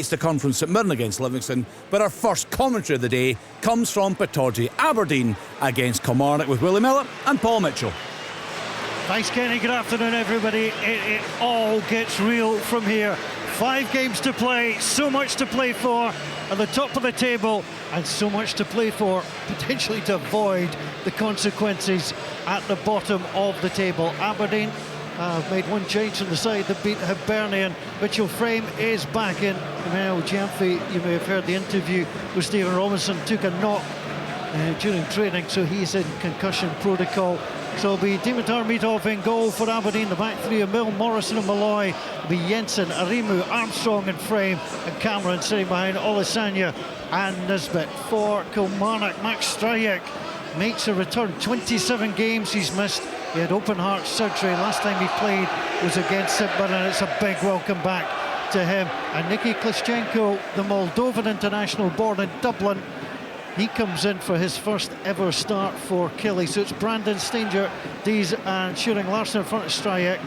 The conference at Mirren against Livingston, but our first commentary of the day comes from Pittodrie, Aberdeen against Kilmarnock, with Willie Miller and Paul Mitchell. Thanks, Kenny. Good afternoon, everybody. It all gets real from here. 5 games to play, so much to play for at the top of the table, and so much to play for potentially to avoid the consequences at the bottom of the table. Aberdeen made one change from the side that beat Hibernian. Mitchell Frame is back in. Emmanuel Giamfi, you may have heard the interview with Stephen Robinson, took a knock during training, so he's in concussion protocol. So it'll be Dimitar Mitov in goal for Aberdeen. The back three of Mill, Morrison and Malloy. It'll be Jensen, Arimu, Armstrong and Frame, and Cameron sitting behind Olisanya and Nisbet. For Kilmarnock, Max Stryjek makes a return. 27 games he's missed. He had open heart surgery. Last time he played was against St Mirren. It's a big welcome back to him. And Nicky Klitschenko, the Moldovan international born in Dublin, he comes in for his first ever start for Killie. So it's Brandon Stanger, Dees and Shearing Larson in front of Stryjek.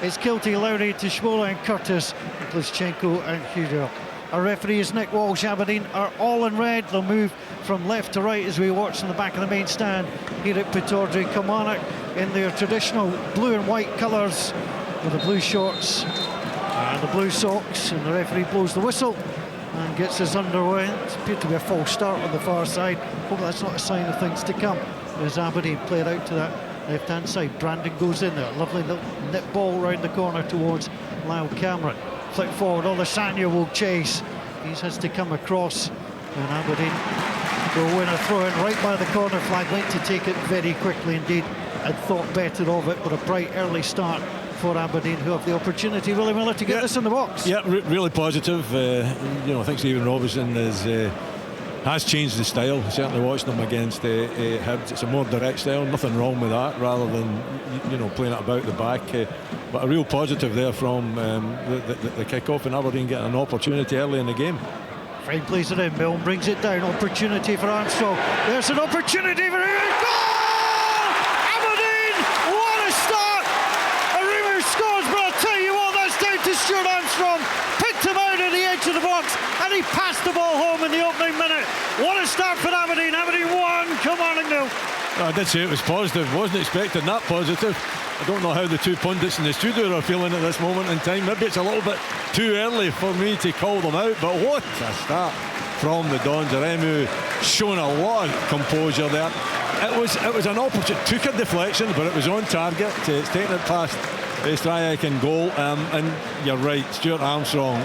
It's Kilty, Lowry, Tishmola and Curtis, and Klitschenko and Hugo. Our referee is Nick Walsh. Aberdeen are all in red. They'll move from left to right as we watch in the back of the main stand here at Pittodrie. Kilmarnock in their traditional blue and white colours with the blue shorts and the blue socks, and the referee blows the whistle and gets us underway. It's appeared to be a false start on the far side. Hope that's not a sign of things to come as Aberdeen play it out to that left-hand side. Brandon goes in there, lovely little nip ball round the corner towards Lyle Cameron. Flick forward, Olisanya will chase. He has to come across, and Aberdeen will win a throw-in right by the corner flag. Went to take it very quickly indeed and thought better of it, but a bright early start for Aberdeen, who have the opportunity, Willie Miller, to get this in the box. Yeah, really positive. I think Stephen Robinson has changed the style. Certainly watching him against Hibs, it's a more direct style. Nothing wrong with that, rather than playing it about the back. But a real positive there from the kick-off, and Aberdeen getting an opportunity early in the game. Frame plays it in, Milne brings it down. Opportunity for Armstrong. There's an opportunity for him. Goal! Aberdeen! What a start! Arimu scores, but I'll tell you what, that's down to Stuart Armstrong. Picked him out at the edge of the box, and he passed the ball home in the opening minute. What a start for Aberdeen. Aberdeen 1, Kilmarnock 0. I did say it was positive. Wasn't expecting that positive. I don't know how the two pundits in the studio are feeling at this moment in time. Maybe it's a little bit too early for me to call them out, but what a start from the Dons. Arimu showing a lot of composure there. It was an opportunity. Took a deflection, but it was on target. It's taken it past Stryjek in goal. And you're right, Stuart Armstrong.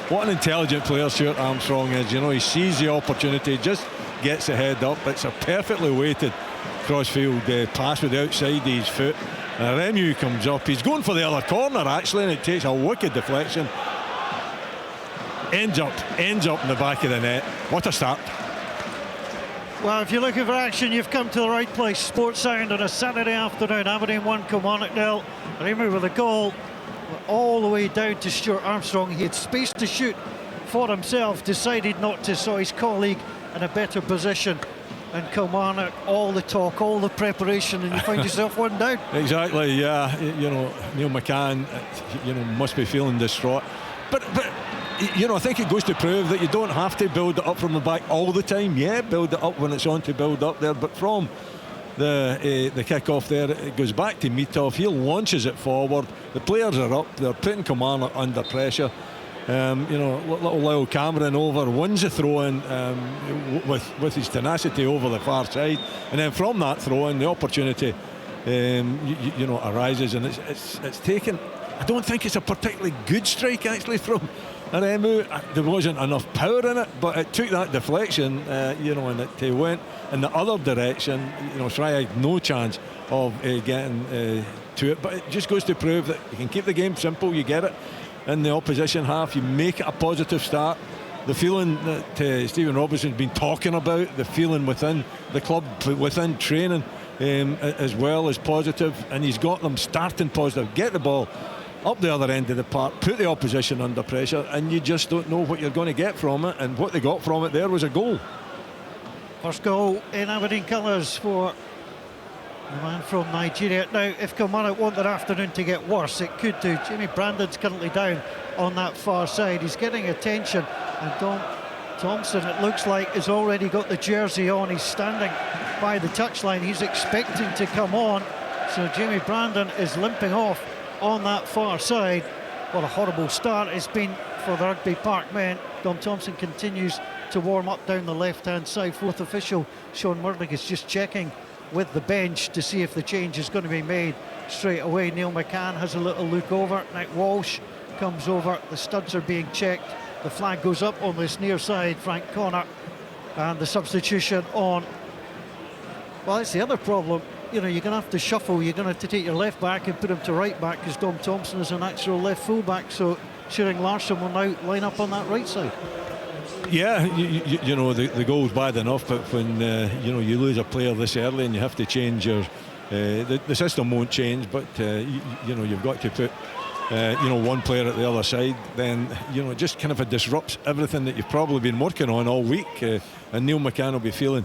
What an intelligent player Stuart Armstrong is. He sees the opportunity, just gets the head up. It's a perfectly weighted crossfield pass with the outside of his foot. Remu comes up, he's going for the other corner actually, and it takes a wicked deflection. Ends up in the back of the net. What a start. Well, if you're looking for action, you've come to the right place. Sports Sound on a Saturday afternoon. Aberdeen 1, Kilmarnock 0. Remu with a goal all the way down to Stuart Armstrong. He had space to shoot for himself, decided not to, saw his colleague in a better position. And Kilmarnock, all the talk, all the preparation, and you find yourself one down. Exactly, yeah. Neil McCann, must be feeling distraught. But I think it goes to prove that you don't have to build it up from the back all the time. Yeah, build it up when it's on to build up there. But from the kick-off there, it goes back to Mitov. He launches it forward. The players are up. They're putting Kilmarnock under pressure. Little Lyle Cameron over, wins the throw-in with his tenacity over the far side, and then from that throw-in the opportunity arises, and it's taken. I don't think it's a particularly good strike actually from Remu. There wasn't enough power in it, but it took that deflection and it went in the other direction. Stryjek no chance of getting to it, but it just goes to prove that you can keep the game simple. You get it in the opposition half, you make it a positive start. The feeling that Stephen Robinson's been talking about, the feeling within the club, within training, as well, as positive, and he's got them starting positive. Get the ball up the other end of the park, put the opposition under pressure, and you just don't know what you're going to get from it, and what they got from it there was a goal. First goal in Aberdeen colours for the man from Nigeria. Now, if Kilmarnock want their afternoon to get worse, it could do. Jamie Brandon's currently down on that far side. He's getting attention, and Dom Thompson, it looks like, has already got the jersey on. He's standing by the touchline. He's expecting to come on. So Jamie Brandon is limping off on that far side. What a horrible start it's been for the Rugby Park men. Dom Thompson continues to warm up down the left-hand side. Fourth official, Sean Murdoch, is just checking with the bench to see if the change is going to be made straight away. Neil McCann has a little look over. Nick Walsh comes over. The studs are being checked. The flag goes up on this near side, Frank Connor. And the substitution on. Well, it's the other problem. You know, you're going to have to shuffle. You're going to have to take your left back and put him to right back, because Dom Thompson is a natural left full back. So Shearing Larson will now line up on that right side. Yeah, you know, the goal's bad enough, but when you know, you lose a player this early and you have to change your the system won't change, but you know, you've got to put you know, one player at the other side, then you know, it just kind of disrupts everything that you've probably been working on all week, and Neil McCann will be feeling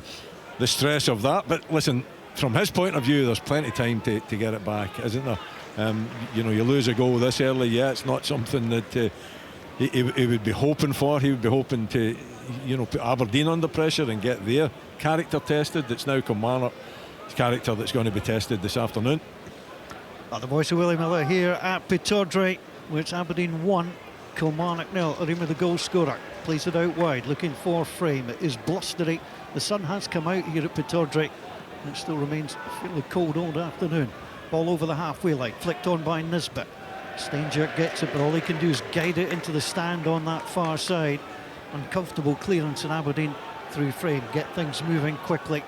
the stress of that. But listen, from his point of view, there's plenty of time to get it back, isn't there? You know, you lose a goal this early, yeah, it's not something that he would be hoping for. He would be hoping to, you know, put Aberdeen under pressure and get their character tested. It's now Kilmarnock's character that's going to be tested this afternoon. The voice of Willie Miller here at Pittodrie, where it's Aberdeen 1, Kilmarnock 0. Arima, the goal scorer, plays it out wide, looking for Frame. It is blustery. The sun has come out here at Pittodrie. It still remains fairly cold all afternoon. Ball over the halfway line, flicked on by Nisbet. Steinjerk gets it, but all he can do is guide it into the stand on that far side. Uncomfortable clearance, and Aberdeen through Frame get things moving quickly.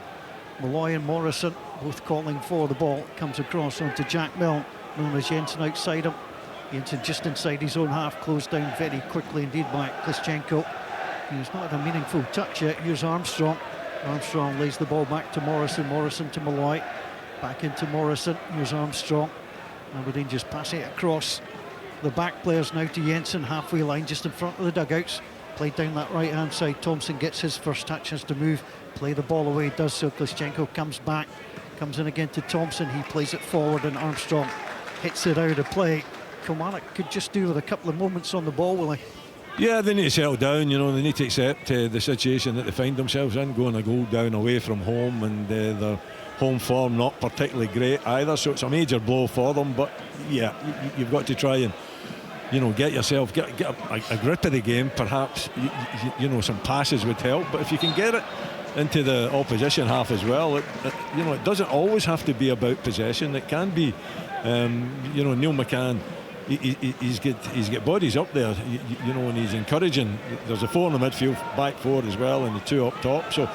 Malloy and Morrison both calling for the ball. Comes across onto Jack Milne, known as Jensen outside him. Jensen just inside his own half, closed down very quickly indeed by Klischenko. He's not had a meaningful touch yet. Here's Armstrong. Armstrong lays the ball back to Morrison. Morrison to Malloy. Back into Morrison. Here's Armstrong. Aberdeen just passing it across the back players now to Jensen, halfway line, just in front of the dugouts. Played down that right hand side. Thompson gets his first touch, has to move, play the ball away, does so. Klischenko comes back, comes in again to Thompson. He plays it forward, and Armstrong hits it out of play. Kilmarnock could just do with a couple of moments on the ball, will he? Yeah, they need to settle down. You know, they need to accept the situation that they find themselves in, going a goal down away from home, and their home form not particularly great either. So it's a major blow for them. But yeah, you've got to try and, you know, get a grip of the game. Perhaps you know, some passes would help. But if you can get it into the opposition half as well, you know, it doesn't always have to be about possession. It can be, you know, Neil McCann. He's got bodies up there, you know, and he's encouraging. There's a four in the midfield, back four as well, and the two up top. So,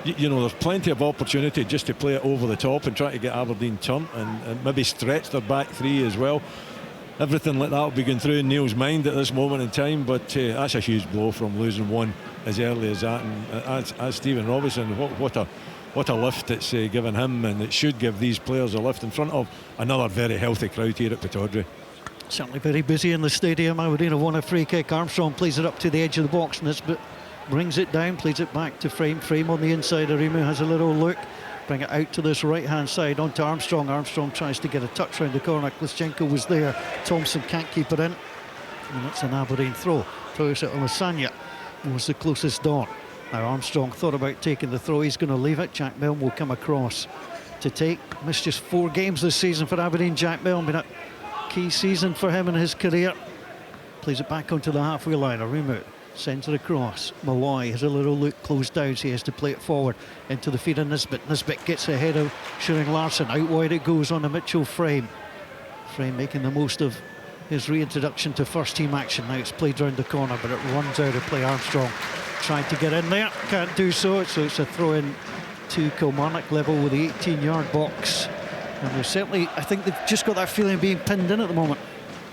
you know, there's plenty of opportunity just to play it over the top and try to get Aberdeen turned, and maybe stretch their back three as well. Everything like that will be going through in Neil's mind at this moment in time, but that's a huge blow from losing one as early as that. And as Stephen Robinson, what a lift it's given him, and it should give these players a lift in front of another very healthy crowd here at Pittodrie. Certainly very busy in the stadium. Aberdeen have won a free kick. Armstrong plays it up to the edge of the box. Nisbet brings it down, plays it back to Frame. Frame on the inside. Arimu has a little look. Bring it out to this right-hand side onto Armstrong. Armstrong tries to get a touch round the corner. Klischenko was there. Thompson can't keep it in. And it's an Aberdeen throw. Throws it on Lasagna, who was the closest door. Now Armstrong thought about taking the throw. He's going to leave it. Jack Milne will come across to take. Missed just 4 games this season for Aberdeen. Jack Milne been a key season for him in his career. Plays it back onto the halfway line. Arimu sends it across. Malloy has a little look, closed down, so he has to play it forward into the feet of Nisbet. Nisbet gets ahead of Shearing Larson. Out wide it goes on the Mitchell Frame. Frame making the most of his reintroduction to first team action. Now it's played round the corner, but it runs out of play. Armstrong tried to get in there, can't do so. So it's a throw in to Kilmarnock level with the 18-yard box. And they're certainly, I think they've just got that feeling of being pinned in at the moment.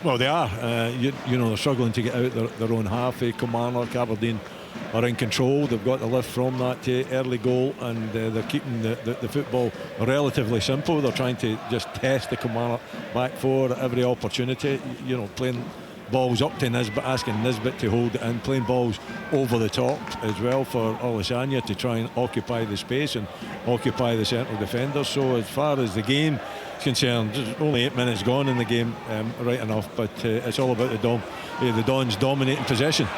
Well, they are. You know, they're struggling to get out their own half. Kilmarnock, Aberdeen are in control. They've got the lift from that early goal, and they're keeping the football relatively simple. They're trying to just test the Kilmarnock back four at every opportunity. You know, playing balls up to Nisbet, asking Nisbet to hold it in, playing balls over the top as well for Olasanya to try and occupy the space and occupy the central defenders. So as far as the game is concerned, there's only 8 minutes gone in the game, right enough, but it's all about the Dons dominating possession.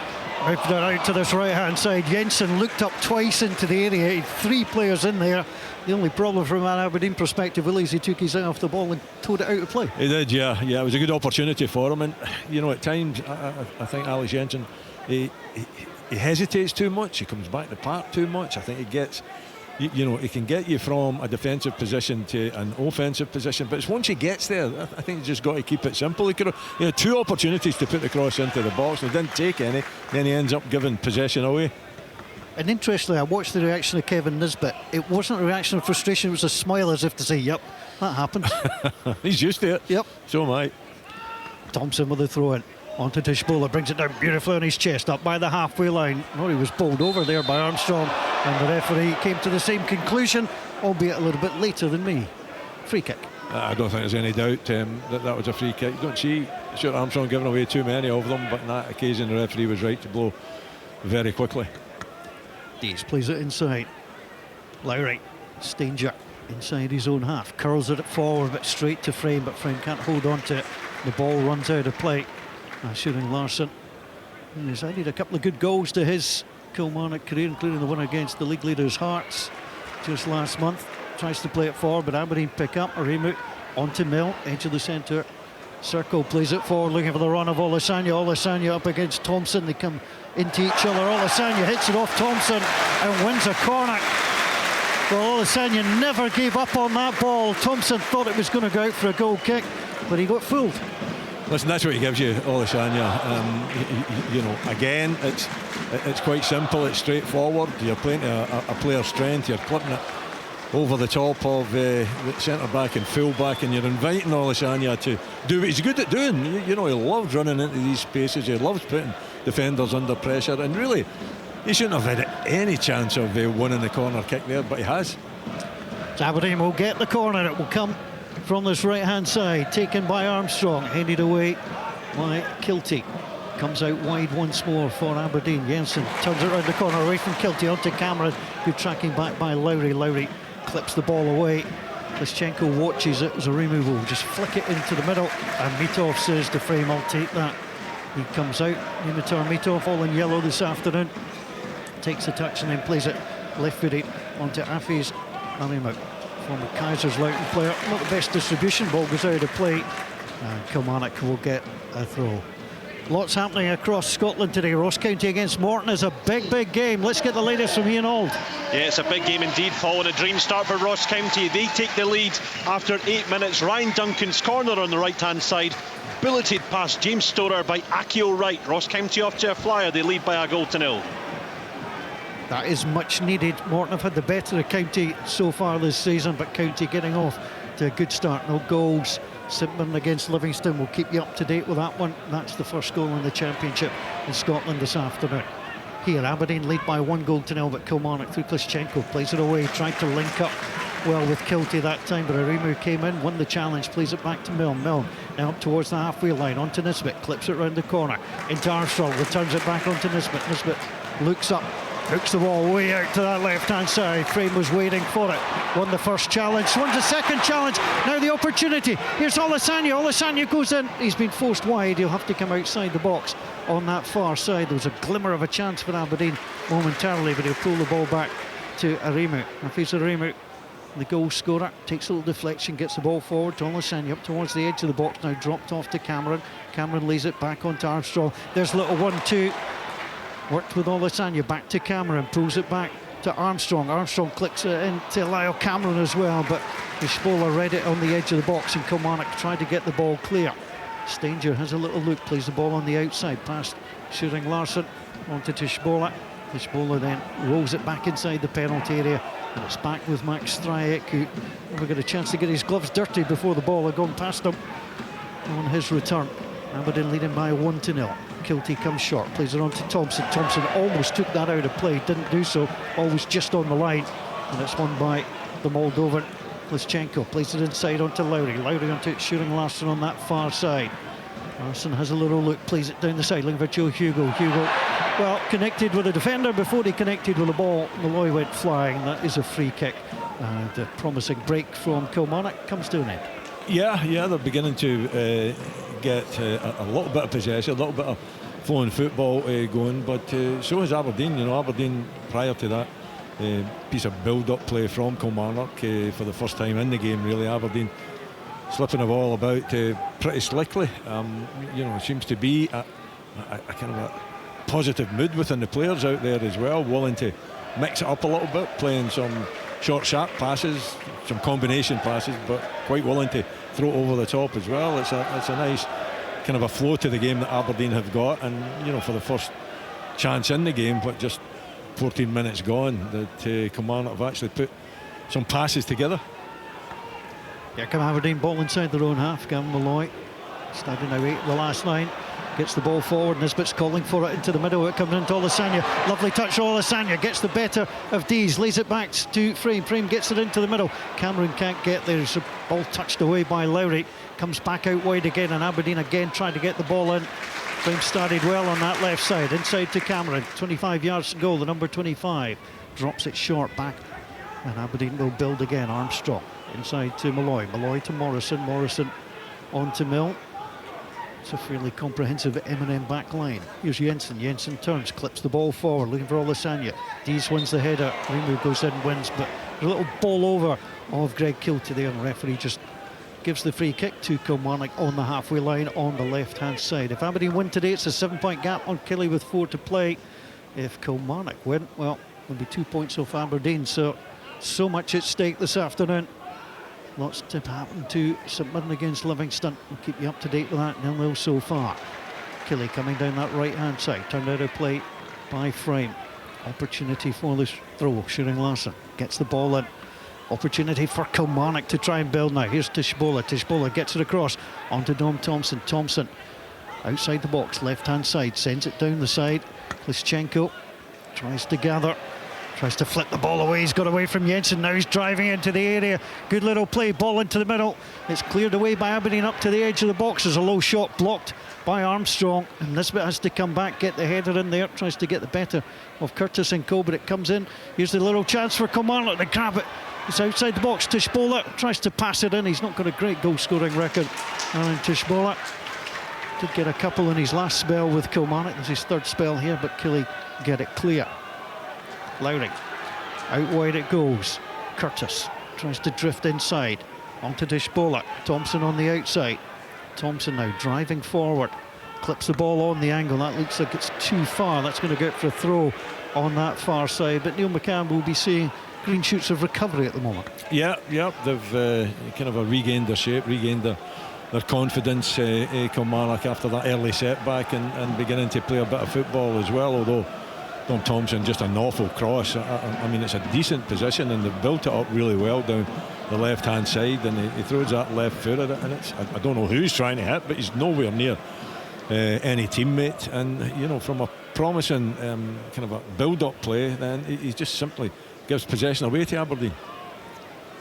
Moved it out to this right-hand side. Jensen looked up twice into the area. He had 3 players in there. The only problem from an Aberdeen perspective, Willie, is he took his eye off the ball and towed it out of play. He did, yeah. It was a good opportunity for him. And, you know, at times, I think Alex Jensen, he hesitates too much. He comes back to the park too much. I think he gets... You know, he can get you from a defensive position to an offensive position, but it's once he gets there, I think he's just got to keep it simple. He could have 2 opportunities to put the cross into the box, and he didn't take any. Then he ends up giving possession away. And interestingly, I watched the reaction of Kevin Nisbet. It wasn't a reaction of frustration, it was a smile as if to say, yep, that happened. He's used to it. Yep. So am I. Thompson with the throw in. Onto Tishbola, brings it down beautifully on his chest, up by the halfway line. Well, he was bowled over there by Armstrong, and the referee came to the same conclusion, albeit a little bit later than me. Free kick. I don't think there's any doubt that was a free kick. You don't see Stuart Armstrong giving away too many of them, but on that occasion the referee was right to blow very quickly. Dees plays it inside. Lowry, Stanger inside his own half, curls it forward but straight to Frame, but Frame can't hold on to it. The ball runs out of play. Shooting Larsson. He's added a couple of good goals to his Kilmarnock career, including the one against the league leaders Hearts just last month. Tries to play it forward, but Aberdeen pick up. Aremu onto Mill, edge of the centre circle, plays it forward, looking for the run of Olasanya. Olasanya up against Thompson. They come into each other. Olasanya hits it off Thompson and wins a corner. Well, Olasanya never gave up on that ball. Thompson thought it was going to go out for a goal kick, but he got fooled. Listen, that's what he gives you, Olasanya. You know, again, it's quite simple, it's straightforward. You're playing to a player's strength, you're clipping it over the top of the centre-back and full-back, and you're inviting Olasanya to do what he's good at doing. You know, he loves running into these spaces, he loves putting defenders under pressure, and really, he shouldn't have had any chance of winning the corner kick there, but he has. Aberdeen will get the corner, it will come from this right-hand side, taken by Armstrong, headed away by Kilty. Comes out wide once more for Aberdeen. Jensen turns it around the corner, away from Kilty, onto Cameron. Good tracking back by Lowry. Lowry clips the ball away. Lischenko watches it as a removal. Just flick it into the middle, and Mitov says to Frame, I'll take that. He comes out, Dimitar Mitov, all in yellow this afternoon. Takes a touch and then plays it left-footed onto Afes Aremu. Former Kaiserslautern player, not the best distribution, ball goes out of play, and Kilmarnock will get a throw. Lots happening across Scotland today. Ross County against Morton is a big game. Let's get the latest from Ian Auld. Yeah, it's a big game indeed, following a dream start for Ross County. They take the lead after 8 minutes. Ryan Duncan's corner on the right-hand side, bulleted past James Storer by Akio Wright. Ross County off to a flyer. They lead by 1-0. That is much needed. Morton have had the better of County so far this season, but County getting off to a good start. No goals. Simpson against Livingston will keep you up to date with that one. That's the first goal in the Championship in Scotland this afternoon. Here, Aberdeen lead by 1-0, but Kilmarnock through Klischenko plays it away, tried to link up well with Kilty that time, but Aremu came in, won the challenge, plays it back to Mill. Mill now up towards the halfway line, onto Nisbet, clips it round the corner, into Armstrong, returns it back onto Nisbet. Nisbet looks up, hooks the ball way out to that left-hand side. Frame was waiting for it. Won the first challenge, won the second challenge. Now the opportunity. Here's Olasanya. Olasanya goes in. He's been forced wide. He'll have to come outside the box on that far side. There was a glimmer of a chance for Aberdeen momentarily, but he'll pull the ball back to Aremu. Afes Aremu, the goal scorer, takes a little deflection, gets the ball forward to Olasanya up towards the edge of the box. Now dropped off to Cameron. Cameron lays it back onto Armstrong. There's little 1-2. Worked with Olasanya, back to Cameron, pulls it back to Armstrong. Armstrong clicks it in to Lyle Cameron as well, but Tishbola read it on the edge of the box, and Kilmarnock tried to get the ball clear. Stanger has a little look, plays the ball on the outside, past shooting Larsson onto Tishbola. Tishbola then rolls it back inside the penalty area, and it's back with Max Stryek, who never got a chance to get his gloves dirty before the ball had gone past him on his return. Aberdeen leading by 1-0. Kilty comes short, plays it on to Thompson. Thompson almost took that out of play, didn't do so, always just on the line, and it's won by the Moldovan. Lischenko plays it inside onto Lowry. Lowry onto shooting Larsson on that far side. Larson has a little look, plays it down the side, looking for Joe Hugo. Hugo, well, connected with a defender before he connected with the ball. Malloy went flying. That is a free kick. And a promising break from Kilmarnock comes to an end. Yeah, they're beginning to get a little bit of possession, a little bit of flowing football going, but so has Aberdeen. You know, Aberdeen prior to that piece of build-up play from Kilmarnock for the first time in the game, really. Aberdeen slipping the ball about pretty slickly. You know, it seems to be a kind of a positive mood within the players out there as well, willing to mix it up a little bit, playing some short, sharp passes, some combination passes, but quite willing to throw it over the top as well. It's a nice kind of a flow to the game that Aberdeen have got, and you know, for the first chance in the game, but just 14 minutes gone, that Kilmarnock have actually put some passes together. Here come Aberdeen, ball inside their own half. Gavin Malloy, standing now 8 the last 9. Gets the ball forward, Nisbet's calling for it into the middle. It comes into Olasanya. Lovely touch, Olasanya gets the better of Dees, lays it back to Frame. Frame gets it into the middle. Cameron can't get there. It's a ball touched away by Lowry. Comes back out wide again, and Aberdeen again trying to get the ball in. Frame started well on that left side. Inside to Cameron. 25 yards to go. The number 25 drops it short back, and Aberdeen will build again. Armstrong inside to Malloy. Malloy to Morrison. Morrison on to Mill. It's a fairly comprehensive M&M back line. Here's Jensen. Jensen turns, clips the ball forward, looking for Olasanya. Dees wins the header. Greenwood goes in, wins, but a little ball over of Greg Kilty there, and the referee just gives the free kick to Kilmarnock on the halfway line on the left-hand side. If Aberdeen win today, it's a 7-point gap on Killie with 4 to play. If Kilmarnock win, well, it'll be 2 points off Aberdeen. So much at stake this afternoon. Lots to happen to St Mirren against Livingston. We'll keep you up to date with that. 0-0 so far. Killie coming down that right-hand side. Turned out of play by Frame. Opportunity for this throw. Shearing Larson gets the ball in. Opportunity for Kilmarnock to try and build now. Here's Tishbola. Tishbola gets it across onto Dom Thompson. Thompson outside the box, left-hand side. Sends it down the side. Klischenko tries to gather. Tries to flip the ball away. He's got away from Jensen. Now he's driving into the area. Good little play. Ball into the middle. It's cleared away by Aberdeen up to the edge of the box. There's a low shot blocked by Armstrong. And Nisbet has to come back, get the header in there. Tries to get the better of Curtis and Co, but it comes in. Here's the little chance for Kilmarnock to grab it. It's outside the box. Tishbola tries to pass it in. He's not got a great goal-scoring record. And Tishbola did get a couple in his last spell with Kilmarnock. It's his third spell here, but Killie get it clear. Lowry, out wide it goes. Curtis tries to drift inside onto Tishbola. Thompson on the outside. Thompson now driving forward, clips the ball on the angle. That looks like it's too far. That's going to go for a throw on that far side, but Neil McCann will be seeing green shoots of recovery at the moment. Yeah, they've kind of regained their shape, regained their confidence, Kilmarnock, after that early setback, and beginning to play a bit of football as well, although Dom Thompson, just an awful cross. I mean, it's a decent position, and they've built it up really well down the left-hand side, and he throws that left foot at it, and I don't know who's trying to hit, but he's nowhere near any teammate. And you know, from a promising kind of a build-up play, then he just simply gives possession away to Aberdeen.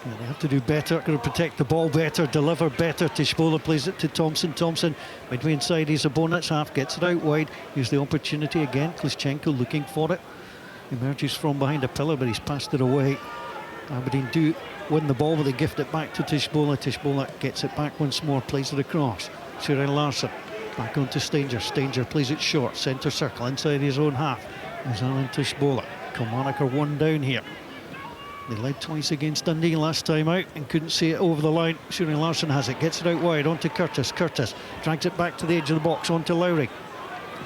Yeah, they have to do better, got to protect the ball better, deliver better. Tishbola plays it to Thompson. Thompson midway inside his opponent's half, gets it out wide. Here's the opportunity again. Klischenko looking for it. Emerges from behind a pillar, but he's passed it away. Aberdeen do win the ball, but they gift it back to Tishbola. Tishbola gets it back once more, plays it across. Shearing Larson back onto Stanger. Stanger plays it short, centre circle inside his own half. There's Alan Tishbola. Kilmarnock are 1 down here. They led twice against Dundee last time out and couldn't see it over the line. Shearing Larson has it, gets it out wide onto Curtis. Curtis drags it back to the edge of the box onto Lowry.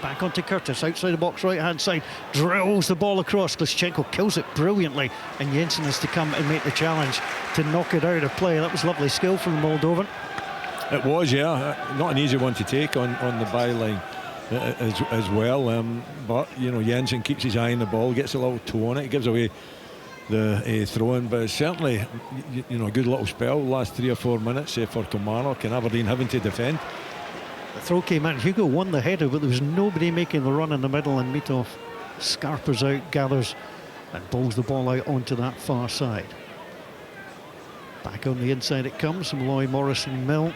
Back onto Curtis, outside the box, right-hand side, drills the ball across. Klischenko kills it brilliantly, and Jensen has to come and make the challenge to knock it out of play. That was lovely skill from the Moldovan. It was, yeah. Not an easy one to take on the byline as well. But, you know, Jensen keeps his eye on the ball, gets a little toe on it, gives away the throw-in, but certainly, you know, a good little spell last 3 or 4 minutes for Kilmarnock, and Aberdeen having to defend. The throw came in. Hugo won the header, but there was nobody making the run in the middle, and Mitov scarpers out, gathers, and bowls the ball out onto that far side. Back on the inside it comes. Malloy, Morrison, Mill.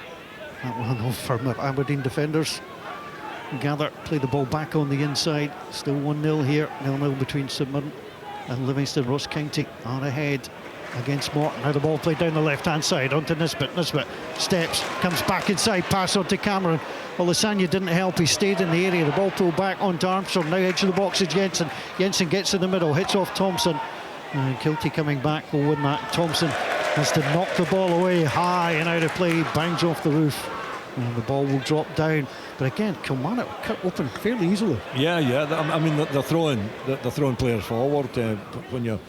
That one off from Aberdeen defenders. Gather, play the ball back on the inside. Still 1-0 here. 0-0 between St Mirren and Livingston. Ross County are ahead against Morton. Now the ball played down the left-hand side onto Nisbet. Nisbet steps, comes back inside, pass on to Cameron. Well, Lasagna didn't help. He stayed in the area. The ball pulled back onto Armstrong. Now edge of the box is Jensen. Jensen gets in the middle, hits off Thompson. And Kilty coming back will win that. Thompson has to knock the ball away high and out of play. Bangs off the roof. And the ball will drop down. But again, Kilmarnock cut open fairly easily. Yeah. I mean, they're throwing players forward when you're,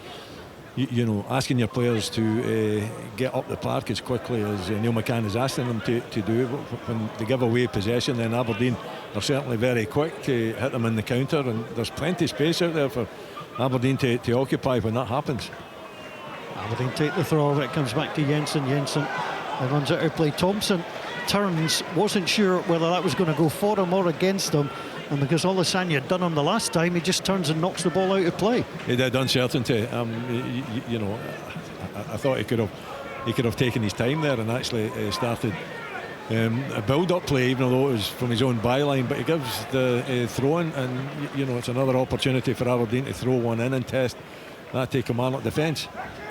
you know, asking your players to get up the park as quickly as Neil McCann is asking them to do. When they give away possession, then Aberdeen are certainly very quick to hit them in the counter, and there's plenty of space out there for Aberdeen to occupy when that happens. Aberdeen take the throw, it comes back to Jensen. Jensen runs out of play. Thompson turns, wasn't sure whether that was going to go for him or against him, and because Olasanya had done him the last time, he just turns and knocks the ball out of play. He did, uncertainty. You know, I thought he could have taken his time there and actually started a build-up play, even though it was from his own byline. But he gives the throw-in, and you know, it's another opportunity for Aberdeen to throw one in and test that take Kilmarnock defence.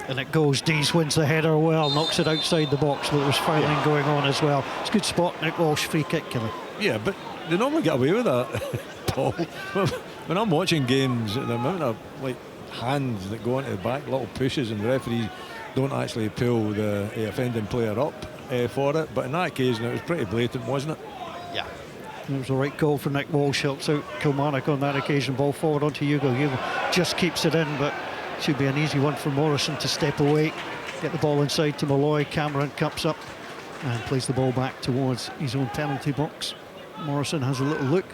And it goes. Dees wins the header well, knocks it outside the box, but there was fouling going on as well. It's a good spot. Nick Walsh, free kick, Kelly. Yeah, but they normally get away with that, Paul. When I'm watching games, the amount of like hands that go into the back, little pushes, and the referees don't actually pull the offending player up for it. But in that occasion, it was pretty blatant, wasn't it? Yeah. It was a right goal for Nick Walsh. Helps out Kilmarnock on that occasion. Ball forward onto Hugo. Hugo just keeps it in, but should be an easy one for Morrison to step away, get the ball inside to Malloy. Cameron cups up and plays the ball back towards his own penalty box. Morrison has a little look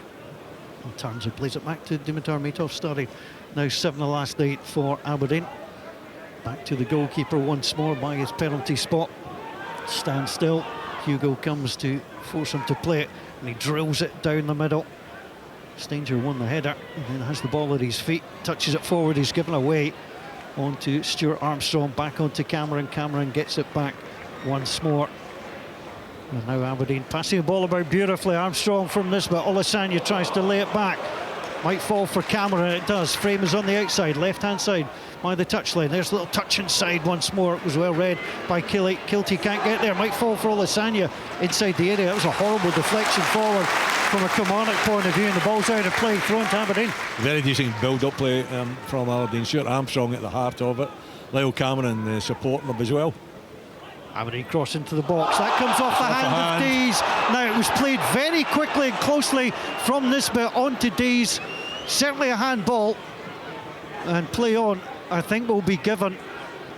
and turns and plays it back to Dimitar Mitov, starting now 7 the last 8 for Aberdeen. Back to the goalkeeper once more by his penalty spot. Stand still. Hugo comes to force him to play it, and he drills it down the middle. Stanger won the header and then has the ball at his feet, touches it forward. He's given away onto Stuart Armstrong, back onto Cameron. Cameron gets it back once more. And now Aberdeen passing the ball about beautifully. Armstrong from this, but Olasanya tries to lay it back. Might fall for Cameron, it does. Frame is on the outside, left-hand side by the touchline. There's a little touch inside once more. It was well read by Kilty. Kilty can't get there. Might fall for Olasanya inside the area. That was a horrible deflection forward from a Kilmarnock point of view, and the ball's out of play, thrown to Aberdeen. Very decent build-up play from Aberdeen. Stuart Armstrong at the heart of it. Lyle Cameron supporting them as well. Aberdeen cross into the box. That comes off the hand of Dees. Now it was played very quickly and closely from Nisbet onto Dees. Certainly a handball, and play on, I think, will be given.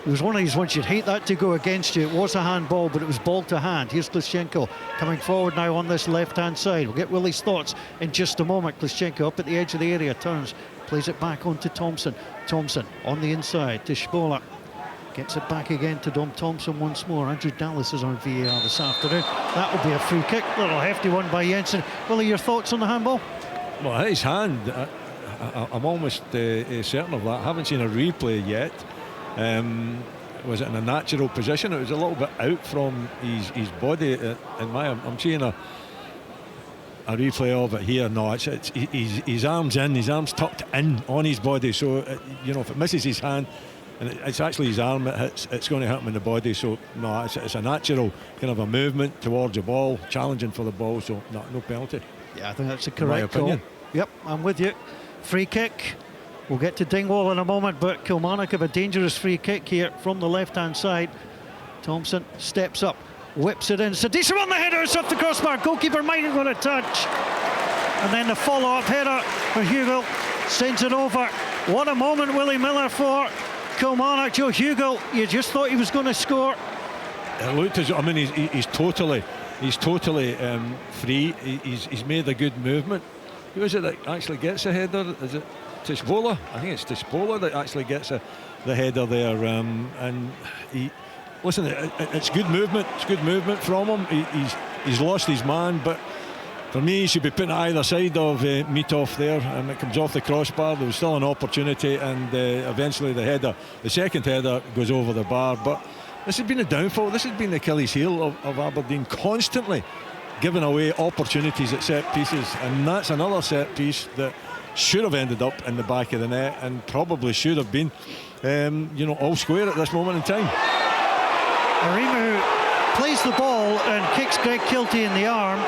It was one of these ones you'd hate that to go against you. It was a handball, but it was ball to hand. Here's Klitschenko coming forward now on this left-hand side. We'll get Willie's thoughts in just a moment. Klitschenko up at the edge of the area, turns, plays it back onto Thompson. Thompson on the inside to Spola. Gets it back again to Dom Thompson once more. Andrew Dallas is on VAR this afternoon. That will be a free kick. Little hefty one by Jensen. Willie, your thoughts on the handball? Well, his hand, I'm almost certain of that. I haven't seen a replay yet. Was it in a natural position? It was a little bit out from his body. I'm seeing a replay of it here. No, it's his arms in, his arms tucked in on his body. So you know, if it misses his hand, and it's actually his arm it hits, it's going to hit him in the body. So no, it's a natural kind of a movement towards the ball, challenging for the ball. So no penalty. Yeah, I think that's a correct call. Yep, I'm with you. Free kick. We'll get to Dingwall in a moment, but Kilmarnock have a dangerous free kick here from the left-hand side. Thompson steps up, whips it in. It's a decent one, the header, it's off the crossbar. Goalkeeper might have got a touch. And then the follow-up header for Hugo sends it over. What a moment, Willie Miller, for Kilmarnock. Joe Hugo, you just thought he was going to score. It looked as, I mean, he's totally free. He's made a good movement. Who is it that actually gets a header? Is it Tispola? I think it's Tispola that actually gets the header there. And listen, it's good movement. It's good movement from him. He's lost his man, but for me, he should be putting it either side of Mitov there, and it comes off the crossbar. There was still an opportunity, and eventually the second header goes over the bar. But this has been a downfall. This has been the Achilles heel of Aberdeen. Constantly giving away opportunities at set pieces, and that's another set piece that should have ended up in the back of the net and probably should have been all square at this moment in time. Arimu plays the ball and kicks Greg Kilty in the arm.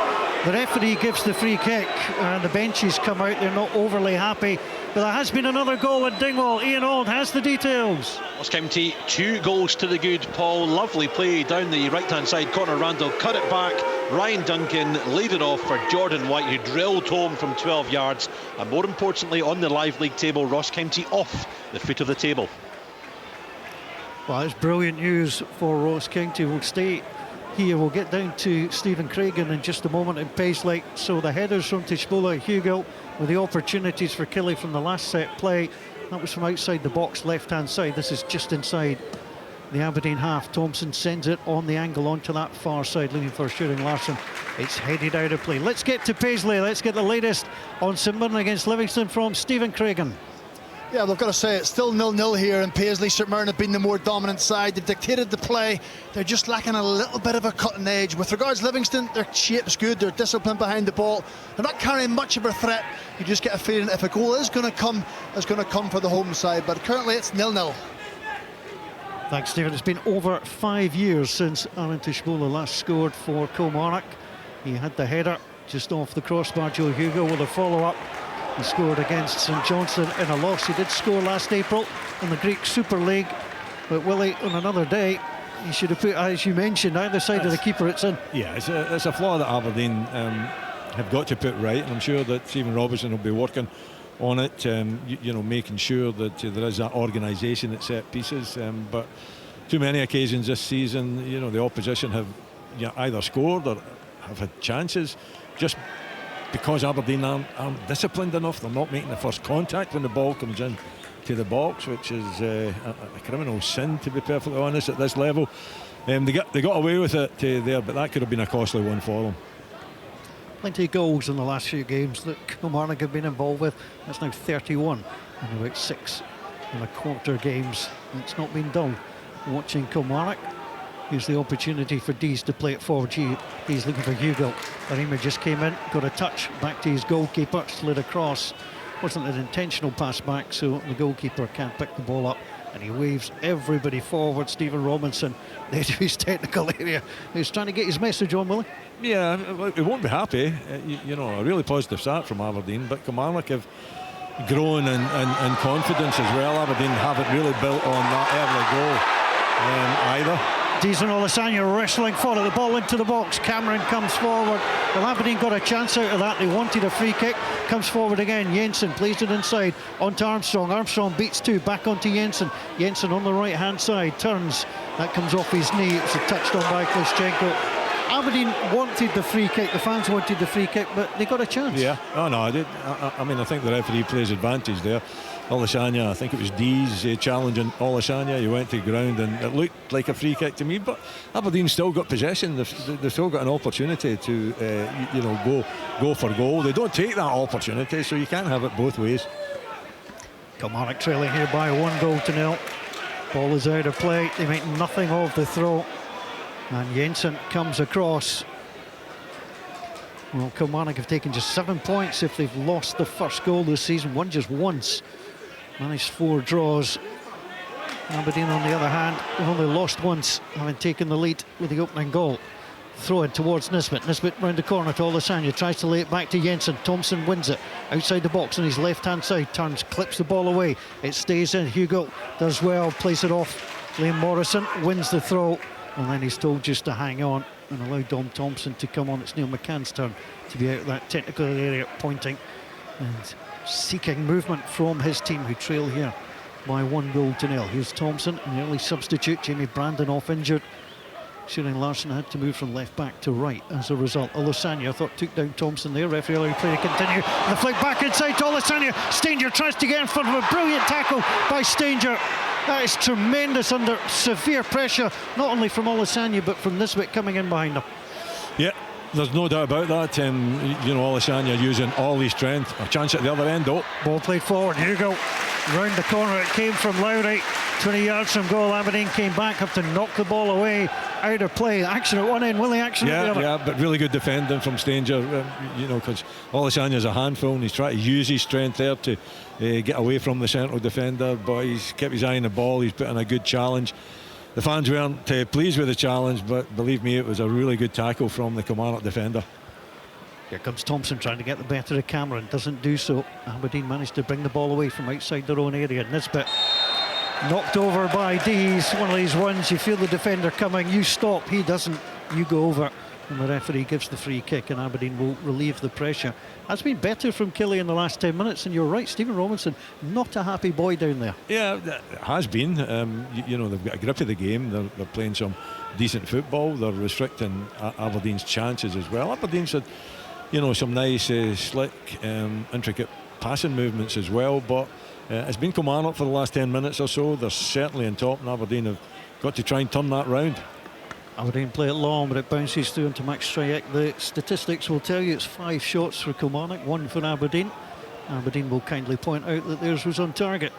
The referee gives the free kick and the benches come out. They're not overly happy, but there has been another goal at Dingwall. Ian Auld has the details. Ross County 2 goals to the good. Paul, lovely play down the right hand side corner. Randall cut it back. Ryan Duncan laid it off for Jordan White, who drilled home from 12 yards. And more importantly, on the live league table, Ross County off the foot of the table. Well, it's brilliant news for Ross County. We'll stay here. We'll get down to Stephen Craigan in just a moment in Paisley. So the headers from Tishbola Hugill with the opportunities for Killie from the last set play. That was from outside the box, left-hand side. This is just inside the Aberdeen half. Thompson sends it on the angle onto that far side, looking for shooting Larson. It's headed out of play. Let's get to Paisley. Let's get the latest on St Mirren against Livingston from Stephen Craigan. Yeah, we've got to say it's still 0-0 here in Paisley. St Mirren have been the more dominant side. They've dictated the play. They're just lacking a little bit of a cutting edge. With regards to Livingston, their shape's good. They're disciplined behind the ball. They're not carrying much of a threat. You just get a feeling if a goal is going to come, it's going to come for the home side. But currently it's 0-0. Thanks, Stephen. It's been over 5 years since Alan Tishbola last scored for Kilmarnock. He had the header just off the crossbar. Joe Hugo with a follow-up. He scored against St Johnstone in a loss. He did score last April in the Greek Super League. But Willie, on another day, he should have put, as you mentioned, either side of the keeper it's in. Yeah, it's a flaw that Aberdeen have got to put right, and I'm sure that Stephen Robertson will be working on it, making sure that there is that organisation at set pieces. But too many occasions this season, the opposition have either scored or have had chances just because Aberdeen aren't disciplined enough. They're not making the first contact when the ball comes in to the box, which is a criminal sin, to be perfectly honest, at this level. They got away with it there, but that could have been a costly one for them. Plenty of goals in the last few games that Kilmarnock have been involved with. That's now 31 in about 6.25 games. It's not been dull watching Kilmarnock. Here's the opportunity for Dees to play it forward. He's looking for Hugo. Arima just came in, got a touch, back to his goalkeeper, slid across. Wasn't an intentional pass back, so the goalkeeper can't pick the ball up, and he waves everybody forward. Stephen Robinson, the edge of his technical area. He's trying to get his message on, Willie. Yeah, we won't be happy. A really positive start from Aberdeen, but Kilmarnock have grown in confidence as well. Aberdeen haven't really built on that early goal either. Deezen Olasanya wrestling for it, the ball into the box. Cameron comes forward. Well, Aberdeen got a chance out of that. They wanted a free kick. Comes forward again. Jensen plays it inside onto Armstrong. Armstrong beats two, back onto Jensen. Jensen on the right hand side turns. That comes off his knee. It's a touchdown by Klischenko. Aberdeen wanted the free kick. The fans wanted the free kick, but they got a chance. Yeah. Oh no, I did. I think the referee plays advantage there. Olasanya, I think it was Dees challenging Olasanya. He went to the ground and it looked like a free kick to me, but Aberdeen still got possession. They've still got an opportunity to go for goal. They don't take that opportunity, so you can't have it both ways. Kilmarnock trailing here by 1-0. Ball is out of play. They make nothing of the throw, and Jensen comes across. Well, Kilmarnock have taken just 7 points if they've lost the first goal this season. Won just once. Managed 4 draws. Aberdeen, on the other hand, have only lost once, having taken the lead with the opening goal. Throw it towards Nisbet. Nisbet round the corner to Olasanya. Tries to lay it back to Jensen. Thompson wins it outside the box on his left-hand side. Turns, clips the ball away. It stays in. Hugo does well. Plays it off. Liam Morrison wins the throw. And then he's told just to hang on and allow Dom Thompson to come on. It's Neil McCann's turn to be out of that technical area, pointing and seeking movement from his team, who trail here by 1-0. Here's Thompson, an early substitute. Jamie Brandon off injured. Shooting Larson had to move from left back to right as a result. Olasanya, I thought, took down Thompson there. Referee allowed play to continue. The flick back inside to Olasanya. Stanger tries to get in front of a brilliant tackle by Stanger. That is tremendous under severe pressure, not only from Olasanya but from Nisbet coming in behind him. Yeah, there's no doubt about that. Olasanya using all his strength. A chance at the other end, though. Ball played forward. Hugo round the corner. It came from Lowry. 20 yards from goal. Aberdeen came back, have to knock the ball away out of play. Action at one end, Willie, action at the other. Yeah, but really good defending from Stanger, because Olasanya's a handful and he's trying to use his strength there to get away from the central defender, but he's kept his eye on the ball. He's put in a good challenge. The fans weren't pleased with the challenge, but believe me, it was a really good tackle from the Kilmarnock defender. Here comes Thompson trying to get the better of Cameron, doesn't do so. Aberdeen managed to bring the ball away from outside their own area. Nisbet knocked over by Dees. One of these ones, you feel the defender coming, you stop, he doesn't, you go over. And the referee gives the free kick and Aberdeen will relieve the pressure. That's been better from Killie in the last 10 minutes, and you're right, Stephen Robinson, not a happy boy down there. Yeah, it has been. They've got a grip of the game. They're playing some decent football. They're restricting Aberdeen's chances as well. Aberdeen's had, some nice, slick, intricate passing movements as well, but it's been Kilmarnock for the last 10 minutes or so. They're certainly on top, and Aberdeen have got to try and turn that round. Aberdeen play it long, but it bounces through into Max Stryjek. The statistics will tell you it's 5 shots for Kilmarnock, 1 for Aberdeen. Aberdeen will kindly point out that theirs was on target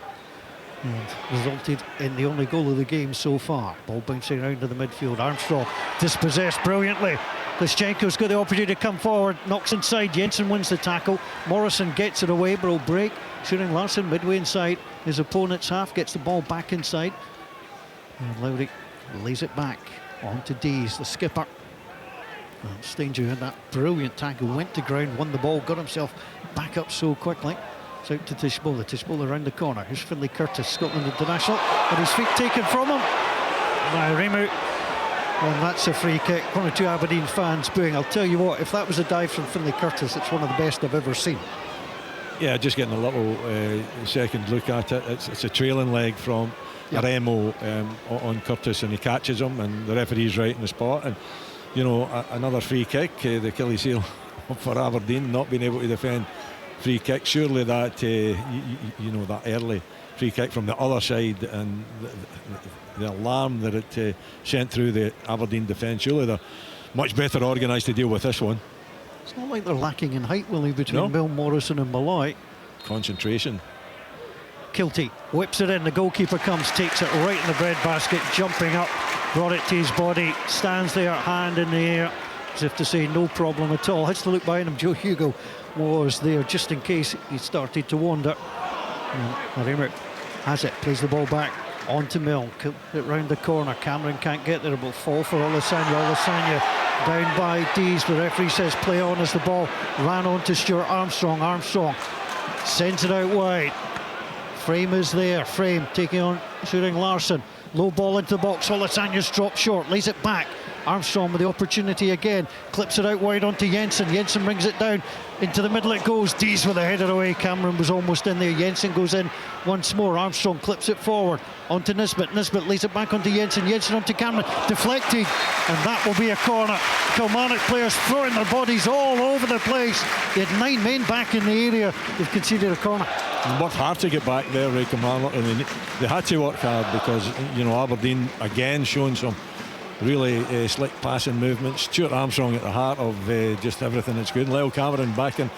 and resulted in the only goal of the game so far. Ball bouncing around to the midfield. Armstrong dispossessed brilliantly. Klischenko's got the opportunity to come forward, knocks inside. Jensen wins the tackle. Morrison gets it away, but will break. Shooting Larson midway inside his opponent's half, gets the ball back inside. And Lowry lays it back on to Dees, the skipper. And Stanger had that brilliant tackle, went to ground, won the ball, got himself back up so quickly. It's out to Tishbola. Tishbola around the corner. Here's Finlay Curtis, Scotland international, and his feet taken from him. Now Remu, and that's a free kick. One or two Aberdeen fans booing. I'll tell you what, if that was a dive from Finlay Curtis, it's one of the best I've ever seen. Yeah, just getting a little second look at it. It's a trailing leg from Remo on Curtis, and he catches him, and the referee's right in the spot. And another free kick, the Achilles heel for Aberdeen, not being able to defend free kick. Surely that that early free kick from the other side and the alarm that it sent through the Aberdeen defence, surely they're much better organised to deal with this one. It's not like they're lacking in height, Willie, between Bill Morrison and Malloy. Concentration. Kilty whips it in, the goalkeeper comes, takes it right in the breadbasket, jumping up, brought it to his body, stands there, hand in the air, as if to say no problem at all. Has to look behind him. Joe Hugo was there just in case he started to wander. Remu has it, plays the ball back onto Mill, it round the corner. Cameron can't get there, but fall for Olasanya. Olasanya down by Dees. The referee says play on as the ball ran on to Stuart Armstrong. Armstrong sends it out wide. Frame is there. Frame taking on shooting Larson. Low ball into the box. Olasanya's dropped short. Lays it back. Armstrong with the opportunity again. Clips it out wide onto Jensen. Jensen brings it down. Into the middle it goes. Dees with a header away. Cameron was almost in there. Jensen goes in once more. Armstrong clips it forward onto Nisbet. Nisbet lays it back onto Jensen. Jensen onto Cameron. Deflected. And that will be a corner. Kilmarnock players throwing their bodies all over the place. They had 9 men back in the area. They've conceded a corner. And worked hard to get back there, Ray Kilmarnock, and they had to work hard because Aberdeen again showing some really slick passing movements. Stuart Armstrong at the heart of just everything that's good. And Lyle Cameron backing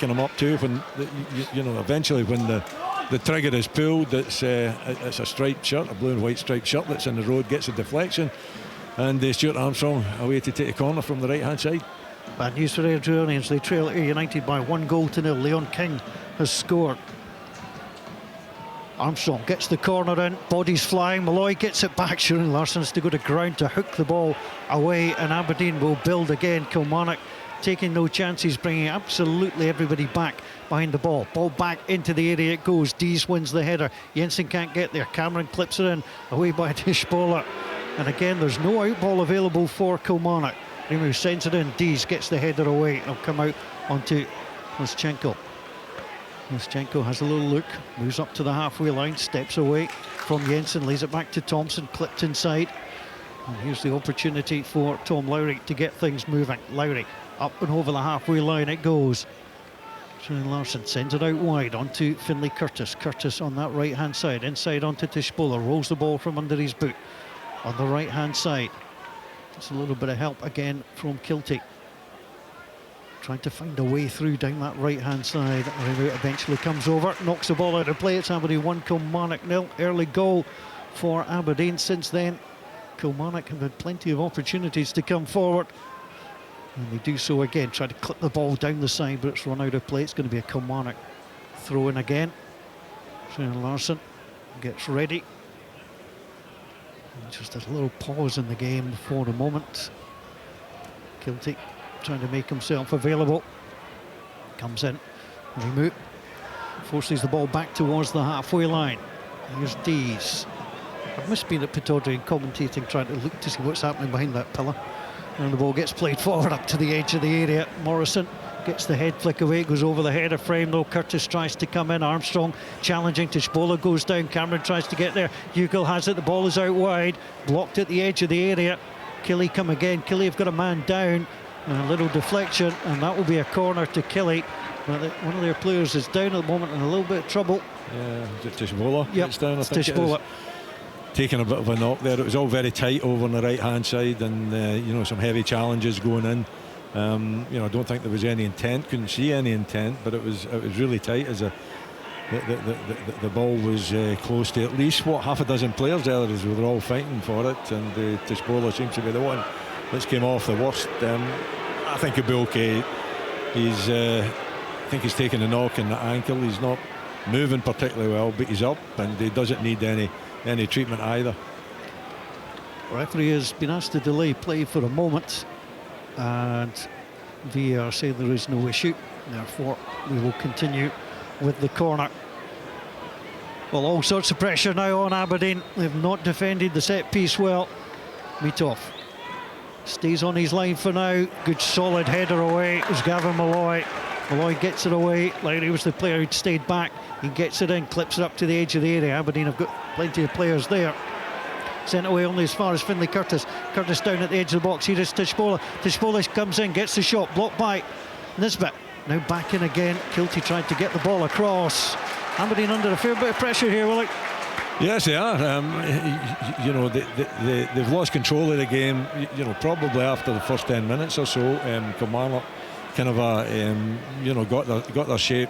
him up too. When eventually when the trigger is pulled, it's a striped shirt, a blue and white striped shirt that's in the road, gets a deflection, and Stuart Armstrong away to take a corner from the right hand side. Bad news for Airdrieonians. They trail Ayr United by 1-0. Leon King has scored. Armstrong gets the corner in, bodies flying, Malloy gets it back, Shooting Larson has to go to ground to hook the ball away, and Aberdeen will build again. Kilmarnock taking no chances, bringing absolutely everybody back behind the ball. Ball back into the area it goes. Dees wins the header. Jensen can't get there. Cameron clips it in, away by Tishbola. And again, there's no out ball available for Kilmarnock. Remu sends it in, Dees gets the header away. It'll come out onto Klischenko. Klischenko has a little look, moves up to the halfway line, steps away from Jensen, lays it back to Thompson, clipped inside. And here's the opportunity for Tom Lowry to get things moving. Lowry up and over the halfway line it goes. Shane Larson sends it out wide onto Finlay Curtis. Curtis on that right hand side, inside onto Tishbola, rolls the ball from under his boot on the right hand side. It's a little bit of help again from Kilty. Trying to find a way through down that right hand side. Remu eventually comes over, knocks the ball out of play. It's Aberdeen 1, Kilmarnock 0. Early goal for Aberdeen. Since then, Kilmarnock have had plenty of opportunities to come forward, and they do so again. Try to clip the ball down the side, but it's run out of play. It's going to be a Kilmarnock throw in again. Shane Larson gets ready. And just a little pause in the game for the moment. Kilty trying to make himself available. Comes in, Remove, forces the ball back towards the halfway line. Here's Dees. I've missed being at Pittodrie and commentating, trying to look to see what's happening behind that pillar. And the ball gets played forward up to the edge of the area. Morrison gets the head flick away, goes over the header frame though. Curtis tries to come in. Armstrong challenging. Tishbola goes down. Cameron tries to get there. Ugal has it. The ball is out wide. Blocked at the edge of the area. Killy come again. Killy have got a man down. And a little deflection, and that will be a corner to Killy. But one of their players is down at the moment in a little bit of trouble. Yeah, Tishbola gets down, I think Tishbola. Taking a bit of a knock there. It was all very tight over on the right hand side, and you know, some heavy challenges going in. You know, I don't think there was any intent, couldn't see any intent, but it was really tight as the ball was close to at least half a dozen players there as we were all fighting for it, and Tishbola seems to be the one that's came off the worst. I think he'll be okay. I think he's taken a knock in the ankle. He's not moving particularly well, but he's up, and he doesn't need any treatment either. Referee has been asked to delay play for a moment, and VAR say there is no issue, therefore we will continue with the corner. Well, all sorts of pressure now on Aberdeen. They've not defended the set piece well. Mitov stays on his line for now. Good solid header away. It was Gavin Malloy. Malloy gets it away. Larry was the player who'd stayed back. He gets it in, clips it up to the edge of the area. Aberdeen have got plenty of players there. Sent away only as far as Finlay Curtis. Curtis down at the edge of the box. Here is Tishbola. Tishbola comes in, gets the shot, blocked by Nisbet. Now back in again. Kilty tried to get the ball across. Aberdeen under a fair bit of pressure here, Willie. Yes, they are. You know, they've lost control of the game. You know, probably after the first 10 minutes or so. Kilmarnock kind of you know, got their shape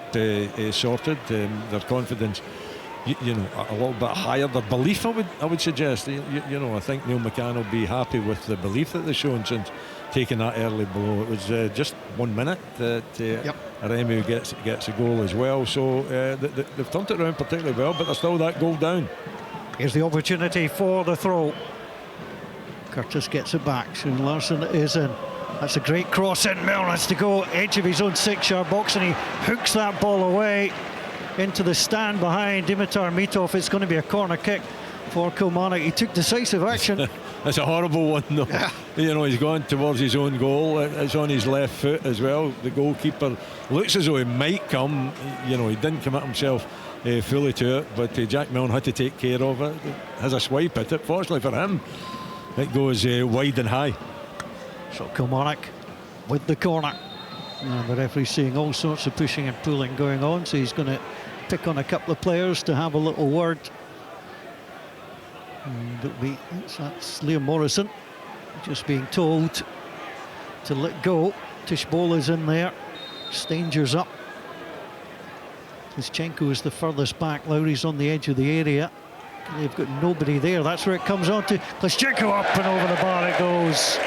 sorted. Their confidence, you know, a little bit higher. Their belief, I would suggest. You know, I think Neil McCann will be happy with the belief that they've shown since taking that early blow. It was just 1 minute that Aremu gets a goal as well. So they've turned it around particularly well, but there's still that goal down. Here's the opportunity for the throw. Curtis gets it back. Shane Larson is in. That's a great cross in. Mirren has to go edge of his own 6-yard box, and he hooks that ball away into the stand behind Dimitar Mitov. It's going to be a corner kick for Kilmarnock. He took decisive action. That's a horrible one, though. Yeah. You know, he's gone towards his own goal. It's on his left foot as well. The goalkeeper looks as though he might come. You know, he didn't commit himself fully to it, but Jack Milne had to take care of it. Has a swipe at it. Fortunately for him, it goes wide and high. So Kilmarnock with the corner. And the referee's seeing all sorts of pushing and pulling going on, so he's going to pick on a couple of players to have a little word. And that's Liam Morrison just being told to let go. Tishbola's in there. Stanger's up. Klischenko is the furthest back. Lowry's on the edge of the area. They've got nobody there. That's where it comes on to. Klischenko up and over the bar it goes.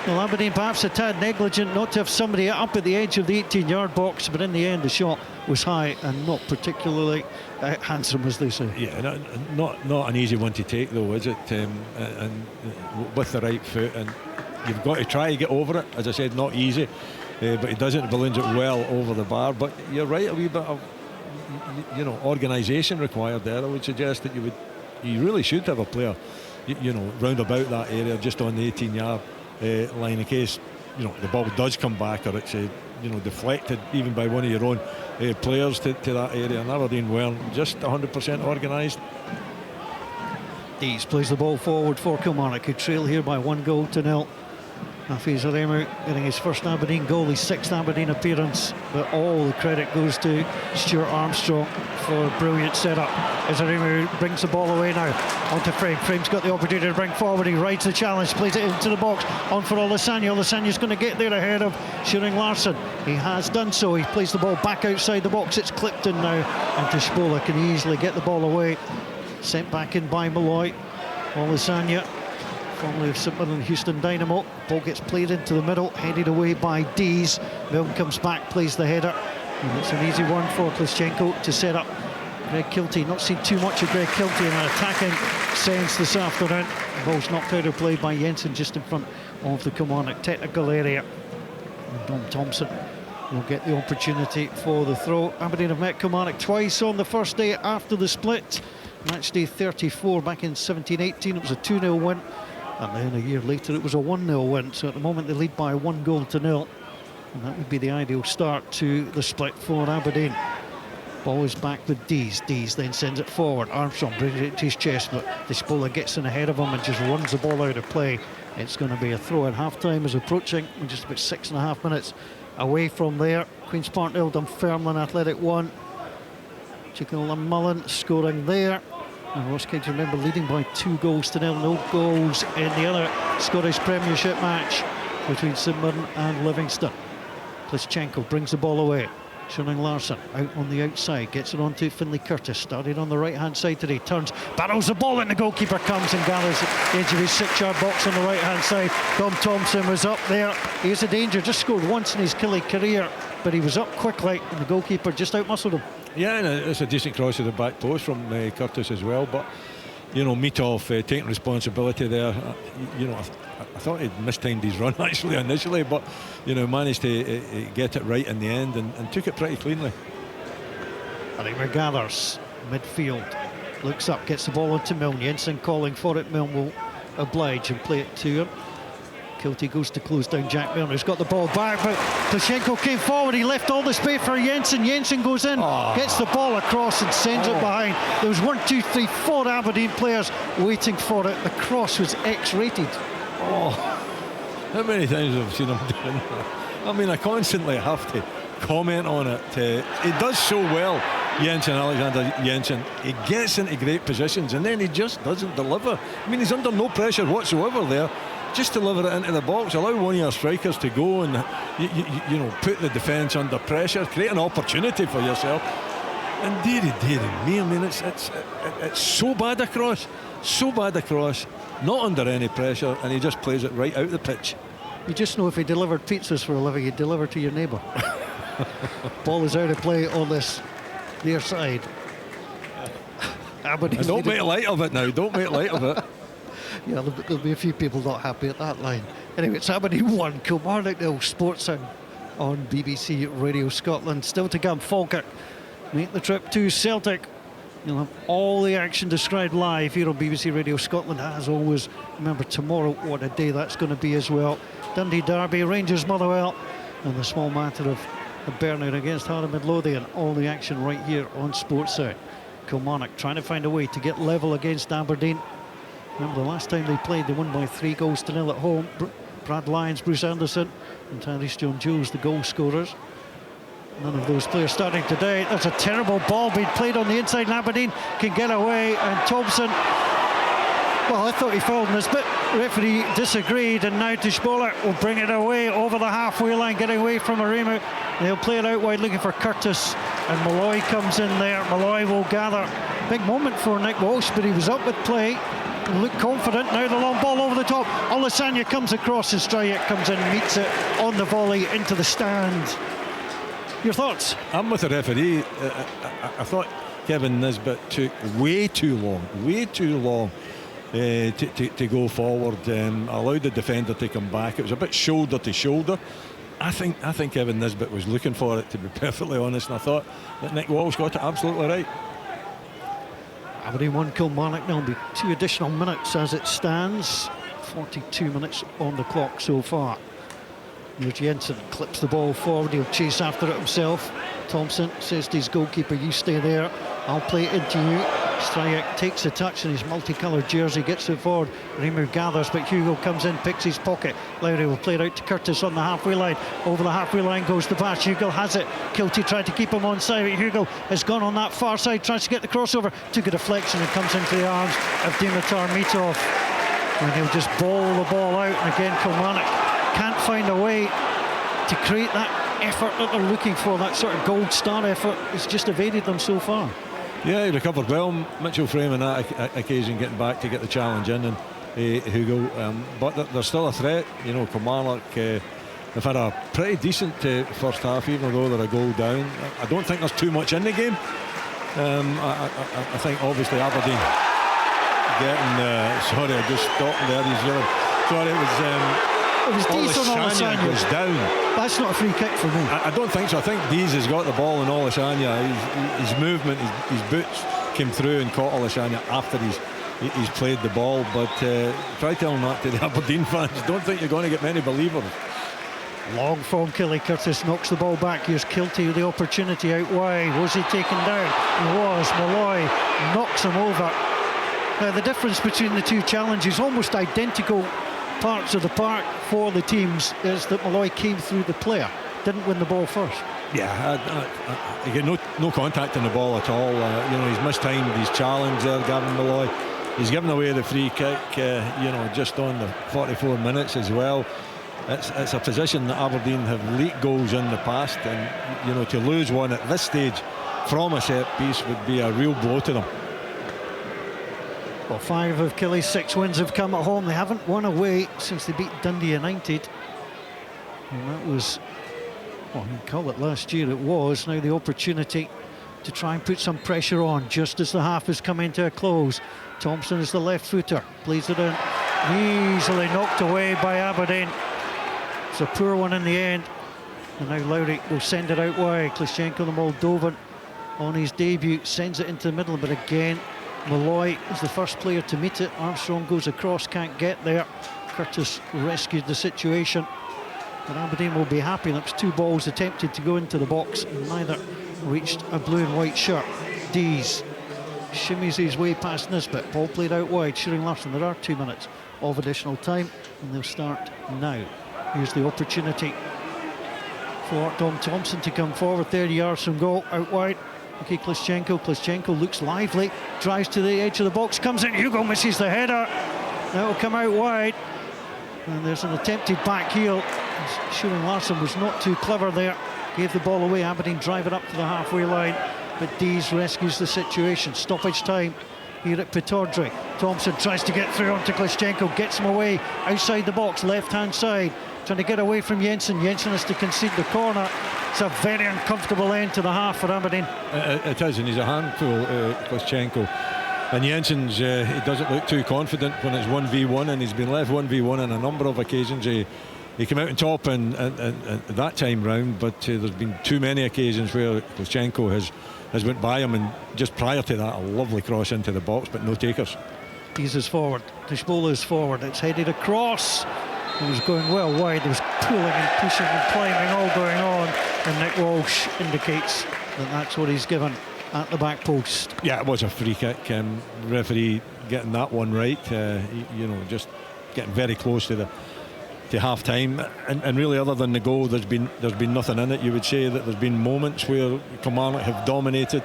Well, Aberdeen perhaps a tad negligent not to have somebody up at the edge of the 18-yard box, but in the end the shot was high and not particularly handsome, as they say. Yeah, not an easy one to take though, is it? And with the right foot, and you've got to try to get over it. As I said, not easy, but he doesn't. Balloons it well over the bar. But you're right, a wee bit of organisation required there. I would suggest that you really should have a player, round about that area, just on the 18-yard. Line in case the ball does come back, or it's deflected even by one of your own players to that area. And Aberdeen weren't just 100% organised. Dees plays the ball forward for Kilmarnock, who trail here by 1-0. Hafiz Aremu getting his first Aberdeen goal, his 6th Aberdeen appearance, but all the credit goes to Stuart Armstrong for a brilliant setup as Aremu brings the ball away now onto Frame. Frame's got the opportunity to bring forward. He rides the challenge, plays it into the box, on for Olasanya. Olasanya's going to get there ahead of Shane Larson. He has done so. He plays the ball back outside the box. It's clipped in now, and Tishbola can easily get the ball away. Sent back in by Malloy. Olisanya, formerly of St Mirren Houston Dynamo. Ball gets played into the middle, headed away by Dees. Milne comes back, plays the header. And it's an easy one for Klischenko to set up Greg Kilty. Not seen too much of Greg Kilty in an attacking sense this afternoon. The ball's knocked out of play by Jensen just in front of the Kilmarnock technical area. And Dom Thompson will get the opportunity for the throw. Aberdeen have met Kilmarnock twice on the first day after the split. Match day 34 back in 17-18. It was a 2-0 win. And then a year later it was a 1-0 win. So at the moment they lead by 1-0. And that would be the ideal start to the split for Aberdeen. Ball is back with Dees. Dees then sends it forward. Armstrong brings it to his chest, but Despola gets in ahead of him and just runs the ball out of play. It's going to be a throw, and half-time is approaching. We're just about 6.5 minutes away from there. Queen's Park 0, Dunfermline Athletic 1. Chicken Mullen scoring there. And Ross County, remember, leading by 2-0. No goals in the other Scottish Premiership match between St Mirren and Livingston. Klischenko brings the ball away. Shunning Larsson out on the outside, gets it on to Finlay Curtis, started on the right hand side today, turns, barrels the ball in, the goalkeeper comes and gathers the edge of his 6-yard box on the right hand side. Dom Thompson was up there, he is a danger, just scored once in his Killie career, but he was up quickly and the goalkeeper just outmuscled him. Yeah, and it's a decent cross to the back post from Curtis as well, but you know, Mitov taking responsibility there. I thought he'd mistimed his run actually initially, but you know, managed to get it right in the end and took it pretty cleanly. I think gathers midfield, looks up, gets the ball onto Milne. Jensen calling for it. Milne will oblige and play it to him. Kilty goes to close down Jack Milner, who's got the ball back, but Klischenko came forward, he left all the space for Jensen. Jensen goes in, gets the ball across and sends it behind. There was 1, 2, 3, 4 Aberdeen players waiting for it. The cross was X-rated. How many times have I seen him doing that? I mean, I constantly have to comment on it. He does so well, Alexander Jensen. He gets into great positions and then he just doesn't deliver. I mean, he's under no pressure whatsoever there. Just deliver it into the box, allow one of your strikers to go and you know, put the defence under pressure, create an opportunity for yourself. And dearie me, I mean, it's so bad across, not under any pressure, and he just plays it right out the pitch. You just know if he delivered pizzas for a living, he'd deliver to your neighbour. Ball is out of play on this near side. Aberdeen. Don't make light of it now. Don't make light of it. Yeah, there'll be a few people not happy at that line. Anyway, it's Aberdeen 1, Kilmarnock 0, Sports on BBC Radio Scotland. Still to come, Falkirk make the trip to Celtic. You'll have all the action described live here on BBC Radio Scotland. As always, remember tomorrow, what a day that's going to be as well. Dundee Derby, Rangers Motherwell, and the small matter of the burnout against Harrow Midlothian. All the action right here on Sportsound. Kilmarnock trying to find a way to get level against Aberdeen. Remember the last time they played, they won by 3-0 at home. Brad Lyons, Bruce Anderson and Tyrese Jones, the goal scorers. None of those players starting today. There's a terrible ball being played on the inside and Aberdeen can get away, and Thompson, well, I thought he fouled Nisbet. Referee disagreed, and now Despola will bring it away over the halfway line, getting away from Aremu. They'll play it out wide looking for Curtis, and Malloy comes in there. Malloy will gather. Big moment for Nick Walsh, but he was up with play. Look confident. Now the long ball over the top. Olisanya comes across and Stryjek comes in, meets it on the volley into the stand. Your thoughts? I'm with the referee. I thought Kevin Nisbet took way too long to go forward. Allowed the defender to come back. It was a bit shoulder to shoulder. I think Kevin Nisbet was looking for it, to be perfectly honest, and I thought that Nick Walsh got it absolutely right. Aberdeen 1, Kilmarnock. There'll be 2 additional minutes as it stands. 42 minutes on the clock so far. Here's Jensen, clips the ball forward, he'll chase after it himself. Thompson says to his goalkeeper, you stay there, I'll play it into you. Stryjek takes a touch in his multicoloured jersey, gets it forward. Reimer gathers, but Hugo comes in, picks his pocket. Lowry will play it out to Curtis on the halfway line. Over the halfway line goes the pass. Hugo has it. Kilty tried to keep him on side, but Hugo has gone on that far side, tries to get the crossover. Took a deflection and comes into the arms of Dimitar Mitov. And he'll just bowl the ball out. And again, Kilmarnock can't find a way to create that effort that they're looking for, that sort of gold star effort. It's just evaded them so far. Yeah, he recovered well, Mitchell Frame, on that occasion, getting back to get the challenge in, and Hugo. But they're still a threat. You know, Kilmarnock have had a pretty decent first half, even though they're a goal down. I don't think there's too much in the game. I think obviously Aberdeen getting sorry, I just stopped there. He's yelling. Sorry, It was decent on Olasanya goes down. That's not a free kick for me. I don't think so. I think Dees has got the ball in Olasanya. His movement, his boots came through and caught Olasanya after he's played the ball. But try telling that to the Aberdeen fans. Don't think you're going to get many believers. Long from Kelly Curtis knocks the ball back. Here's Kilty with the opportunity out wide. Was he taken down? He was. Malloy knocks him over. Now the difference between the two challenges, almost identical parts of the park for the teams, is that Malloy came through the player, didn't win the ball first. Yeah, he got no contact on the ball at all. You know, he's mistimed his challenge there, Gavin Malloy. He's given away the free kick, you know, just on the 44 minutes as well. It's a position that Aberdeen have leaked goals in the past, and you know, to lose one at this stage from a set piece would be a real blow to them. Well, 5 of Killy's 6 wins have come at home. They haven't won away since they beat Dundee United, and that was, well, you can call it last year. It was. Now the opportunity to try and put some pressure on just as the half is coming to a close. Thompson is the left footer, plays it in, easily knocked away by Aberdeen. It's a poor one in the end, and now Lowry will send it out wide. Klitschenko, the Moldovan, on his debut, sends it into the middle, but again Malloy is the first player to meet it. Armstrong goes across, can't get there. Curtis rescued the situation, and Aberdeen will be happy. That's 2 balls attempted to go into the box, and neither reached a blue and white shirt. Dees shimmies his way past Nisbet. Ball played out wide. Shearing Larson. There are 2 minutes of additional time, and they'll start now. Here's the opportunity for Dom Thompson to come forward, 30 yards from goal, out wide. Okay, Klitschenko looks lively, drives to the edge of the box, comes in, Hugo misses the header. That will come out wide, and there's an attempted back heel. Shearing Larson was not too clever there, gave the ball away. Aberdeen drive it up to the halfway line, but Dees rescues the situation. Stoppage time here at Pittodrie. Thompson tries to get through onto Klitschenko, gets him away outside the box, left-hand side, trying to get away from Jensen. Jensen has to concede the corner. It's a very uncomfortable end to the half for Aberdeen. It is, and he's a handful, Klitschenko. And Jensen's, he doesn't look too confident when it's 1v1, and he's been left 1v1 on a number of occasions. He came out on top and that time round, but there's been too many occasions where Klitschenko has went by him, and just prior to that, a lovely cross into the box, but no takers. He's forward. Tishbola is forward. It's headed across. It was going well wide. There was pulling and pushing and climbing all going on, and Nick Walsh indicates that that's what he's given at the back post. Yeah, it was a free kick. Referee getting that one right. You know, just getting very close to half time, and really, other than the goal, there's been nothing in it. You would say that there's been moments where Kilmarnock have dominated,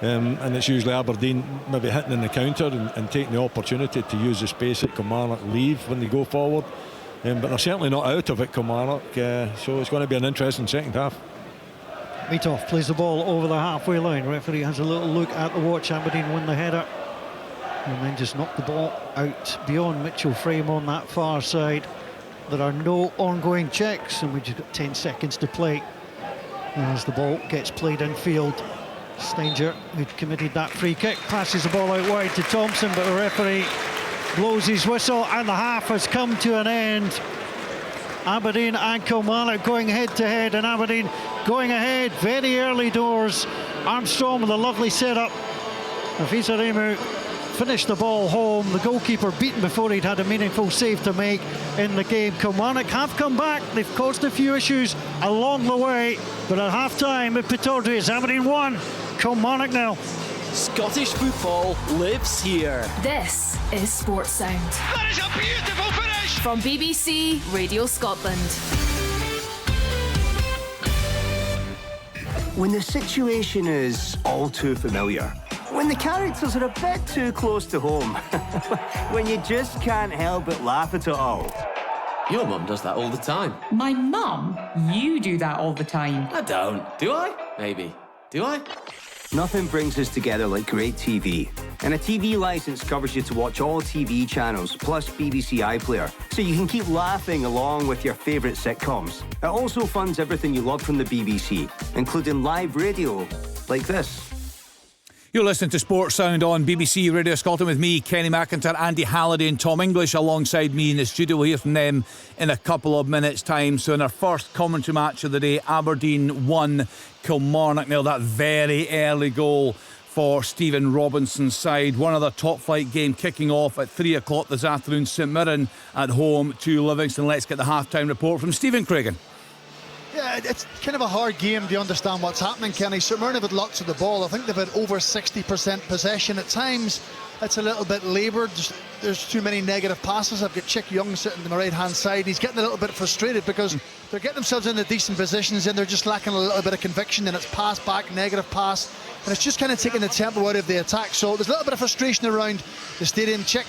and it's usually Aberdeen maybe hitting in the counter and taking the opportunity to use the space that Kilmarnock leave when they go forward. But they're certainly not out of it, Kilmarnock, so it's going to be an interesting second half. Meathoff plays the ball over the halfway line. Referee has a little look at the watch. Aberdeen win the header, and then just knock the ball out beyond Mitchell Frame on that far side. There are no ongoing checks, and we've just got 10 seconds to play as the ball gets played in field. Steinger, who'd committed that free kick, passes the ball out wide to Thompson, but the referee blows his whistle, and the half has come to an end. Aberdeen and Kilmarnock going head to head, and Aberdeen going ahead very early doors. Armstrong with a lovely setup. Afisaremu finished the ball home. The goalkeeper beaten before he'd had a meaningful save to make in the game. Kilmarnock have come back. They've caused a few issues along the way, but at half-time at Pittodrie, it's Aberdeen 1, Kilmarnock 0. Scottish football lives here. This is Sports Sound. That is a beautiful finish! From BBC Radio Scotland. When the situation is all too familiar, when the characters are a bit too close to home, when you just can't help but laugh at it all. Your mum does that all the time. My mum? You do that all the time. I don't. Do I? Maybe. Do I? Nothing brings us together like great TV. And a TV licence covers you to watch all TV channels, plus BBC iPlayer, so you can keep laughing along with your favourite sitcoms. It also funds everything you love from the BBC, including live radio like this. You're listening to Sports Sound on BBC Radio Scotland with me, Kenny McIntyre, Andy Halliday and Tom English alongside me in the studio. We'll hear from them in a couple of minutes' time. So in our first commentary match of the day, Aberdeen 1, Kilmarnock 0. That very early goal for Stephen Robinson's side. One other top-flight game kicking off at 3 o'clock this afternoon. St Mirren at home to Livingston. Let's get the half-time report from Stephen Craigan. Yeah, it's kind of a hard game to understand what's happening, Kenny. St Mirren have had lots of the ball. I think they've had over 60% possession. At times, it's a little bit laboured. There's too many negative passes. I've got Chick Young sitting on the right-hand side. He's getting a little bit frustrated because they're getting themselves into decent positions and they're just lacking a little bit of conviction, and it's pass back, negative pass, and it's just kind of taking the tempo out of the attack. So there's a little bit of frustration around the stadium. Chick,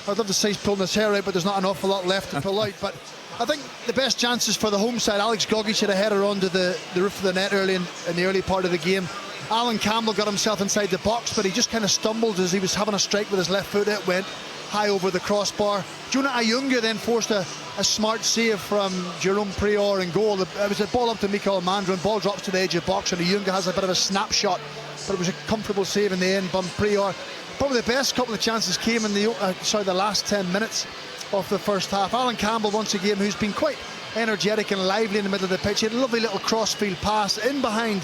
I'd love to say he's pulling his hair out, but there's not an awful lot left to pull out. But I think the best chances for the home side, Alex Gogic had a header onto the roof of the net early in the early part of the game. Alan Campbell got himself inside the box, but he just kind of stumbled as he was having a strike with his left foot. It went high over the crossbar. Jonah Ayunga then forced a smart save from Jerome Prior in goal. It was a ball up to Mikael Mandron. Ball drops to the edge of the box and Ayunga has a bit of a snapshot, but it was a comfortable save in the end by Prior. Probably the best couple of chances came in the last 10 minutes of the first half. Alan Campbell, once again, who's been quite energetic and lively in the middle of the pitch. He had a lovely little crossfield pass in behind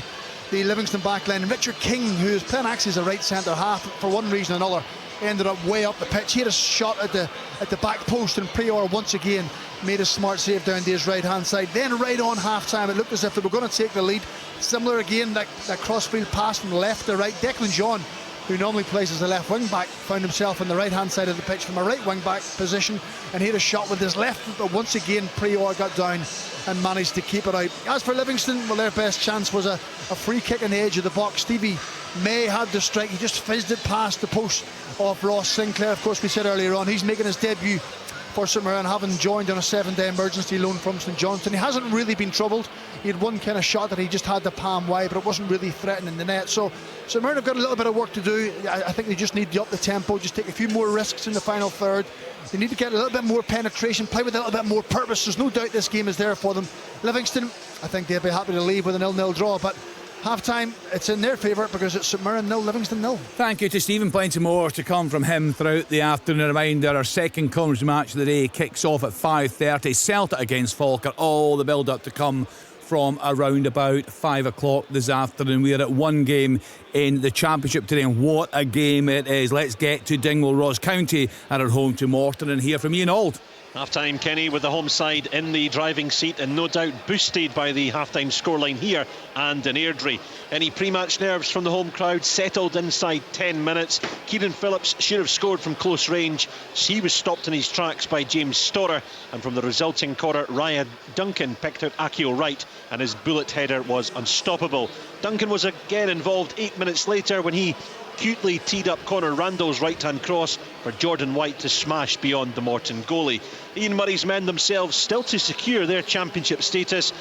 the Livingston backline. And Richard King, who is playing actually as a right centre half, for one reason or another, ended up way up the pitch. He had a shot at the back post, and Prior once again made a smart save down to his right hand side. Then right on half time, it looked as if they were going to take the lead. Similar again, that crossfield pass from left to right. Declan John, who normally plays as a left wing back, found himself on the right hand side of the pitch from a right wing back position, and he had a shot with his left foot, but once again Prior got down and managed to keep it out. As for Livingston, well, their best chance was a free kick on the edge of the box. Stevie May had the strike. He just fizzed it past the post of Ross Sinclair. Of course, we said earlier on, he's making his debut for St Mirren, having joined on a 7-day emergency loan from St Johnstone. He hasn't really been troubled. He had one kind of shot that he just had the palm wide, but it wasn't really threatening the net. So St Mirren have got a little bit of work to do. I think they just need to up the tempo, just take a few more risks in the final third. They need to get a little bit more penetration, play with a little bit more purpose. There's no doubt this game is there for them. Livingston, I think they'd be happy to leave with a 0-0 draw, but half-time, it's in their favour because it's St Mirren 0, Livingston 0. Thank you to Stephen. Plenty more to come from him throughout the afternoon. A reminder, our second commentary match of the day kicks off at 5:30. Celtic against Falkirk. All the build-up to come from around about 5 o'clock this afternoon. We are at one game in the Championship today, and what a game it is. Let's get to Dingwall. Ross County are at home to Morton, and hear from Ian Auld. Half-time, Kenny, with the home side in the driving seat and no doubt boosted by the half-time scoreline here and in Airdrie. Any pre-match nerves from the home crowd settled inside 10 minutes. Kieran Phillips should have scored from close range. He was stopped in his tracks by James Storer, and from the resulting corner, Ryan Duncan picked out Akio Wright, and his bullet header was unstoppable. Duncan was again involved 8 minutes later when he cutely teed up Conor Randall's right-hand cross for Jordan White to smash beyond the Morton goalie. Ian Murray's men themselves still to secure their Championship status.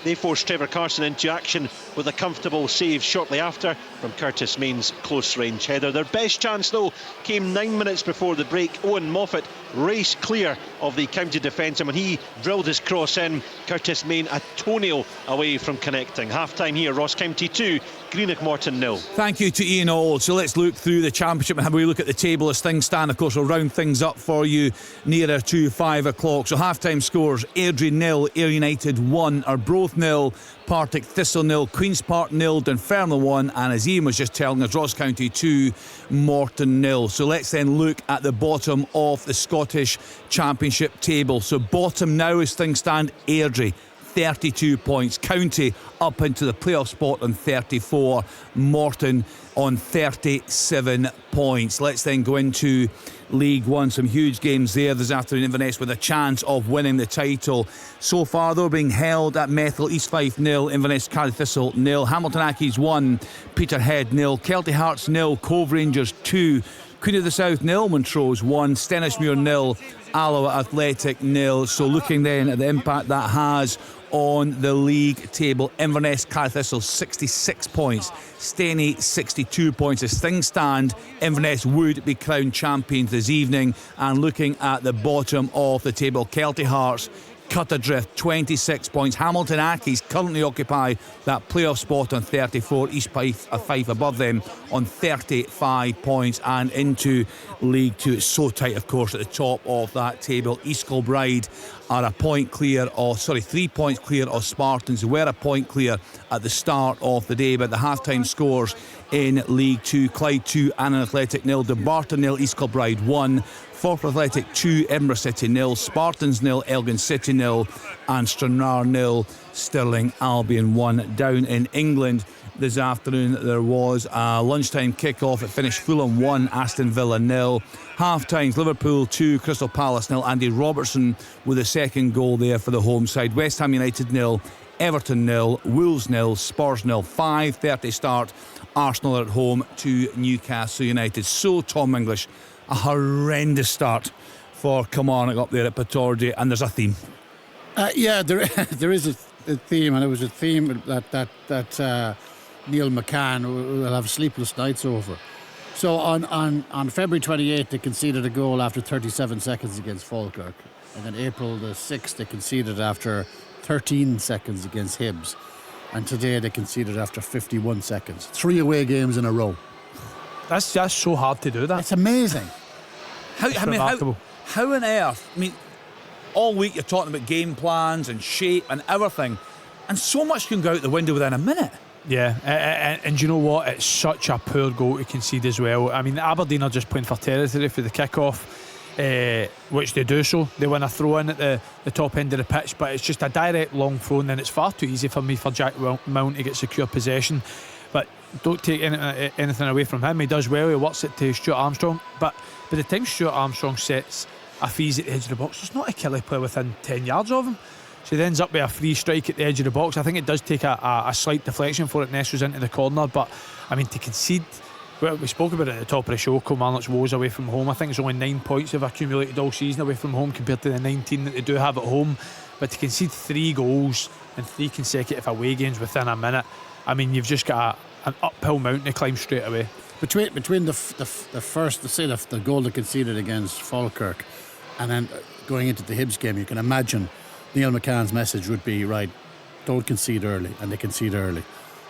They forced Trevor Carson into action with a comfortable save shortly after from Curtis Main's close-range header. Their best chance, though, came 9 minutes before the break. Owen Moffat raced clear of the county defence, and when he drilled his cross in, Curtis Main a toenail away from connecting. Half-time here, Ross County 2, Greenock Morton 0. Thank you to Ian Auld. So let's look through the Championship and have a wee look at the table as things stand. Of course, we'll round things up for you nearer to 5 o'clock. So half-time scores: Airdrie 0, Ayr United 1, Arbroath 0, Partick Thistle 0, Queen's Park 0, Dunfermline 1, and as Ian was just telling us, Ross County 2, Morton 0. So let's then look at the bottom of the Scottish Championship table. So bottom now as things stand, Airdrie 32 points, County up into the playoff spot on 34, Morton on 37 points. Let's then go into League One. Some huge games there this afternoon. Inverness with a chance of winning the title. So far, though, being held at Methil, East Fife 0, Inverness Cardiff Thistle 0, Hamilton Accies 1, Peterhead 0, Kelty Hearts 0, Cove Rangers 2, Queen of the South 0, Montrose 1, Stennismuir 0, Alloa Athletic 0. So looking then at the impact that has on the league table, Inverness Carthistle 66 points, Steny 62 points. As things stand, Inverness would be crowned champions this evening. And looking at the bottom of the table, Kelty Hearts cut adrift 26 points. Hamilton Accies currently occupy that playoff spot on 34. East Fife above them on 35 points. And into League 2, it's so tight, of course, at the top of that table. East Kilbride are 3 points clear of Spartans, who were a point clear at the start of the day. But the half-time scores in League 2, Clyde 2, Annan Athletic 0, Dumbarton 0, East Kilbride 1, Forfar Athletic 2, Edinburgh City 0, Spartans 0, Elgin City 0, and Stranraer 0, Stirling Albion 1. Down in England this afternoon, there was a lunchtime kick-off. It finished Fulham 1, Aston Villa 0. Half-times, Liverpool 2, Crystal Palace 0. Andy Robertson with the second goal there for the home side. West Ham United 0, Everton 0, Wolves 0, Spurs 0. 5:30 start. Arsenal are at home to Newcastle United. So, Tom English, a horrendous start for Kilmarnock up there at Pittodrie, and there's a theme. There is a theme, and it was a theme that Neil McCann will have sleepless nights over. So on February 28th, they conceded a goal after 37 seconds against Falkirk, and then April the 6th, they conceded after 13 seconds against Hibs, and today they conceded after 51 seconds. 3 away games in a row. That's so hard to do that. It's amazing. How on earth? I mean, all week you're talking about game plans and shape and everything, and so much can go out the window within a minute. Yeah, and you know what? It's such a poor goal to concede as well. I mean, Aberdeen are just playing for territory for the kick-off, which they do so. They win a throw-in at the top end of the pitch, but it's just a direct long throw, and then it's far too easy for Jack Mount to get secure possession. But don't take anything away from him. He does well. He works it to Stuart Armstrong. But by the time Stuart Armstrong sets a freeze at the edge of the box, there's not a Kelly player within 10 yards of him. So he ends up with a free strike at the edge of the box. I think it does take a slight deflection for it nestles into the corner. But, I mean, to concede... Well, we spoke about it at the top of the show, Kilmarnock's woes away from home. I think it's only 9 points they've accumulated all season away from home compared to the 19 that they do have at home. But to concede 3 goals in 3 consecutive away games within a minute, I mean, you've just got an uphill mountain to climb straight away. Between the first, the goal they conceded against Falkirk, and then going into the Hibs game, you can imagine Neil McCann's message would be, right, don't concede early, and they concede early.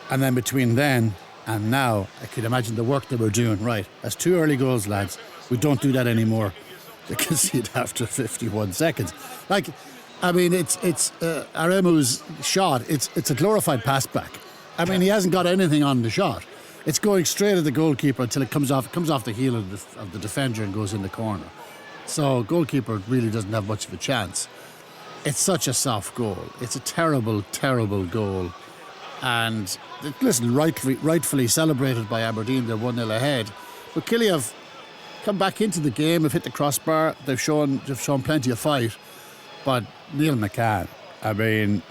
And then between then and now, I could imagine the work they were doing. Right, that's 2 early goals, lads. We don't do that anymore. They concede after 51 seconds. Like, I mean, it's Aremu's shot. It's a glorified pass back. I mean, he hasn't got anything on the shot. It's going straight at the goalkeeper until it comes off the heel of the defender and goes in the corner. So goalkeeper really doesn't have much of a chance. It's such a soft goal. It's a terrible, terrible goal. And listen, rightfully celebrated by Aberdeen. They're 1-0 ahead. But Killie have come back into the game, have hit the crossbar. They've shown plenty of fight. But Neil McCann, I mean,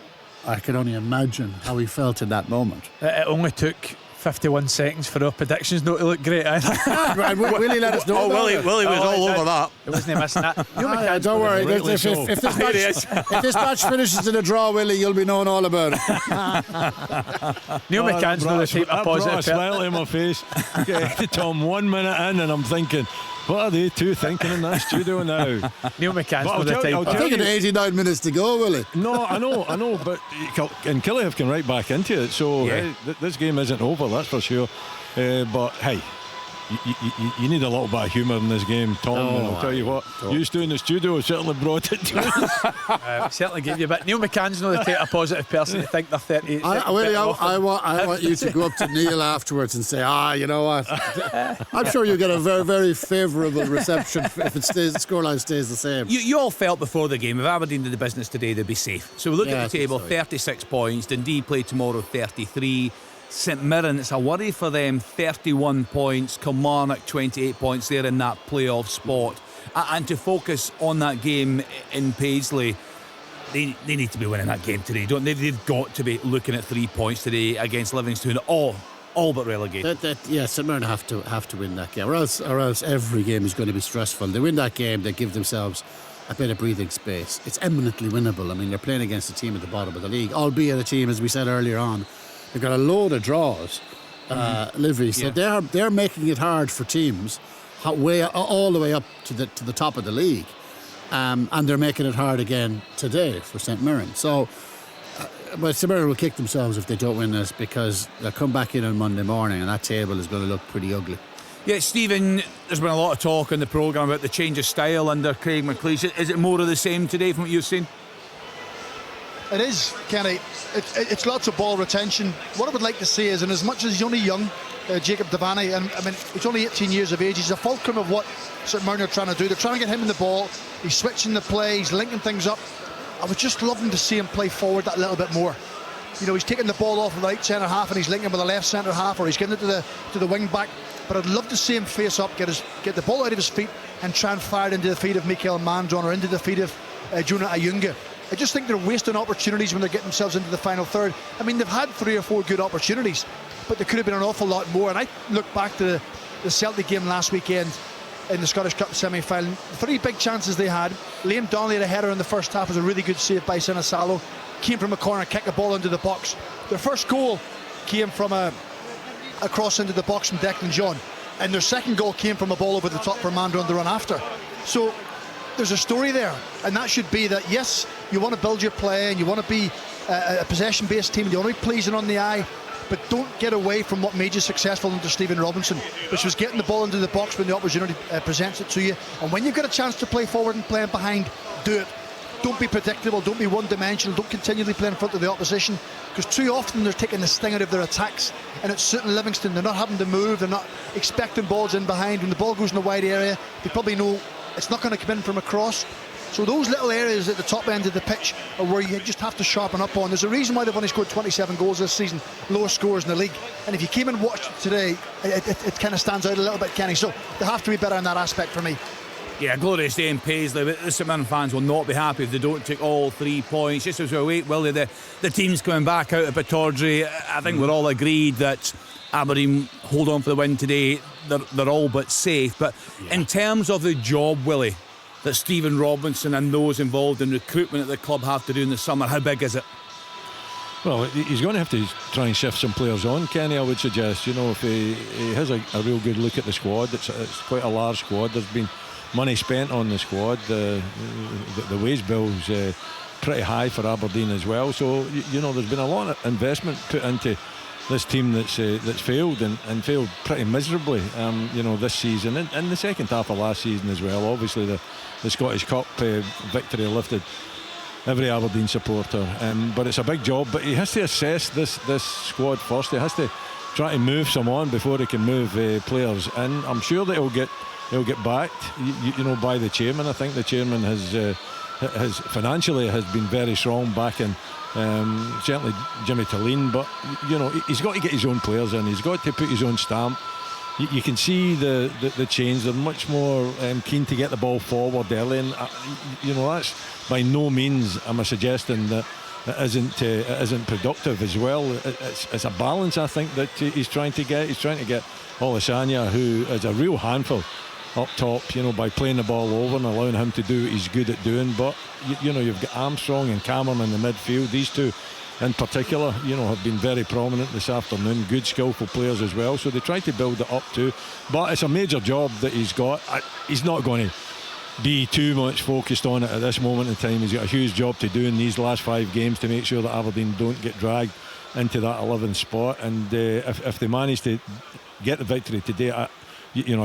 I can only imagine how he felt in that moment. It only took 51 seconds for our predictions not to look great either. Right, Willie let us know. Willie was all over that. It wasn't missing that. Don't worry. If this match finishes in a draw, Willie, you'll be knowing all about it. Neil McCann's not the type of positive. I smile on my face. Tom, 1 minute in, and I'm thinking, what are they two thinking in that studio now? Neil McCann's not the type. I think it's 89 minutes to go, Willie. No, I know, but and Killie can right back into it. So this game isn't over, that's for sure. But hey, you need a little bit of humour in this game, Tom. And I'll tell you what, you two in the studio certainly brought it to us. Certainly gave you a bit. Neil McCann's not the type of positive person to think they're 38. I want you to go up to Neil afterwards and say, you know what? I'm sure you'll get a very, very favourable reception if the scoreline stays the same. You all felt before the game, if Aberdeen did the business today, they'd be safe. So we look at the table, 36 points. Dundee play tomorrow, 33. St Mirren, it's a worry for them, 31 points. Kilmarnock, 28 points. They're in that playoff spot. And to focus on that game in Paisley, they need to be winning that game today, don't they? They've got to be looking at 3 points today against Livingston. all but relegated. St Mirren have to win that game, or else every game is going to be stressful. They win that game, they give themselves a bit of breathing space. It's eminently winnable. I mean, they're playing against a team at the bottom of the league, albeit a team, as we said earlier on, they've got a load of draws, Livy. So they're making it hard for teams all the way up to the top of the league, and they're making it hard again today for St Mirren. So. But St Mirren will kick themselves if they don't win this, because they'll come back in on Monday morning and that table is going to look pretty ugly. Yeah, Stephen, there's been a lot of talk in the programme about the change of style under Craig McLeish. Is it more of the same today from what you've seen? It is, Kenny. It's lots of ball retention. What I would like to see is, and as much as he's only young, Jacob Devaney, and I mean, he's only 18 years of age, he's a fulcrum of what St Mirren are trying to do. They're trying to get him in the ball, he's switching the play, he's linking things up. I would just love him to see him play forward that little bit more. You know, he's taking the ball off the right centre half and he's linking with the left centre half, or he's getting it to the wing back. But I'd love to see him face up, get the ball out of his feet and try and fire it into the feet of Mikael Mandron or into the feet of Juna Ayunga. I just think they're wasting opportunities when they're getting themselves into the final third. I mean, they've had 3 or 4 good opportunities, but there could have been an awful lot more. And I look back to the Celtic game last weekend in the Scottish Cup semi-final. 3 big chances they had. Liam Donnelly had a header in the first half, was a really good save by Sinisalo. Came from a corner, kicked the ball into the box. Their first goal came from a cross into the box from Declan John, and their second goal came from a ball over the top for Mandron to run after. So there's a story there, and that should be that, yes, you want to build your play and you want to be a possession-based team and you want to be pleasing on the eye, but don't get away from what made you successful under Stephen Robinson, which was getting the ball into the box when the opportunity presents it to you. And when you've got a chance to play forward and play behind, do it. Don't be predictable, don't be one-dimensional, don't continually play in front of the opposition, because too often they're taking the sting out of their attacks, and it's suiting Livingston. They're not having to move, they're not expecting balls in behind. When the ball goes in a wide area, they probably know it's not going to come in from across. So those little areas at the top end of the pitch are where you just have to sharpen up on. There's a reason why they've only scored 27 goals this season, lowest scores in the league. And if you came and watched it today, it kind of stands out a little bit, Kenny. So they have to be better in that aspect for me. Yeah, glorious day in Paisley, but the St Mirren fans will not be happy if they don't take all 3 points. Just as we wait, Willie, the team's coming back out of Pittodrie. I think we're all agreed that Aberdeen hold on for the win today. They're all but safe. But in terms of the job, Willie, that Stephen Robinson and those involved in recruitment at the club have to do in the summer, how big is it? Well, he's going to have to try and shift some players on, Kenny, I would suggest. You know, if he has a real good look at the squad, it's quite a large squad. There's been money spent on the squad. The wage bill's pretty high for Aberdeen as well. So, you know, there's been a lot of investment put into this team that's failed and failed pretty miserably, you know, this season and the second half of last season as well. Obviously, the Scottish Cup victory lifted every Aberdeen supporter, but it's a big job. But he has to assess this squad first. He has to try to move some on before he can move players, and I'm sure that he'll get backed, you know, by the chairman. I think the chairman has financially has been very strong backing certainly Jimmy Tillene, but you know, he's got to get his own players in. He's got to put his own stamp. You can see the change. They're much more keen to get the ball forward early, and you know, that's by no means am I suggesting that it isn't productive as well. It's a balance, I think, that he's trying to get. He's trying to get Olasanya, who is a real handful up top, you know, by playing the ball over and allowing him to do what he's good at doing. But you know, you've got Armstrong and Cameron in the midfield. These two in particular, you know, have been very prominent this afternoon. Good, skillful players as well. So they try to build it up too. But it's a major job that he's got. He's not going to be too much focused on it at this moment in time. He's got a huge job to do in these last 5 games to make sure that Aberdeen don't get dragged into that 11th spot. And if they manage to get the victory today, I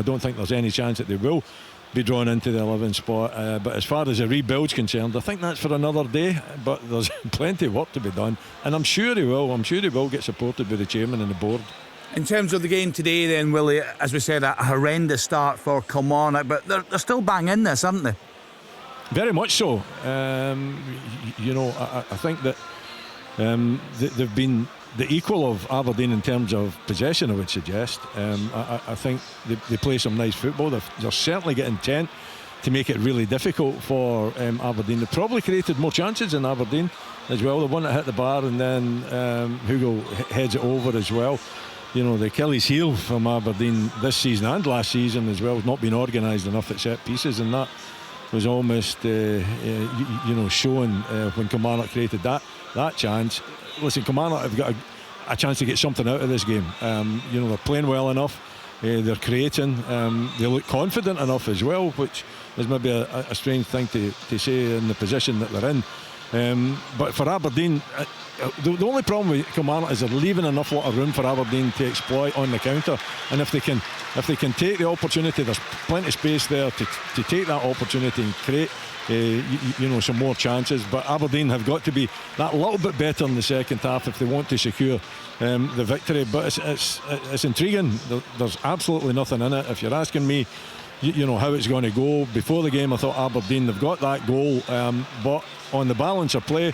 don't think there's any chance that they will be drawn into the 11th spot. But as far as the rebuild's concerned, I think that's for another day. But there's plenty of work to be done, and I'm sure he will. I'm sure he will get supported by the chairman and the board. In terms of the game today, then, Willie, as we said, a horrendous start for Kilmarnock, but they're still bang in this, aren't they? Very much so. You know, I think that they've been the equal of Aberdeen in terms of possession, I would suggest. I think they play some nice football. They're certainly getting intent to make it really difficult for Aberdeen. They've probably created more chances in Aberdeen as well. The one that hit the bar and then Hugo heads it over as well. the Achilles heel from Aberdeen this season and last season as well has not been organised enough at set pieces, and that was almost shown when Kilmarnock created that chance. Listen, Kilmarnock have got a chance to get something out of this game. They're playing well enough, they're creating, they look confident enough as well, which is maybe a strange thing to say in the position that they're in. But for Aberdeen, the only problem with Kilmarnock is they're leaving an awful lot of room for Aberdeen to exploit on the counter, and if they can take the opportunity, there's plenty of space there to take that opportunity and create some more chances. But Aberdeen have got to be that little bit better in the second half if they want to secure the victory. But it's intriguing. There's absolutely nothing in it. If you're asking me how it's going to go, before the game I thought Aberdeen, they've got that goal, but on the balance of play,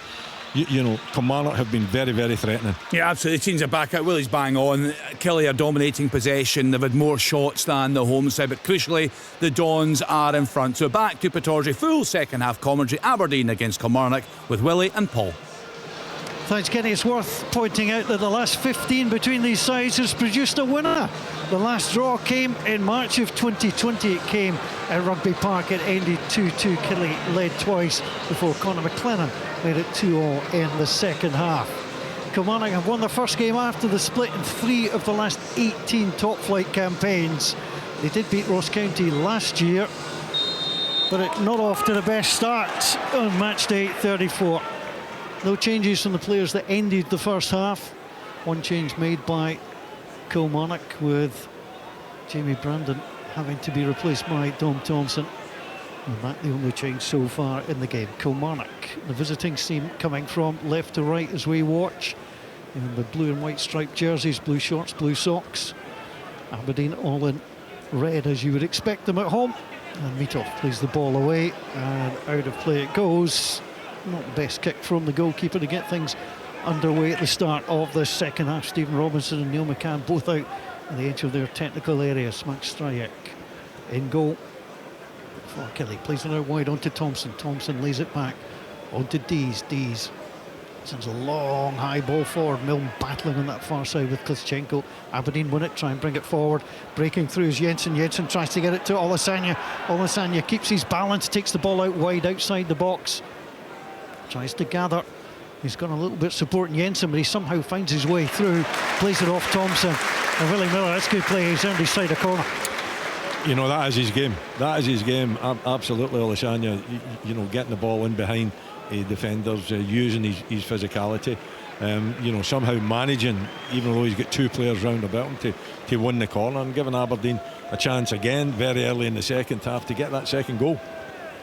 Kilmarnock have been very, very threatening. Yeah, absolutely. Teams are back out. Willie's bang on. Killie are dominating possession. They've had more shots than the home side, but crucially, the Dons are in front. So back to Pittodrie, full second half commentary. Aberdeen against Kilmarnock with Willie and Paul. Thanks, Kenny. It's worth pointing out that the last 15 between these sides has produced a winner. The last draw came in March of 2020. It came at Rugby Park. It ended 2-2. Killie led twice before Conor McLennan made it 2-2 in the second half. Kilmarnock have won their first game after the split in 3 of the last 18 top flight campaigns. They did beat Ross County last year, but not off to the best start on match day 34. No changes from the players that ended the first half. One change made by Kilmarnock, with Jamie Brandon having to be replaced by Dom Thompson. And that's the only change so far in the game. Kilmarnock, the visiting team, coming from left to right as we watch. In the blue and white striped jerseys, blue shorts, blue socks. Aberdeen all in red as you would expect them at home. And Mitov plays the ball away, and out of play it goes. Not the best kick from the goalkeeper to get things underway at the start of the second half. Stephen Robinson and Neil McCann both out on the edge of their technical area. Smack Strajek in goal for Kelly. Plays it out wide onto Thompson. Thompson lays it back onto Dees. Dees sends a long high ball forward. Milne battling on that far side with Klischenko. Aberdeen win it, try and bring it forward. Breaking through is Jensen. Jensen tries to get it to Olasanya. Olasanya keeps his balance, takes the ball out wide outside the box. Tries to gather. He's got a little bit supporting Jensen, but he somehow finds his way through. Plays it off Thompson. And Willie Miller, that's good play. He's earned his side a corner. That is his game. That is his game. Absolutely, Olasanya. Getting the ball in behind defenders, using his physicality. Somehow managing, even though he's got 2 players round about him, to win the corner and giving Aberdeen a chance again very early in the second half to get that second goal.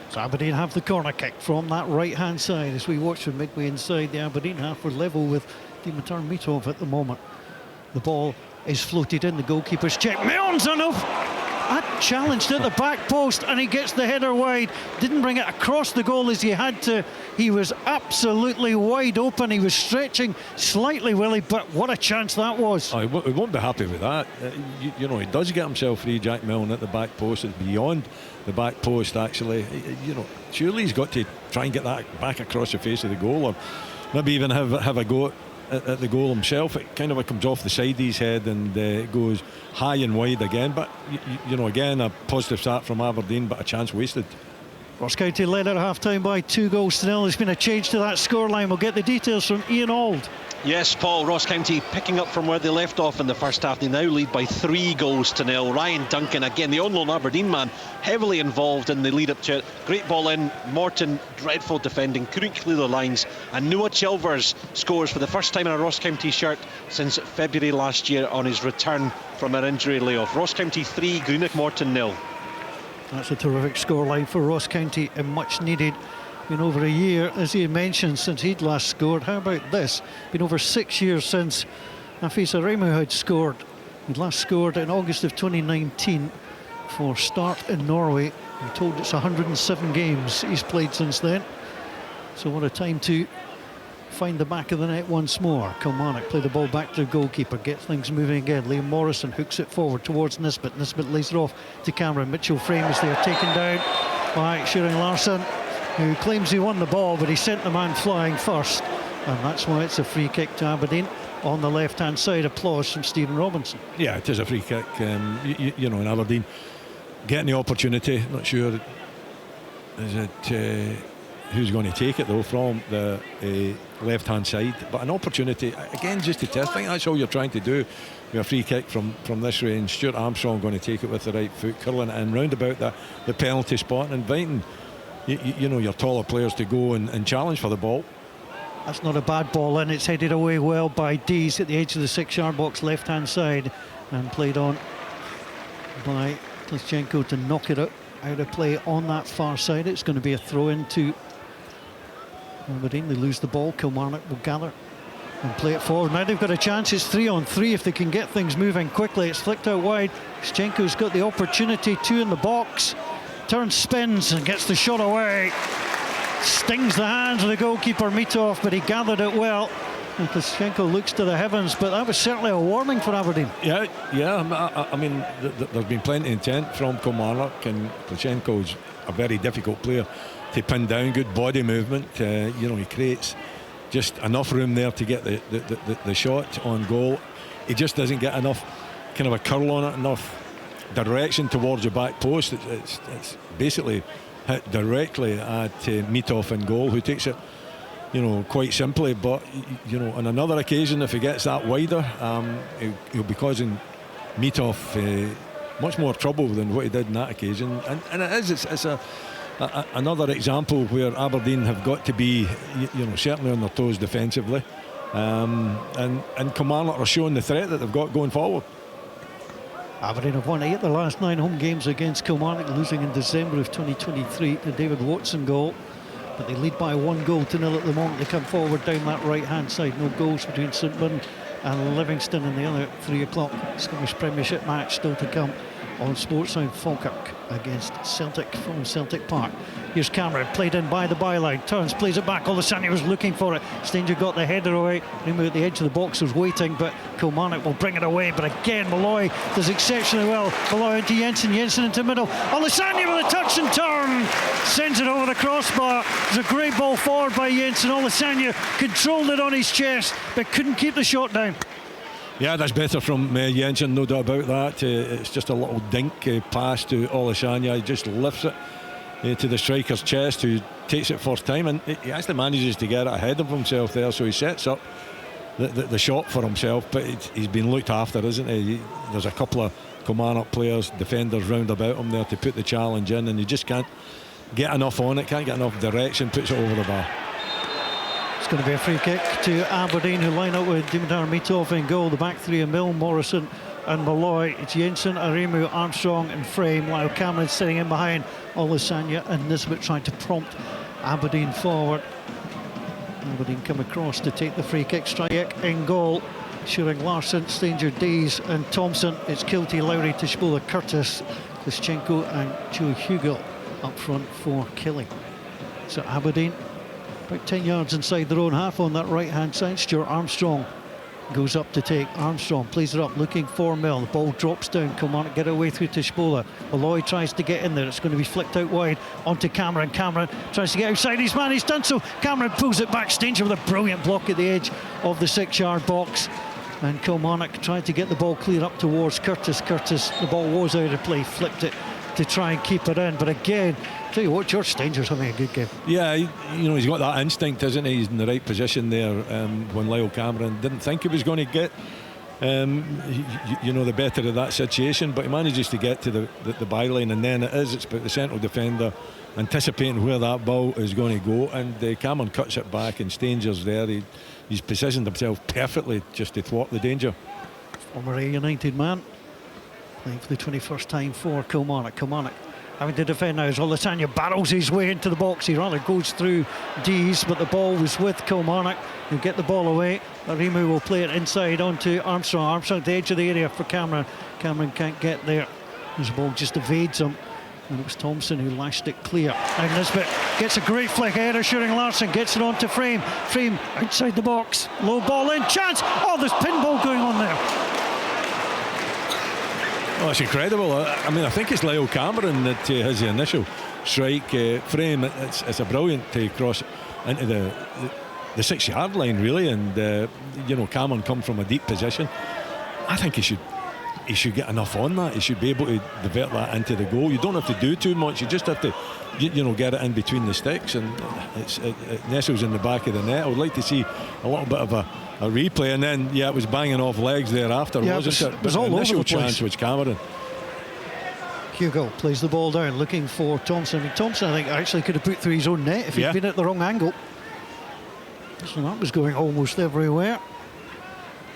So Aberdeen have the corner kick from that right-hand side as we watch from midway inside the Aberdeen half. We're level with Dimitar Mitov at the moment. The ball is floated in, the goalkeeper's check. Milne's enough! Challenged at the back post, and he gets the header wide. Didn't bring it across the goal as he had to. He was absolutely wide open. He was stretching slightly, Willie, but what a chance that was. He won't be happy with that. He does get himself free, Jack Milne, at the back post. It's beyond the back post, actually. Surely he's got to try and get that back across the face of the goal, or maybe even have a go at the goal himself. It kind of comes off the side of his head and goes high and wide again. But again, a positive start from Aberdeen, but a chance wasted. Ross County led at half-time by 2-0. There's been a change to that scoreline. We'll get the details from Ian Auld. Yes, Paul, Ross County picking up from where they left off in the first half. They now lead by 3-0. Ryan Duncan, again the on-loan Aberdeen man, heavily involved in the lead-up to it. Great ball in. Morton, dreadful defending, couldn't clear the lines. And Noah Chilvers scores for the first time in a Ross County shirt since February last year on his return from an injury layoff. Ross County 3, Greenock Morton 0. That's a terrific scoreline for Ross County, and much needed. Been over a year, as he mentioned, since he'd last scored. How about this? Been over 6 years since Afisa Remu had scored. He'd last scored in August of 2019 for Start in Norway. I'm told it's 107 games he's played since then. So what a time to find the back of the net once more. Kilmarnock play the ball back to the goalkeeper, get things moving again. Liam Morrison hooks it forward towards Nisbet. Nisbet lays it off to Cameron. Mitchell frames there, taken down by Shearing Larsson, who claims he won the ball, but he sent the man flying first, and that's why it's a free kick to Aberdeen. on the left-hand side. Applause from Stephen Robinson. Yeah, it is a free kick. You know, in Aberdeen, getting the opportunity. Not sure is it who's going to take it though from the left-hand side, but an opportunity again just to test. I think that's all you're trying to do with a free kick from this range. Stuart Armstrong going to take it with the right foot, curling it in round about the penalty spot, and inviting you know, your taller players to go and challenge for the ball. That's not a bad ball in. It's headed away well by Dees at the edge of the 6-yard box, left-hand side, and played on by Klitschenko to knock it out of play on that far side. It's going to be a throw into Aberdeen. They lose the ball. Kilmarnock will gather and play it forward. Now they've got a chance. It's 3-on-3 if they can get things moving quickly. It's flicked out wide. Klitschenko's got the opportunity, 2 in the box. Turns, spins and gets the shot away. Stings the hands of the goalkeeper Mitov, but he gathered it well. And Klitschenko looks to the heavens, but that was certainly a warning for Aberdeen. Yeah. I mean, there's been plenty of intent from Kilmarnock, and Klitschenko's a very difficult player to pin down. Good body movement. You know, he creates just enough room there to get the shot on goal. He just doesn't get enough kind of a curl on it, enough direction towards the back post. It's basically hit directly at Mitov in goal, who takes it, you know, quite simply. But you know, on another occasion, if he gets that wider, he'll be causing Mitov much more trouble than what he did on that occasion. And it's another example where Aberdeen have got to be, you know, certainly on their toes defensively, and Kilmarnock are showing the threat that they've got going forward. Aberdeen have won 8 of the last 9 home games against Kilmarnock, losing in December of 2023 to David Watson goal. But they lead by 1-0 at the moment. They come forward down that right-hand side. No goals between St Mirren and Livingston in the other 3 o'clock Scottish Premiership match still to come on Sportsound. Falkirk against Celtic from Celtic Park. Here's Cameron, played in by the byline, turns, plays it back. Olasanya was looking for it. Stanger got the header away. Remo at the edge of the box was waiting, but Kilmarnock will bring it away. But again, Malloy does exceptionally well. Malloy into Jensen into middle. Olasanya with a touch and turn, sends it over the crossbar. It's a great ball forward by Jensen. Olasanya controlled it on his chest, but couldn't keep the shot down. Yeah, that's better from Jensen, no doubt about that. It's just a little dink pass to Olasanya. He just lifts it to the striker's chest, who takes it first time, and he actually manages to get it ahead of himself there, so he sets up the shot for himself. But he's been looked after, isn't he? There's a couple of Kilmarnock players, defenders round about him there to put the challenge in, and he just can't get enough on it, can't get enough direction, puts it over the bar. It's going to be a free kick to Aberdeen, who line up with Dimitar Mitov in goal. The back 3 are Mill, Morrison and Malloy. It's Jensen, Aremu, Armstrong and Frame. Lyle Cameron sitting in behind Olasanya and Nisbet, trying to prompt Aberdeen forward. Aberdeen come across to take the free kick. Strike in goal. Shearing Larson, Stanger, Dees and Thompson. It's Kilty, Lowry, Tishbola, Curtis, Klitschenko and Joe Hugel up front for Killy. So Aberdeen about 10 yards inside their own half on that right-hand side. Stuart Armstrong goes up to take. Armstrong plays it up, looking for Mill. The ball drops down. Kilmarnock get away through Tishbola. Malloy tries to get in there. It's going to be flicked out wide onto Cameron. Cameron tries to get outside his man. He's done so. Cameron pulls it back. Stanger with a brilliant block at the edge of the 6-yard box. And Kilmarnock tried to get the ball clear up towards Curtis. The ball was out of play. Flipped it to try and keep it in. But again, tell you what, George Stanger's having a good game. Yeah, you know, he's got that instinct, isn't he? He's in the right position there when Lyle Cameron didn't think he was going to get you know, the better of that situation, but he manages to get to the byline, and then it's about the central defender anticipating where that ball is going to go, and Cameron cuts it back, and Stanger's there. He's positioned himself perfectly just to thwart the danger. Former United man playing for the 21st time for Kilmarnock. Having to defend now as Olasanya barrels his way into the box. He rather goes through Dees, but the ball was with Kilmarnock. He'll get the ball away. Aremu will play it inside onto Armstrong. Armstrong at the edge of the area for Cameron. Cameron can't get there. His ball just evades him. And it was Thompson who lashed it clear. And Nisbet gets a great flick ahead of Shearing Larson. Gets it onto Frame. Frame outside the box. Low ball in. Chance. Oh, there's pinball going on there. Oh, it's incredible. I mean, I think it's Lyle Cameron that has the initial strike. Frame, it's a brilliant cross into the 6-yard line really, and Cameron come from a deep position. I think he should get enough on that. He should be able to divert that into the goal. You don't have to do too much. You just have to get it in between the sticks, and it nestles in the back of the net. I would like to see a little bit of a replay, and then it was banging off legs thereafter, wasn't it? It was all over the place. The initial chance was Cameron. Hugo plays the ball down, looking for Thompson. I mean, Thompson, I think, actually could have put through his own net if he'd been at the wrong angle. So that was going almost everywhere.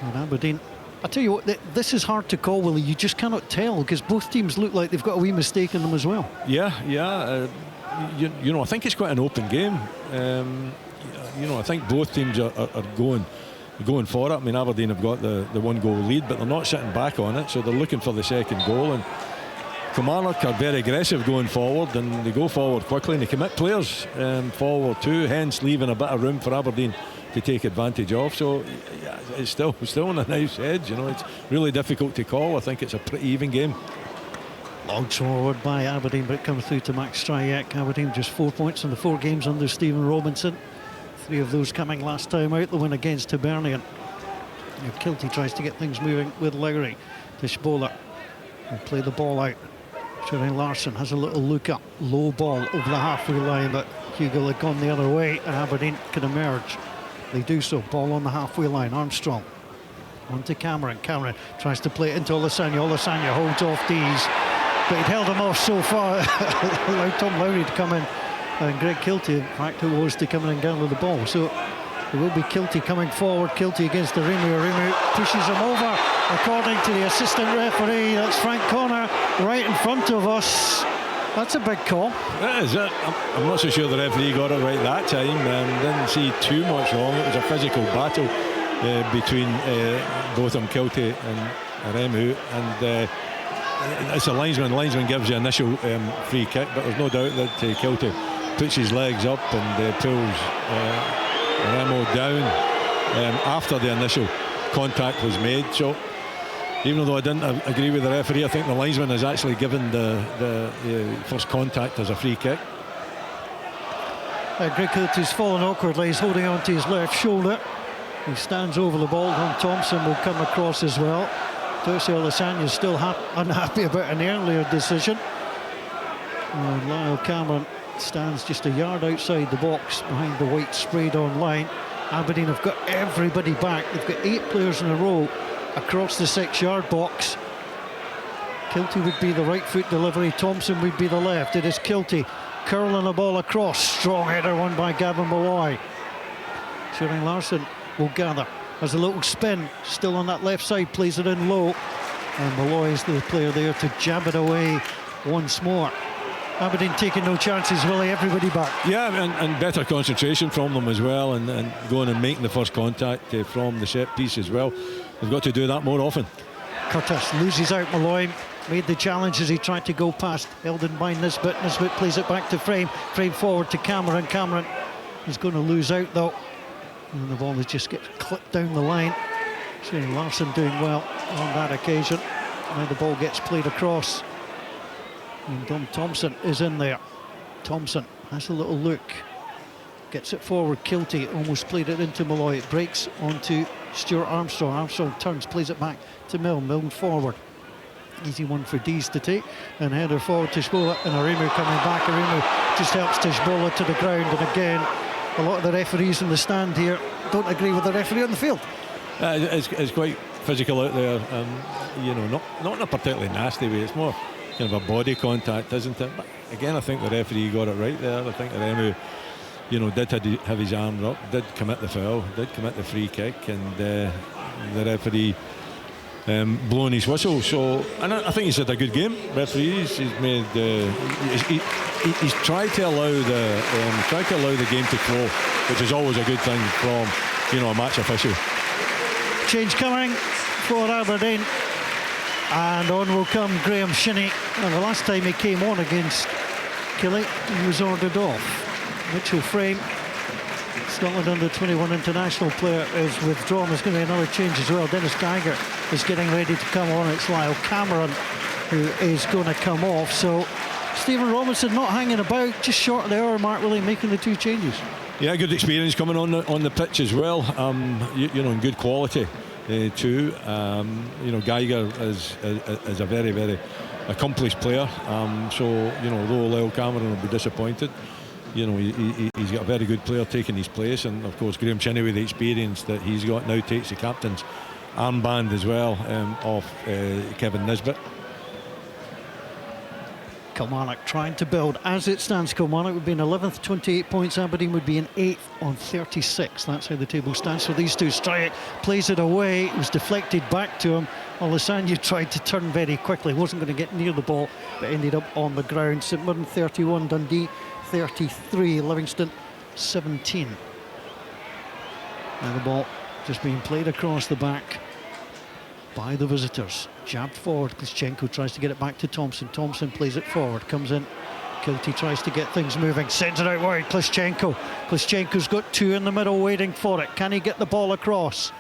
And Aberdeen, I tell you what, this is hard to call, Willie. You just cannot tell, because both teams look like they've got a wee mistake in them as well. I think it's quite an open game. I think both teams are going for it. I mean, Aberdeen have got the 1-goal lead, but they're not sitting back on it, so they're looking for the second goal. And Kilmarnock are very aggressive going forward, and they go forward quickly, and they commit players forward too, hence leaving a bit of room for Aberdeen to take advantage of. So it's still on a nice edge. It's really difficult to call. I think it's a pretty even game. Logs forward by Aberdeen, but it comes through to Max Stryjek. Aberdeen just 4 points in the 4 games under Stephen Robinson. 3 of those coming last time out, the win against Hibernian. Kilty tries to get things moving with Lowry. Tishbola will play the ball out. Shane Larson has a little look up, low ball over the halfway line, but Hugo had gone the other way, and Aberdeen can emerge. They do so. Ball on the halfway line. Armstrong on to Cameron. Cameron tries to play it into Olasanya. Olasanya holds off Dees, but he'd held him off so far. Allowed Tom Lowry to come in, and Greg Kilty, in fact, who was to come in and gather the ball. So it will be Kilty coming forward. Kilty against Arimu. Arimu pushes him over, according to the assistant referee. That's Frank Connor right in front of us. That's a big call. That is it. I'm not so sure the referee got it right that time. Didn't see too much wrong. It was a physical battle between both of them, Kilty and Arimu, and it's a linesman. The linesman gives the initial free kick, but there's no doubt that Kilty puts his legs up and pulls Remo down after the initial contact was made. So even though I didn't agree with the referee, I think the linesman has actually given the first contact as a free kick. Greg Kilty's fallen awkwardly. He's holding on to his left shoulder. He stands over the ball. Don Thompson will come across as well. Tosi Olasanya is still unhappy about an earlier decision. And Lyle Cameron stands just a yard outside the box behind the white sprayed on line. Aberdeen have got everybody back. They've got 8 players in a row across the 6-yard box. Kilty would be the right foot delivery, Thompson would be the left. It is Kilty curling the ball across. Strong header won by Gavin Malloy. Shane Larson will gather. Has a little spin, still on that left side, plays it in low. And Malloy is the player there to jab it away once more. Aberdeen taking no chances, Willie, everybody back. Yeah, and better concentration from them as well, and going and making the first contact from the set piece as well. They've got to do that more often. Curtis loses out. Malloy made the challenge as he tried to go past, held in by Nisbet. Nisbet plays it back to Frame. Frame forward to Cameron. Cameron is going to lose out though, and the ball just gets clipped down the line. Shane Larson doing well on that occasion. Now the ball gets played across, and Dom Thompson is in there. Thompson has a little look, gets it forward. Kilty almost played it into Malloy. It breaks onto Stuart Armstrong. Armstrong turns, plays it back to Milne. Milne forward. Easy one for Dees to take. And header forward to Tishbola, and Arimu coming back. Arimu just helps Tishbola to the ground. And again, a lot of the referees in the stand here don't agree with the referee on the field. It's quite physical out there. Not in a particularly nasty way. It's more kind of a body contact, isn't it? But again, I think the referee got it right there. I think Arimu, did have his arms up, did commit the foul, did commit the free kick, and the referee blowing his whistle. So, and I think he's had a good game. Referees, he's made, he's tried to allow the game to flow, which is always a good thing from a match official. Change coming for Aberdeen, and on will come Graham Shinney. And the last time he came on against Killie, he was ordered off. Mitchell Frame, Scotland under-21 international player, is withdrawn. There's going to be another change as well. Dennis Geiger is getting ready to come on. It's Lyle Cameron who is going to come off. So Stephen Robinson not hanging about, just short of the hour mark, really making the 2 changes. Yeah, good experience coming on the pitch as well. In good quality too. Geiger is a very, very accomplished player. Although Lyle Cameron will be disappointed, he's got a very good player taking his place, and of course Graham Chinney, with the experience that he's got now, takes the captain's armband as well off Kevin Nisbet. Kilmarnock trying to build. As it stands, Kilmarnock would be in 11th, 28 points. Aberdeen would be in 8th on 36. That's how the table stands. So these two strike, plays it away. It was deflected back to him. Olasanya tried to turn very quickly. Wasn't going to get near the ball, but ended up on the ground. St Mirren 31, Dundee 33, Livingston 17. And the ball just being played across the back by the visitors. Jabbed forward, Klischenko tries to get it back to Thompson. Thompson plays it forward, comes in. Kilty tries to get things moving, sends it out wide. Klischenko's got 2 in the middle waiting for it. Can he get the ball across?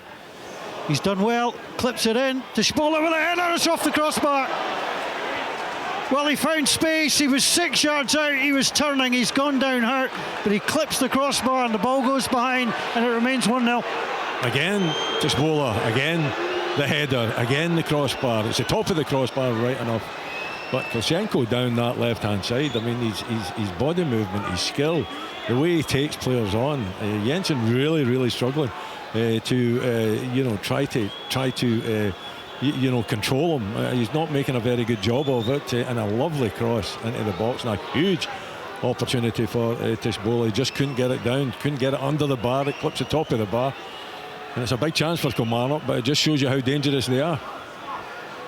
He's done well, clips it in to Smola with a header. It's off the crossbar. Well, he found space, he was 6 yards out, he was turning, he's gone down hurt, but he clips the crossbar and the ball goes behind and it remains 1-0. Again to Smola, again the header, again the crossbar. It's the top of the crossbar, right enough. But Klischenko down that left-hand side, I mean, his body movement, his skill, the way he takes players on. Jensen really struggling to try to control him. He's not making a very good job of it, and a lovely cross into the box, and a huge opportunity for Tishbola. He just couldn't get it down, couldn't get it under the bar. It clips the top of the bar, and it's a big chance for Kilmarnock, but it just shows you how dangerous they are.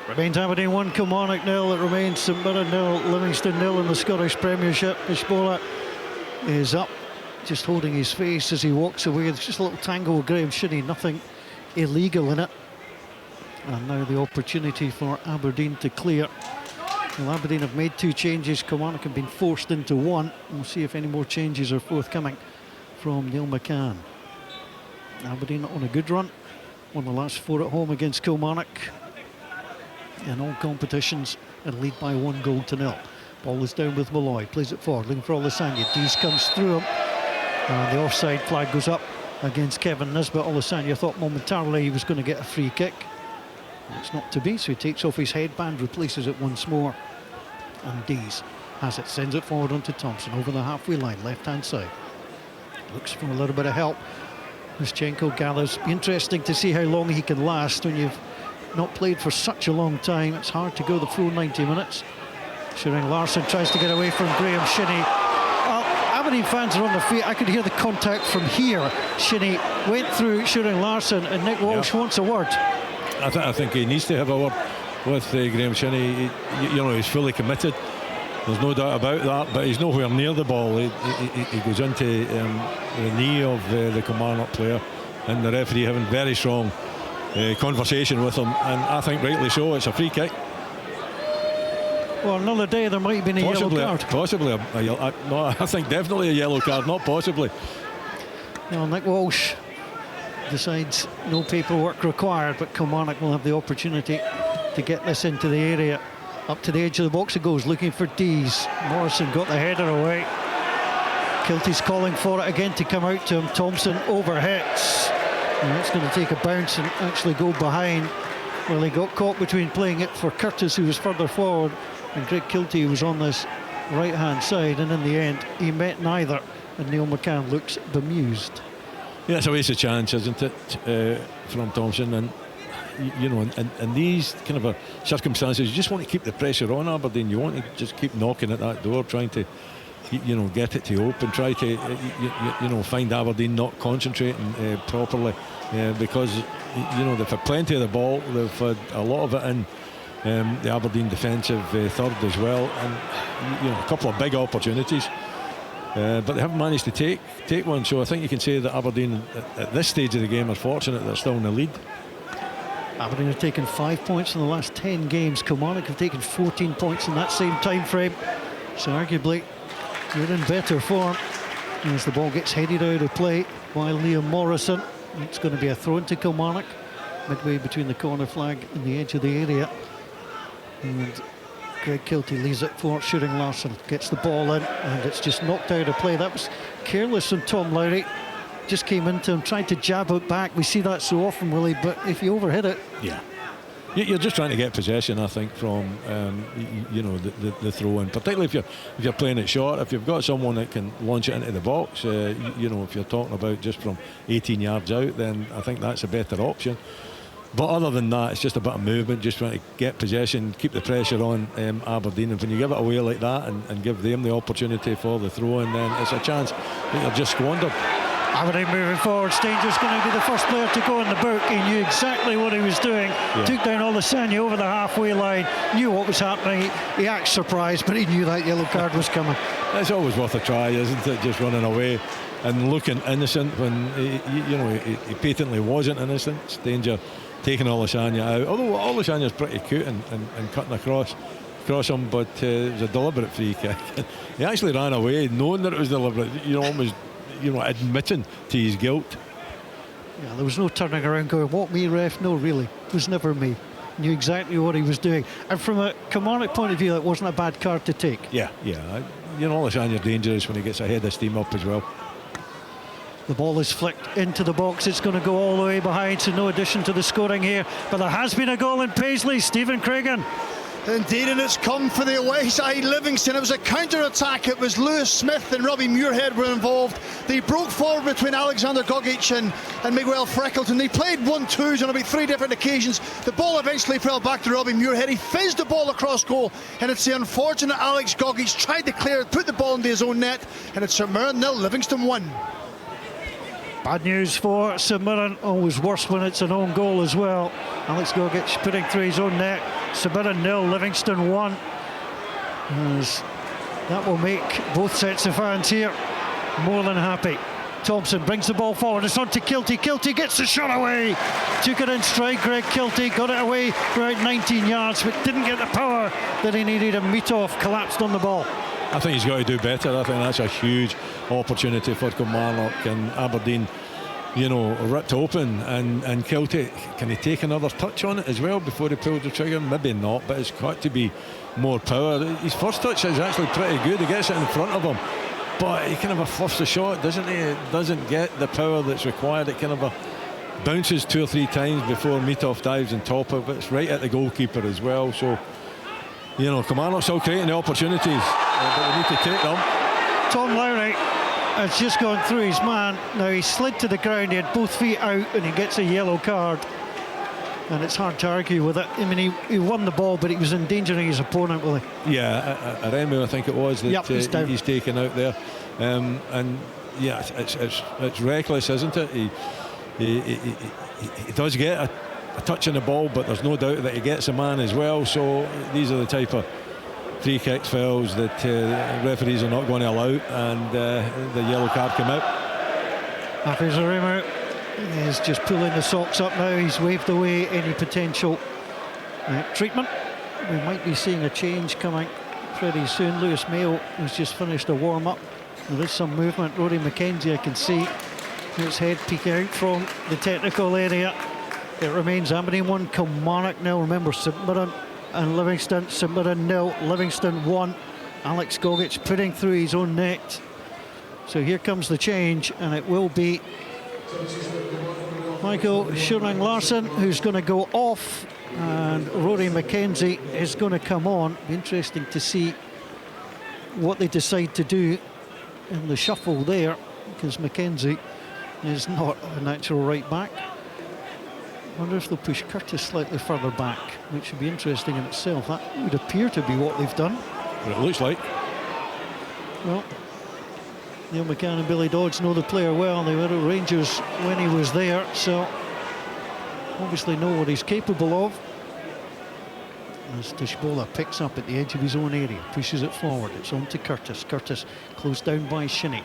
Remains Aberdeen 1, Kilmarnock 0. It remains St Mirren 0, Livingston 0 in the Scottish Premiership. Tishbola is up, just holding his face as he walks away. There's just a little tangle with Graham Shinney, nothing illegal in it. And now the opportunity for Aberdeen to clear. Well, Aberdeen have made 2 changes. Kilmarnock have been forced into 1. We'll see if any more changes are forthcoming from Neil McCann. Aberdeen on a good run. Won the last 4 at home against Kilmarnock in all competitions and lead by 1-0. Ball is down with Malloy. Plays it forward, looking for Olasanya. Dees comes through him. And the offside flag goes up against Kevin Nisbet. Olasanya thought momentarily he was going to get a free kick. It's not to be, so he takes off his headband, replaces it once more, and Dees has it, sends it forward onto Thompson over the halfway line, left-hand side. Looks for a little bit of help. Klischenko gathers. Interesting to see how long he can last when you've not played for such a long time. It's hard to go the full 90 minutes. Shearing Larson tries to get away from Graham Shinney. Well, Aberdeen fans are on their feet. I could hear the contact from here. Shinney went through Shearing Larson, and Nick Walsh wants a word. I think he needs to have a word with Graham Shinney. He's fully committed. There's no doubt about that, but he's nowhere near the ball. He goes into the knee of the Kilmarnock player, and the referee having very strong conversation with him, and I think rightly so. It's a free kick. Well, another day there might have been a yellow card. Possibly no, I think definitely a yellow card, not possibly. Well, Nick Walsh decides no paperwork required, but Kilmarnock will have the opportunity to get this into the area. Up to the edge of the box it goes, looking for Dees. Morrison got the header away. Kilty's calling for it again to come out to him. Thompson overhits, and it's going to take a bounce and actually go behind. Well, he got caught between playing it for Curtis, who was further forward, and Greg Kilty, who was on this right-hand side, and in the end he met neither, and Neil McCann looks bemused. Yeah, it's a waste of chance, isn't it, from Thompson? And in these kind of circumstances, you just want to keep the pressure on Aberdeen. You want to just keep knocking at that door, trying to get it to open, try to find Aberdeen not concentrating properly, because they've had plenty of the ball, they've had a lot of it in the Aberdeen defensive third as well, and a couple of big opportunities. But they haven't managed to take one, so I think you can say that Aberdeen at this stage of the game are fortunate they're still in the lead. Aberdeen have taken 5 points in the last 10 games. Kilmarnock have taken 14 points in that same time frame, so arguably you're in better form. As the ball gets headed out of play by Liam Morrison, it's going to be a throw into Kilmarnock midway between the corner flag and the edge of the area, and Greg Kilty leaves it for shooting Larsson, gets the ball in, and it's just knocked out of play. That was careless on Tom Lowry. Just came into him, tried to jab it back. We see that so often, Willie, but if you overhit it... Yeah. You're just trying to get possession, I think, from the throw in. Particularly if you're playing it short, if you've got someone that can launch it into the box. If you're talking about just from 18 yards out, then I think that's a better option. But other than that, it's just a bit of movement, just trying to get possession, keep the pressure on Aberdeen. And when you give it away like that and give them the opportunity for the throw in, then it's a chance that you're just squandered. Aberdeen moving forward. Stanger's going to be the first player to go in the book. He knew exactly what he was doing. Yeah. Took down Olasanya over the halfway line. Knew what was happening. He acted surprised, but he knew that yellow card was coming. It's always worth a try, isn't it? Just running away and looking innocent when he patently wasn't innocent. Stanger taking Olasanya out. Although Olasanya's pretty cute and cutting across him, but it was a deliberate free kick. He actually ran away knowing that it was deliberate. Almost. Admitting to his guilt. Yeah, there was no turning around going, what, me, ref? No, really, it was never me. Knew exactly what he was doing. And from a Kilmarnock point of view, that wasn't a bad card to take. Yeah. Olasanya's dangerous when he gets a head of steam up as well. The ball is flicked into the box. It's going to go all the way behind, so no addition to the scoring here. But there has been a goal in Paisley. Stephen Craigan. Indeed, and it's come for the away side Livingston. It was a counter-attack. It was Lewis Smith and Robbie Muirhead were involved. They broke forward between Alexander Gogic and Miguel Freckleton. They played 1-2s on about 3 different occasions. The ball eventually fell back to Robbie Muirhead. He fizzed the ball across goal, and it's the unfortunate Alex Gogic tried to clear it, put the ball into his own net, and it's St Mirren 0, Livingston 1. Bad news for St Mirren. Always worse when it's an own goal as well. Alex Gogic putting through his own net. St Mirren 0, Livingston 1. As that will make both sets of fans here more than happy. Thompson brings the ball forward. It's on to Kilty. Kilty gets the shot away. Took it in stride. Greg Kilty got it away around 19 yards, but didn't get the power that he needed. And Meetoff collapsed on the ball. I think he's got to do better. I think that's a huge opportunity for Kilmarnock, and Aberdeen, ripped open, and Kilty, can he take another touch on it as well before he pulls the trigger? Maybe not, but it's got to be more power. His first touch is actually pretty good. He gets it in front of him, but he kind of fluffs the shot, doesn't he? It doesn't get the power that's required. It kind of bounces 2 or 3 times before Meetoff dives on top of it. It's right at the goalkeeper as well. So, Kilmarnock still creating the opportunities, but we need to take them. Tom Lowry has just gone through his man. Now he slid to the ground, he had both feet out, and he gets a yellow card. And it's hard to argue with it. I mean, he won the ball, but he was endangering his opponent, Willie. Yeah, Aremu, I think it was, that he's taken out there. And yeah, it's reckless, isn't it? He does get a touch on the ball, but there's no doubt that he gets a man as well. So these are the type of free kicks, fouls that referees are not going to allow, and the yellow card came out. Hafiz Aremu is just pulling the socks up now. He's waved away any potential treatment. We might be seeing a change coming pretty soon. Lewis Mayo has just finished a warm-up. There is some movement. Rory McKenzie, I can see his head peeking out from the technical area. It remains Aberdeen 1, Kilmarnock 0. Remember, St Mirren and Livingston. St Mirren 0, Livingston 1. Alex Gogic putting through his own net. So here comes the change, and it will be Michael Shurang Larsson who's going to go off, and Rory McKenzie is going to come on. Be interesting to see what they decide to do in the shuffle there, because McKenzie is not a natural right back. I wonder if they'll push Curtis slightly further back, which would be interesting in itself. That would appear to be what they've done. It looks like. Well, Neil McCann and Billy Dodds know the player well. They were at Rangers when he was there, so obviously know what he's capable of. As Tishbola picks up at the edge of his own area, pushes it forward. It's on to Curtis. Curtis closed down by Shinnie.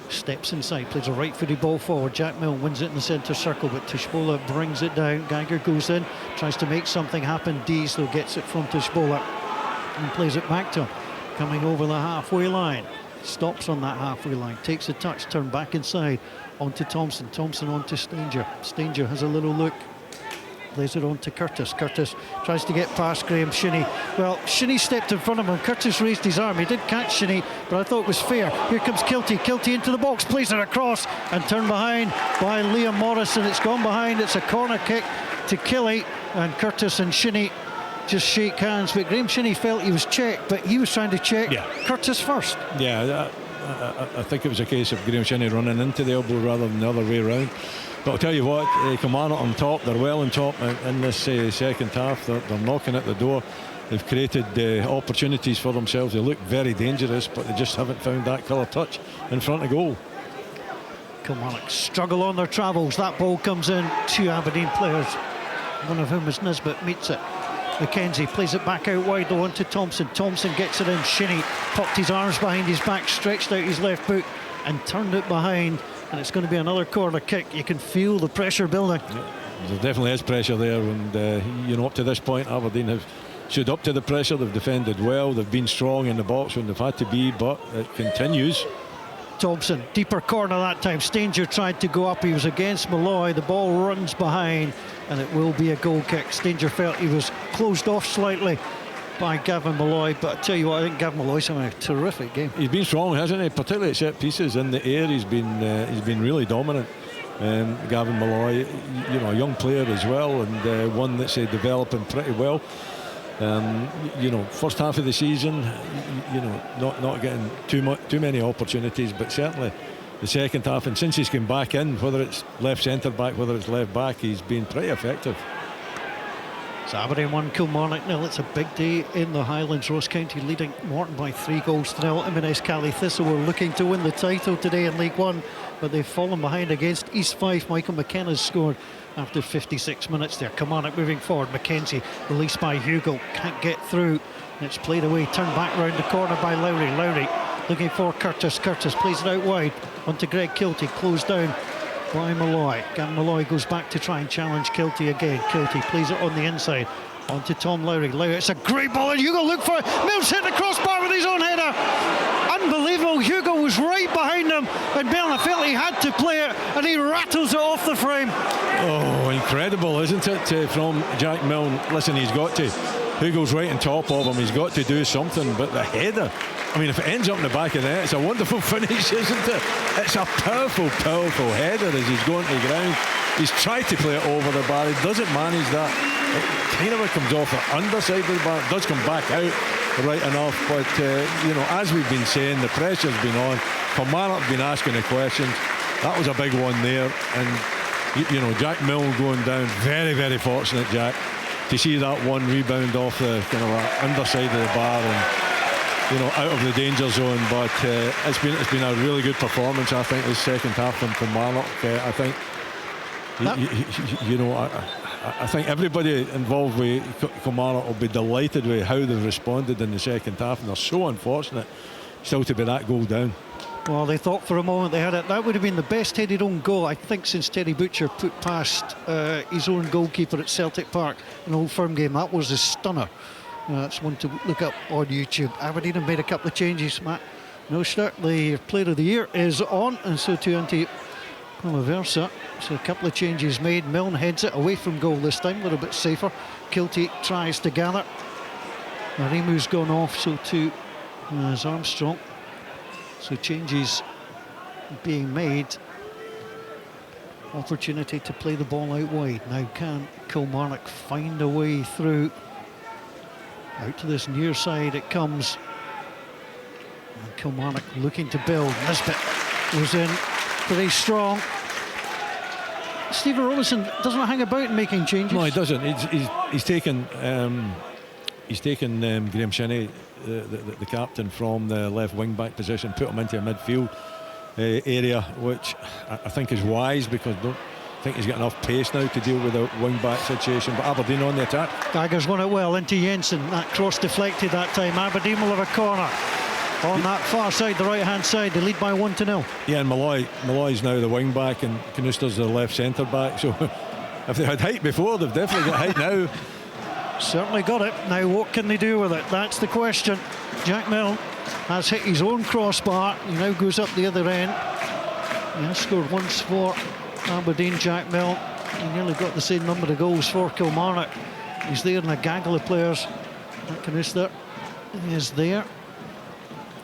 Steps inside, plays a right-footed ball forward. Jack Mill wins it in the centre circle, but Tishbola brings it down. Geiger goes in, tries to make something happen. Dees, though, gets it from Tishbola and plays it back to him. Coming over the halfway line. Stops on that halfway line, takes a touch, turn back inside onto Thompson. Thompson onto Stanger. Stanger has a little look. Plays it on to Curtis. Curtis tries to get past Graham Shinnie. Well, Shinnie stepped in front of him. Curtis raised his arm. He did catch Shinnie, but I thought it was fair. Here comes Kilty. Kilty into the box, plays it across and turned behind by Liam Morrison. It's gone behind. It's a corner kick to Killy, and Curtis and Shinnie just shake hands. But Graham Shinnie felt he was checked, but he was trying to check Curtis first. Yeah, I think it was a case of Graham Shinnie running into the elbow rather than the other way around. But I'll tell you what, Kilmarnock on top. They're well on top in this second half. They're knocking at the door. They've created opportunities for themselves. They look very dangerous, but they just haven't found that colour touch in front of goal. Kilmarnock struggle on their travels. That ball comes in. Two Aberdeen players, one of whom is Nisbet, meets it. McKenzie plays it back out wide though onto Thompson. Thompson gets it in. Shinnie popped his arms behind his back, stretched out his left boot and turned it behind. And it's going to be another corner kick. You can feel the pressure building. Yeah, there definitely is pressure there, and up to this point Aberdeen have stood up to the pressure. They've defended well, they've been strong in the box when they've had to be, but it continues. Thompson, deeper corner that time. Stanger tried to go up, he was against Malloy. The ball runs behind and it will be a goal kick. Stanger felt he was closed off slightly by Gavin Malloy, but I tell you what, I think Gavin Malloy's having a terrific game. He's been strong, hasn't he? Particularly at set pieces in the air. He's been really dominant. Gavin Malloy, a young player as well, and one that's developing pretty well. First half of the season, not getting too many opportunities, but certainly the second half, and since he's come back in, whether it's left centre back, whether it's left back, he's been pretty effective. So Aberdeen 1, Kilmarnock 0. It's a big day in the Highlands. Ross County leading Morton by 3-0. Inverness Cali Thistle were looking to win the title today in League One, but they've fallen behind against East Fife. Michael McKenna's scored after 56 minutes there. Kilmarnock moving forward. McKenzie released by Hugo, can't get through. It's played away, turned back round the corner by Lowry. Lowry looking for Curtis. Curtis plays it out wide onto Greg Kilty, closed down by Malloy. Gavin Malloy goes back to try and challenge Kilty again. Kilty plays it on the inside onto Tom Lowry. Lowry, it's a great ball and Hugo look for it. Mills hit the crossbar with his own header. Unbelievable. Hugo was right behind him and Milne felt he had to play it and he rattles it off the frame. Oh, incredible, isn't it, from Jack Milne? Listen, he's got to. Hugo's right on top of him. He's got to do something, but the header, I mean, if it ends up in the back of the net, it's a wonderful finish, isn't it? It's a powerful header as he's going to the ground. He's tried to play it over the bar. He doesn't manage that. It kind of comes off the underside of the bar. It does come back out right enough, but as we've been saying, the pressure's been on. Kilmarnock have been asking the questions. That was a big one there, and Jack Milne going down. Very, very fortunate, Jack, to see that one rebound off the kind of underside of the bar and out of the danger zone. But it's been a really good performance, I think, this second half from Kilmarnock. I think I think everybody involved with Kilmarnock will be delighted with how they've responded in the second half, and they're so unfortunate still to be that goal down. Well, they thought for a moment they had it. That would have been the best headed own goal, I think, since Terry Butcher put past his own goalkeeper at Celtic Park in Old Firm game. That was a stunner. That's one to look up on YouTube. Aberdeen have made a couple of changes. Matt Milster, the player of the year, is on, and so too Antti Palaversa. So a couple of changes made. Milne heads it away from goal this time, a little bit safer. Kilty tries to gather. Marimu's gone off, so too is Armstrong. So changes being made. Opportunity to play the ball out wide. Now can Kilmarnock find a way through? Out to this near side it comes. And Kilmarnock looking to build. Nisbet was in pretty strong. Stephen Robinson doesn't hang about in making changes. No, he doesn't. He's taken Graham Shinnie, the captain, from the left wing back position, put him into a midfield area, which I think is wise, because I don't think he's got enough pace now to deal with a wing back situation. But Aberdeen on the attack. Geiger's won it well into Jensen. That cross deflected that time. Aberdeen will have a corner on that far side, the right hand side. They lead by 1-0. Yeah, and Malloy's now the wing back and Knuster's the left centre back. So if they had height before, they've definitely got height now. Certainly got it. Now what can they do with it? That's the question. Jack Milne has hit his own crossbar. He now goes up the other end. He has scored once for Aberdeen, Jack Milne. He nearly got the same number of goals for Kilmarnock. He's there in a gaggle of players. That Canister is there.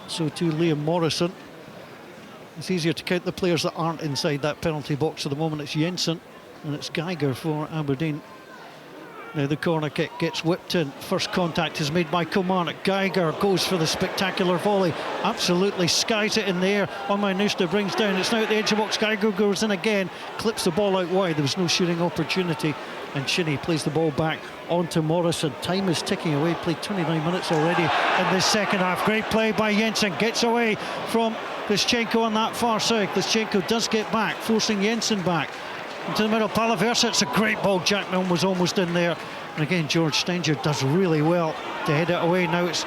So too Liam Morrison. It's easier to count the players that aren't inside that penalty box at the moment. It's Jensen and it's Geiger for Aberdeen. Now the corner kick gets whipped in. First contact is made by Kilmarnock. Geiger goes for the spectacular volley. Absolutely skies it in the air. Onmai brings down. It's now at the edge of the box. Geiger goes in again. Clips the ball out wide. There was no shooting opportunity. And Shinnie plays the ball back onto Morrison. Time is ticking away. Played 29 minutes already in this second half. Great play by Jensen. Gets away from Gluschenko on that far side. Gluschenko does get back, forcing Jensen back into the middle. Palaversa, it's a great ball. Jack Milne was almost in there. And again, George Stanger does really well to head it away. Now it's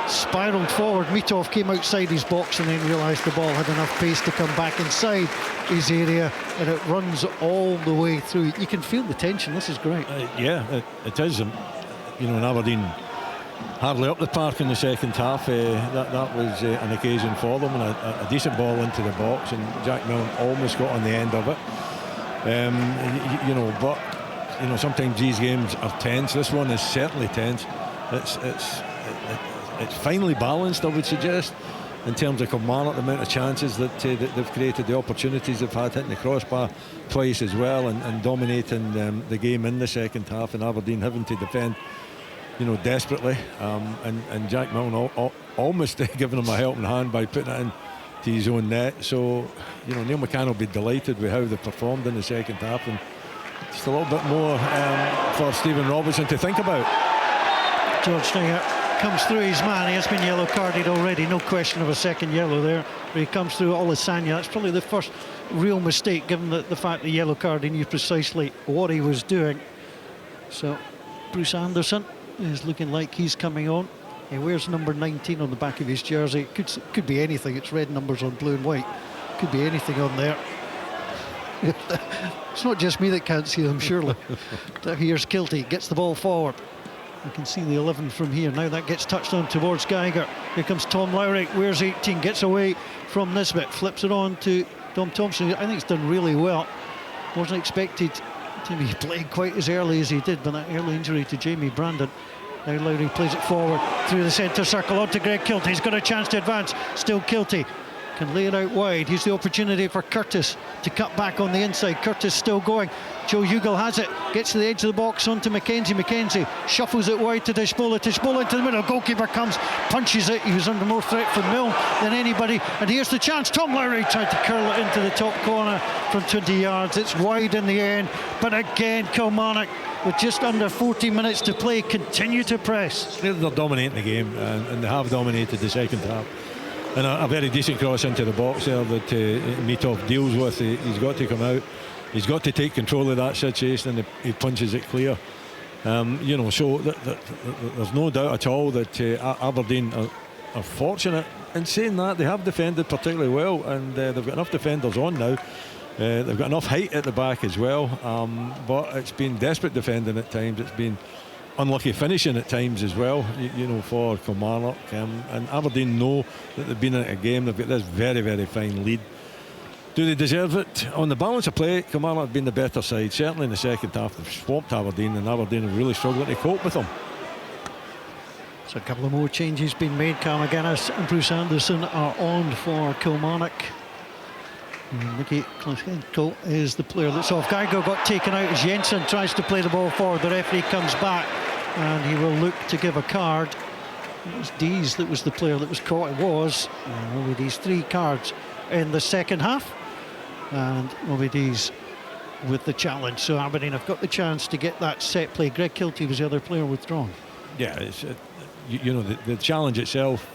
spiralled forward. Mitov came outside his box and then realised the ball had enough pace to come back inside his area, and it runs all the way through. You can feel the tension. This is great. Yeah, it is. In Aberdeen hardly up the park in the second half. That was an occasion for them, and a decent ball into the box, and Jack Milne almost got on the end of it. But sometimes these games are tense. This one is certainly tense. It's finely balanced, I would suggest, in terms of Kilmarnock, the amount of chances that they've created, the opportunities they've had, hitting the crossbar twice as well, and dominating the game in the second half, and Aberdeen having to defend desperately, and Jack Milne almost giving him a helping hand by putting it into his own net. So Neil McCann will be delighted with how they performed in the second half, and just a little bit more for Stephen Robertson to think about. George Stanger comes through his man. He has been yellow carded already, no question of a second yellow there, but he comes through Olasanya. That's probably the first real mistake, given the fact the yellow card, he knew precisely what he was doing. So Bruce Anderson is looking like he's coming on. He wears number 19 on the back of his jersey. Could be anything. It's red numbers on blue and white. Could be anything on there. It's not just me that can't see them, surely. Here's Kilty, gets the ball forward. You can see the 11 from here. Now that gets touched on towards Geiger. Here comes Tom Lowry, wears 18, gets away from Nisbet, flips it on to Dom Thompson. I think he's done really well. Wasn't expected to be playing quite as early as he did, but that early injury to Jamie Brandon. Now Lowry plays it forward through the centre circle onto Greg Kilty. He's got a chance to advance. Still Kilty can lay it out wide. Here's the opportunity for Curtis to cut back on the inside. Curtis still going. Joe Hugill has it, gets to the edge of the box onto Mackenzie. Mackenzie shuffles it wide to Dishbola. Dishbola into the middle. Goalkeeper comes, punches it. He was under more threat from Milne than anybody. And here's the chance. Tom Lowry tried to curl it into the top corner from 20 yards. It's wide in the end. But again, Kilmarnock, with just under 40 minutes to play, continue to press. They're dominating the game, and they have dominated the second half. And a very decent cross into the box there that Mitov deals with. He's got to come out. He's got to take control of that situation, and he punches it clear. So there's no doubt at all that Aberdeen are fortunate. In saying that, they have defended particularly well, and they've got enough defenders on now. They've got enough height at the back as well, but it's been desperate defending at times. It's been unlucky finishing at times as well, for Kilmarnock. And Aberdeen know that they've been in a game. They've got this very, very fine lead. Do they deserve it? On the balance of play, Kilmarnock have been the better side. Certainly in the second half, they've swamped Aberdeen, and Aberdeen have really struggled to cope with them. So a couple of more changes been made. Carl McGuinness and Bruce Anderson are on for Kilmarnock. Mickey Gluschenko is the player that's off. Geiger got taken out as Jensen tries to play the ball forward. The referee comes back and he will look to give a card. It was Dees that was the player that was caught. It was Robbie Dees, 3 cards in the second half, and Robbie Dees with the challenge. So Aberdeen have got the chance to get that set play. Greg Kilty was the other player withdrawn. Yeah, it's, the challenge itself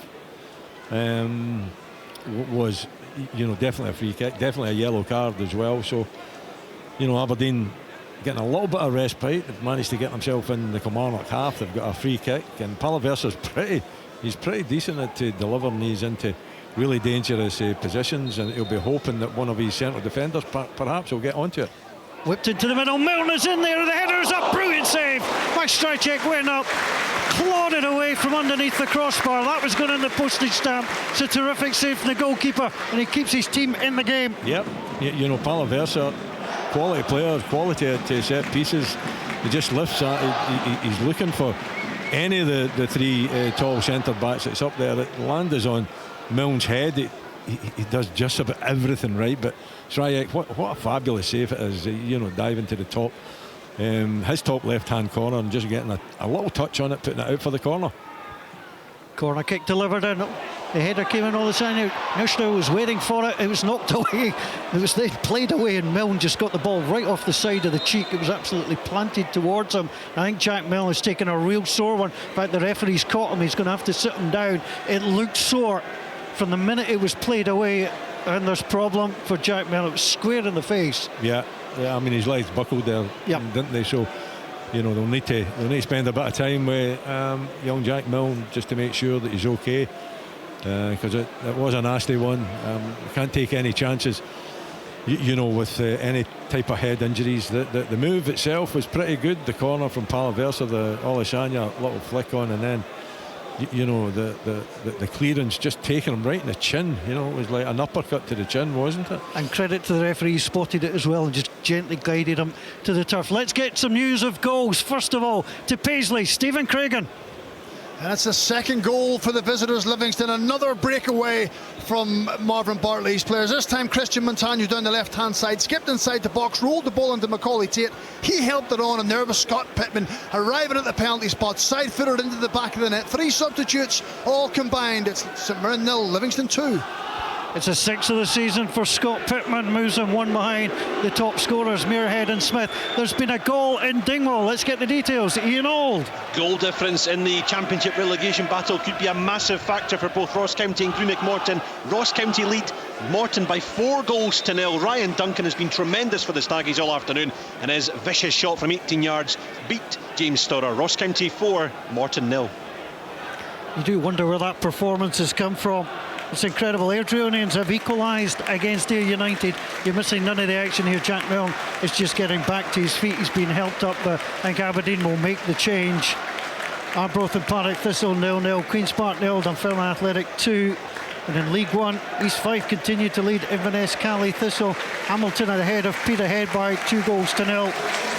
was definitely a free kick, definitely a yellow card as well. So Aberdeen getting a little bit of respite. They've managed to get themselves in the Kilmarnock half. They've got a free kick, and Palaversa's pretty decent at delivering these into really dangerous positions, and he'll be hoping that one of his central defenders perhaps will get onto it. Whipped into the middle, Milne is in there, the header's up, brilliant save. Max Strycek went up, clawed it away from underneath the crossbar. That was going in the postage stamp. It's a terrific save from the goalkeeper, and he keeps his team in the game. Yep, Palaversa quality player, quality at set pieces. He just lifts that. He's looking for any of the three tall centre backs that's up there. It lands on Milne's head. He does just about everything right. But Shrajek, what a fabulous save it is. Diving to the top, his top left hand corner, and just getting a little touch on it, putting it out for the corner. Corner kick delivered in. The header came in all the time. Nushner was waiting for it. It was knocked away. It was then played away, and Milne just got the ball right off the side of the cheek. It was absolutely planted towards him. I think Jack Milne has taken a real sore one. In fact, the referee's caught him. He's going to have to sit him down. It looked sore from the minute it was played away, and there's problem for Jack Milne. It was square in the face. Yeah. I mean, his legs buckled there, didn't they? So, they'll need to spend a bit of time with young Jack Milne just to make sure that he's okay. Because it was a nasty one. You can't take any chances, with any type of head injuries. The move itself was pretty good. The corner from Palaversa, the Olasanya little flick on, and then the clearance just taking him right in the chin. It was like an uppercut to the chin, wasn't it? And credit to the referee, he spotted it as well and just gently guided him to the turf. Let's get some news of goals. First of all, to Paisley, Stephen Craigan. And it's the second goal for the visitors, Livingston. Another breakaway from Marvin Bartley's players. This time Christian Montagno down the left hand side, skipped inside the box, rolled the ball into Macaulay Tate. He helped it on, and there was Scott Pittman arriving at the penalty spot, side footed into the back of the net. 3 substitutes all combined. It's St Mirren 0, Livingston 2. It's a 6th of the season for Scott Pittman, moves him one behind the top scorers, Muirhead and Smith. There's been a goal in Dingwall. Let's get the details. Ian Auld. Goal difference in the Championship relegation battle could be a massive factor for both Ross County and Greenock Morton. Ross County lead Morton by 4-0. Ryan Duncan has been tremendous for the Staggies all afternoon, and his vicious shot from 18 yards beat James Storer. Ross County 4, Morton 0. You do wonder where that performance has come from. It's incredible. Airdrieonians have equalised against Ayr United. You're missing none of the action here. Jack Milne is just getting back to his feet. He's been helped up. I think Aberdeen will make the change. Arbroath and Partick Thistle 0-0. Queen's Park 0, Dunfermline Athletic 2. And in League One, East Fife continue to lead Inverness, Cali, Thistle. Hamilton are ahead of Peterhead by 2-0.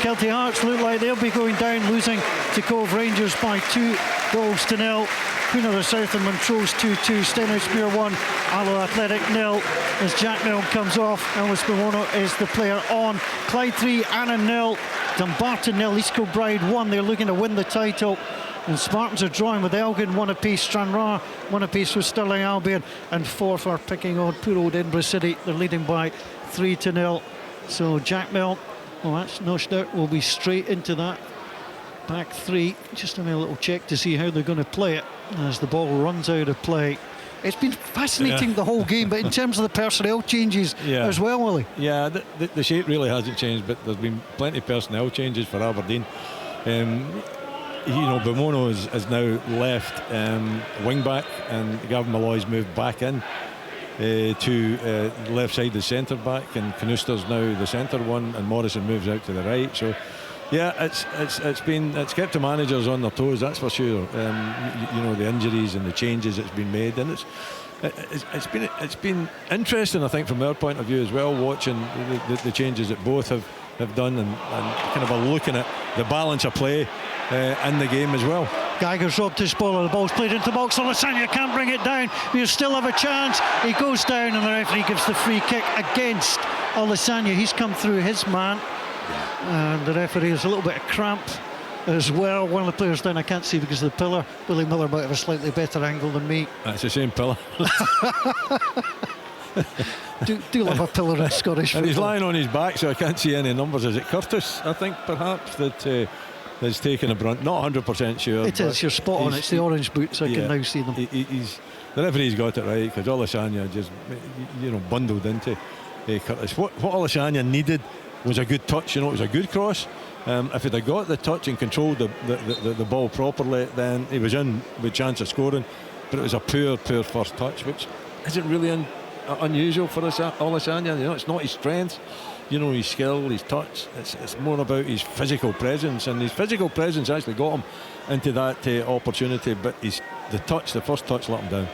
Kelty Hearts look like they'll be going down, losing to Cove Rangers by 2-0. Queen of the South and Montrose 2-2. Stenhousemuir 1, Alloa Athletic 0. As Jack Milne comes off, Elvis Pomono is the player on. Clyde 3, Annan 0. Dumbarton 0, East Kilbride 1. They're looking to win the title. And Spartans are drawing with Elgin 1 apiece, Stranraer 1 apiece with Stirling Albion, and Forth are picking on poor old Edinburgh City. They're leading by 3-0. So Jack Milne, that's Nushner, will be straight into that back three. Just having a little check to see how they're going to play it as the ball runs out of play. It's been fascinating the whole game, but in terms of the personnel changes as well, Willie. Yeah, the shape really hasn't changed, but there's been plenty of personnel changes for Aberdeen. Pomono is now left wing back, and Gavin Malloy's moved back in to the left side, the centre back, and Canuster's now the centre one, and Morrison moves out to the right. So it's kept the managers on their toes, that's for sure. The injuries and the changes that's been made, and it's been interesting, I think, from our point of view as well, watching the changes that both have done, and kind of looking at the balance of play in the game as well. Geiger's robbed his ball, the ball's played into the box. Olasanya can't bring it down. You still have a chance. He goes down, and the referee gives the free kick against Olasanya. He's come through his man, and the referee has a little bit of cramp as well. One of the players down, I can't see because of the pillar. Willie Miller might have a slightly better angle than me. That's the same pillar. do love a pillar in Scottish football. And he's lying on his back, so I can't see any numbers. Is it Curtis, I think, perhaps, that's taken a brunt? Not 100% sure. It is, you're spot on. It's the orange boots. I can now see them. The referee's got it right, because Olasanya just bundled into Curtis. What Olasanya needed was a good touch. It was a good cross. If he'd have got the touch and controlled the ball properly, then he was in with chance of scoring. But it was a poor first touch, which isn't really unusual for Olasanya. It's not his strength. His skill, his touch. It's more about his physical presence, and his physical presence actually got him into that opportunity. But the first touch let him down.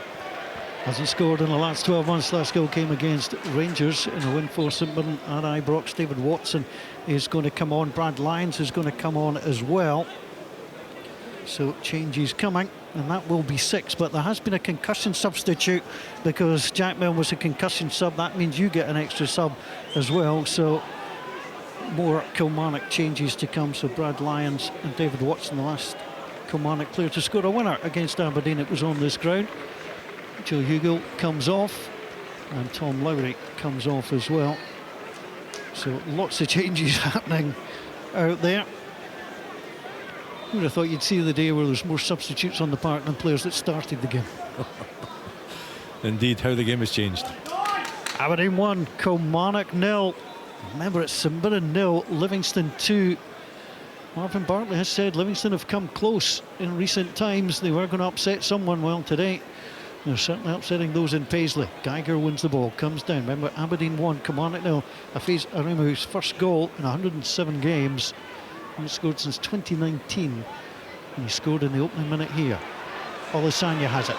Hasn't scored in the last 12 months. Last goal came against Rangers in a win for St Mirren at Ibrox. David Watson is going to come on. Brad Lyons is going to come on as well. So changes coming, and that will be 6. But there has been a concussion substitute because Jack Milne was a concussion sub. That means you get an extra sub as well. So more Kilmarnock changes to come. So Brad Lyons and David Watson, the last Kilmarnock player to score a winner against Aberdeen. It was on this ground. Joe Hugill comes off and Tom Lowry comes off as well. So lots of changes happening out there. Who would have thought you'd see the day where there's more substitutes on the park than players that started the game. Indeed, how the game has changed. Aberdeen 1, Kilmarnock 0. Remember, it's St Mirren 0, Livingston 2. Marvin Bartley has said Livingston have come close in recent times. They were going to upset someone. Well, today they're certainly upsetting those in Paisley. Geiger wins the ball, comes down. Remember, Aberdeen 1, Kilmarnock 0. Hafiz Arimu's first goal in 107 games. He scored since 2019. And he scored in the opening minute here. Olasanya has it.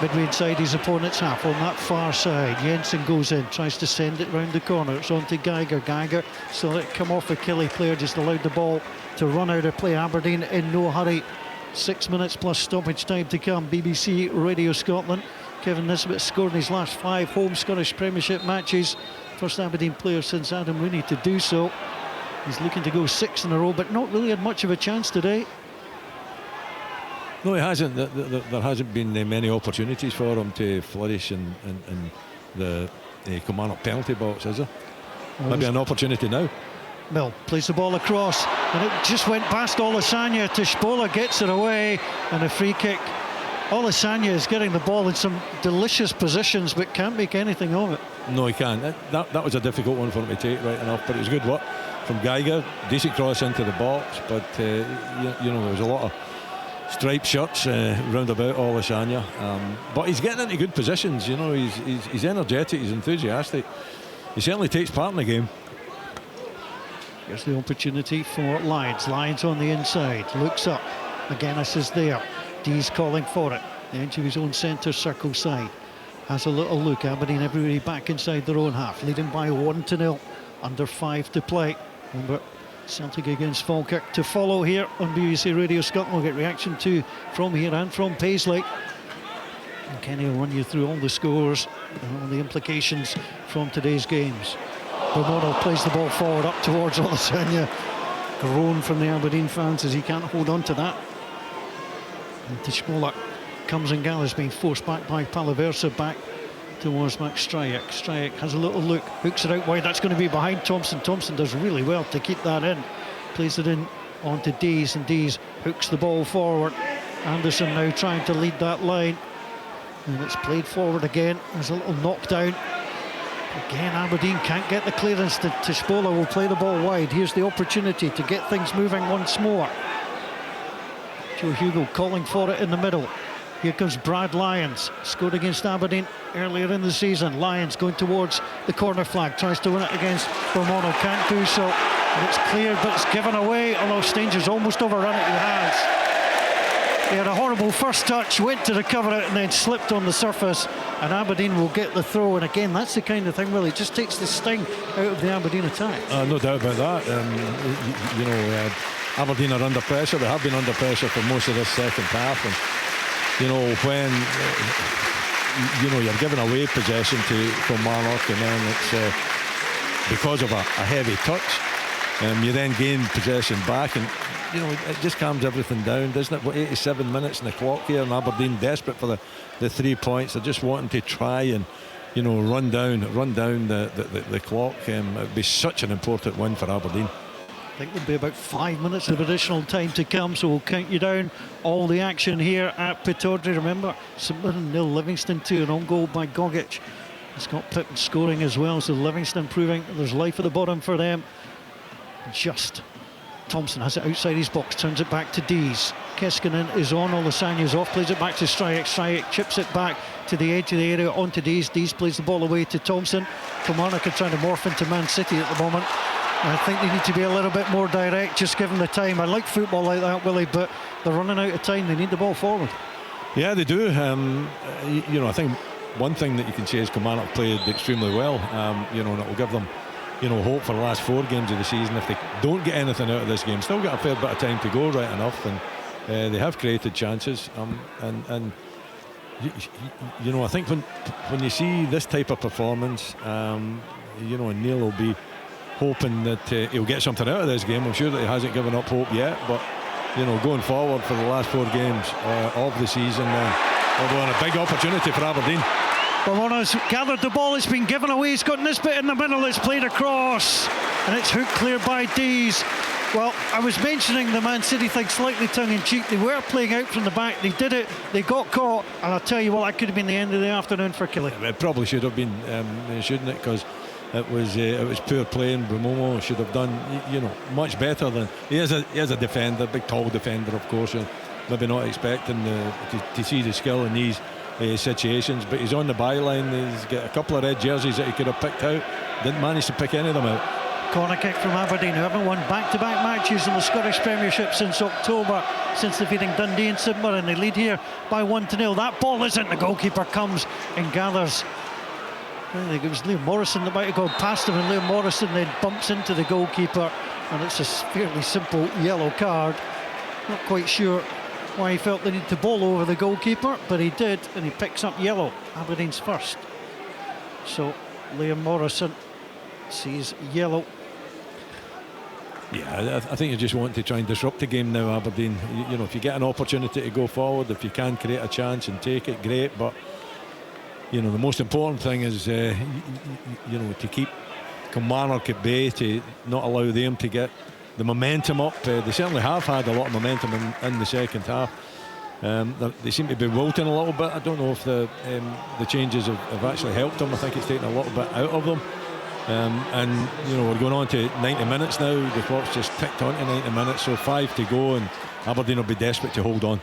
Midway inside his opponent's half on that far side. Jensen goes in, tries to send it round the corner. It's on to Geiger. Geiger saw it come off a Killie player, just allowed the ball to run out of play. Aberdeen in no hurry. 6 minutes plus stoppage time to come. BBC Radio Scotland. Kevin Nisbet scored in his last 5 home Scottish Premiership matches. First Aberdeen player since Adam Rooney to do so. He's looking to go 6 in a row, but not really had much of a chance today. No, he hasn't. There hasn't been many opportunities for him to flourish in the Kilmarnock penalty box, is there? Maybe an opportunity now. Mill plays the ball across, and it just went past Olasanya. Tishbola gets it away, and a free kick. Olasanya is getting the ball in some delicious positions, but can't make anything of it. No, he can't. That was a difficult one for him to take, right enough, but it was good work from Geiger. Decent cross into the box, but you know, there was a lot of striped shirts round about Olasanya, but he's getting into good positions. You know, he's energetic, he's enthusiastic. He certainly takes part in the game. Here's the opportunity for Lyons. Lyons on the inside, looks up. McGuinness is there. Dees calling for it. The edge of his own centre circle side. Has a little look. Aberdeen everybody back inside their own half, leading by 1-0. Under 5 to play. Remember, Celtic against Falkirk to follow here on BBC Radio Scotland. We'll get reaction too from here and from Paisley. And Kenny will run you through all the scores and all the implications from today's games. Bermuda plays the ball forward up towards Olasanya. Groan from the Aberdeen fans as he can't hold on to that. And Tishbola comes and gathers, being forced back by Palaversa, back towards Max Stryjek. Stryjek has a little look, hooks it out wide. That's going to be behind Thompson. Thompson does really well to keep that in. Plays it in onto Dees, and Dees hooks the ball forward. Anderson now trying to lead that line. And it's played forward again. There's a little knockdown. Again, Aberdeen can't get the clearance. Tishbola will play the ball wide. Here's the opportunity to get things moving once more. Joe Hugill calling for it in the middle. Here comes Brad Lyons, scored against Aberdeen earlier in the season. Lyons going towards the corner flag, tries to win it against Bermono, can't do so. And it's cleared, but it's given away, although Stanger's almost overrun it. He has. He had a horrible first touch, went to recover it, and then slipped on the surface. And Aberdeen will get the throw. And again, that's the kind of thing, really, it just takes the sting out of the Aberdeen attack. No doubt about that. You know, Aberdeen are under pressure. They have been under pressure for most of this second half. And you know, when you're giving away possession to Kilmarnock, and then it's because of a heavy touch, you then gain possession back, and you know, it just calms everything down, doesn't it? 87 minutes in the clock here, and Aberdeen desperate for the 3 points. They're just wanting to try and, you know, run down the clock. It would be such an important win for Aberdeen. I think there'll be about 5 minutes of additional time to come, so we'll count you down. All the action here at Pittodrie. Remember, St Mirren 0, Livingston 2, an own goal by Gogic. Scott Pippen scoring as well, so Livingston proving there's life at the bottom for them. Just Thompson has it outside his box, turns it back to Dees. Keskinen is on, Olasanya's off, plays it back to Stryjek. Stryjek chips it back to the edge of the area onto Dees. Dees plays the ball away to Thompson. Kilmarnock are trying to morph into Man City at the moment. I think they need to be a little bit more direct, just given the time. I like football like that, Willie, but they're running out of time. They need the ball forward. Yeah, they do. You know, I think one thing that you can say is Kilmarnock played extremely well, you know, and it will give them, you know, hope for the last 4 games of the season. If they don't get anything out of this game, still got a fair bit of time to go, right enough, and they have created chances, and you know, I think when you see this type of performance, you know, and Neil will be hoping that he'll get something out of this game. I'm sure that he hasn't given up hope yet, but you know, going forward for the last 4 games of the season, although a big opportunity for Aberdeen. Ramona's gathered the ball, it's been given away, he's got Nisbet in the middle, it's played across, and it's hooked clear by Dees. Well, I was mentioning the Man City thing slightly tongue-in-cheek. They were playing out from the back, they did it, they got caught, and I'll tell you what, that could have been the end of the afternoon for Killie. It probably should have been, shouldn't it? Because it was poor play, and Bromomo should have done, you know, much better than he is a defender, big tall defender, of course, and maybe not expecting to see the skill in these situations, but he's on the byline. He's got a couple of red jerseys that he could have picked out, didn't manage to pick any of them out. Corner kick from Aberdeen, who haven't won back-to-back matches in the Scottish Premiership since October, since defeating Dundee and St Mirren. They lead here by 1-0. That ball isn't, the goalkeeper comes and gathers. I think it was Liam Morrison that might have gone past him, and Liam Morrison then bumps into the goalkeeper, and it's a fairly simple yellow card. Not quite sure why he felt the need to bowl over the goalkeeper, but he did, and he picks up yellow, Aberdeen's first. So Liam Morrison sees yellow. Yeah, I think you just want to try and disrupt the game now, Aberdeen. You know, if you get an opportunity to go forward, if you can create a chance and take it, great, but you know, the most important thing is you know, to keep Kilmarnock at bay, to not allow them to get the momentum up. They certainly have had a lot of momentum in the second half. They seem to be wilting a little bit. I don't know if the changes have actually helped them. I think it's taken a little bit out of them. And you know, we're going on to 90 minutes now. The clock's just ticked on to 90 minutes, so 5 to go, and Aberdeen will be desperate to hold on.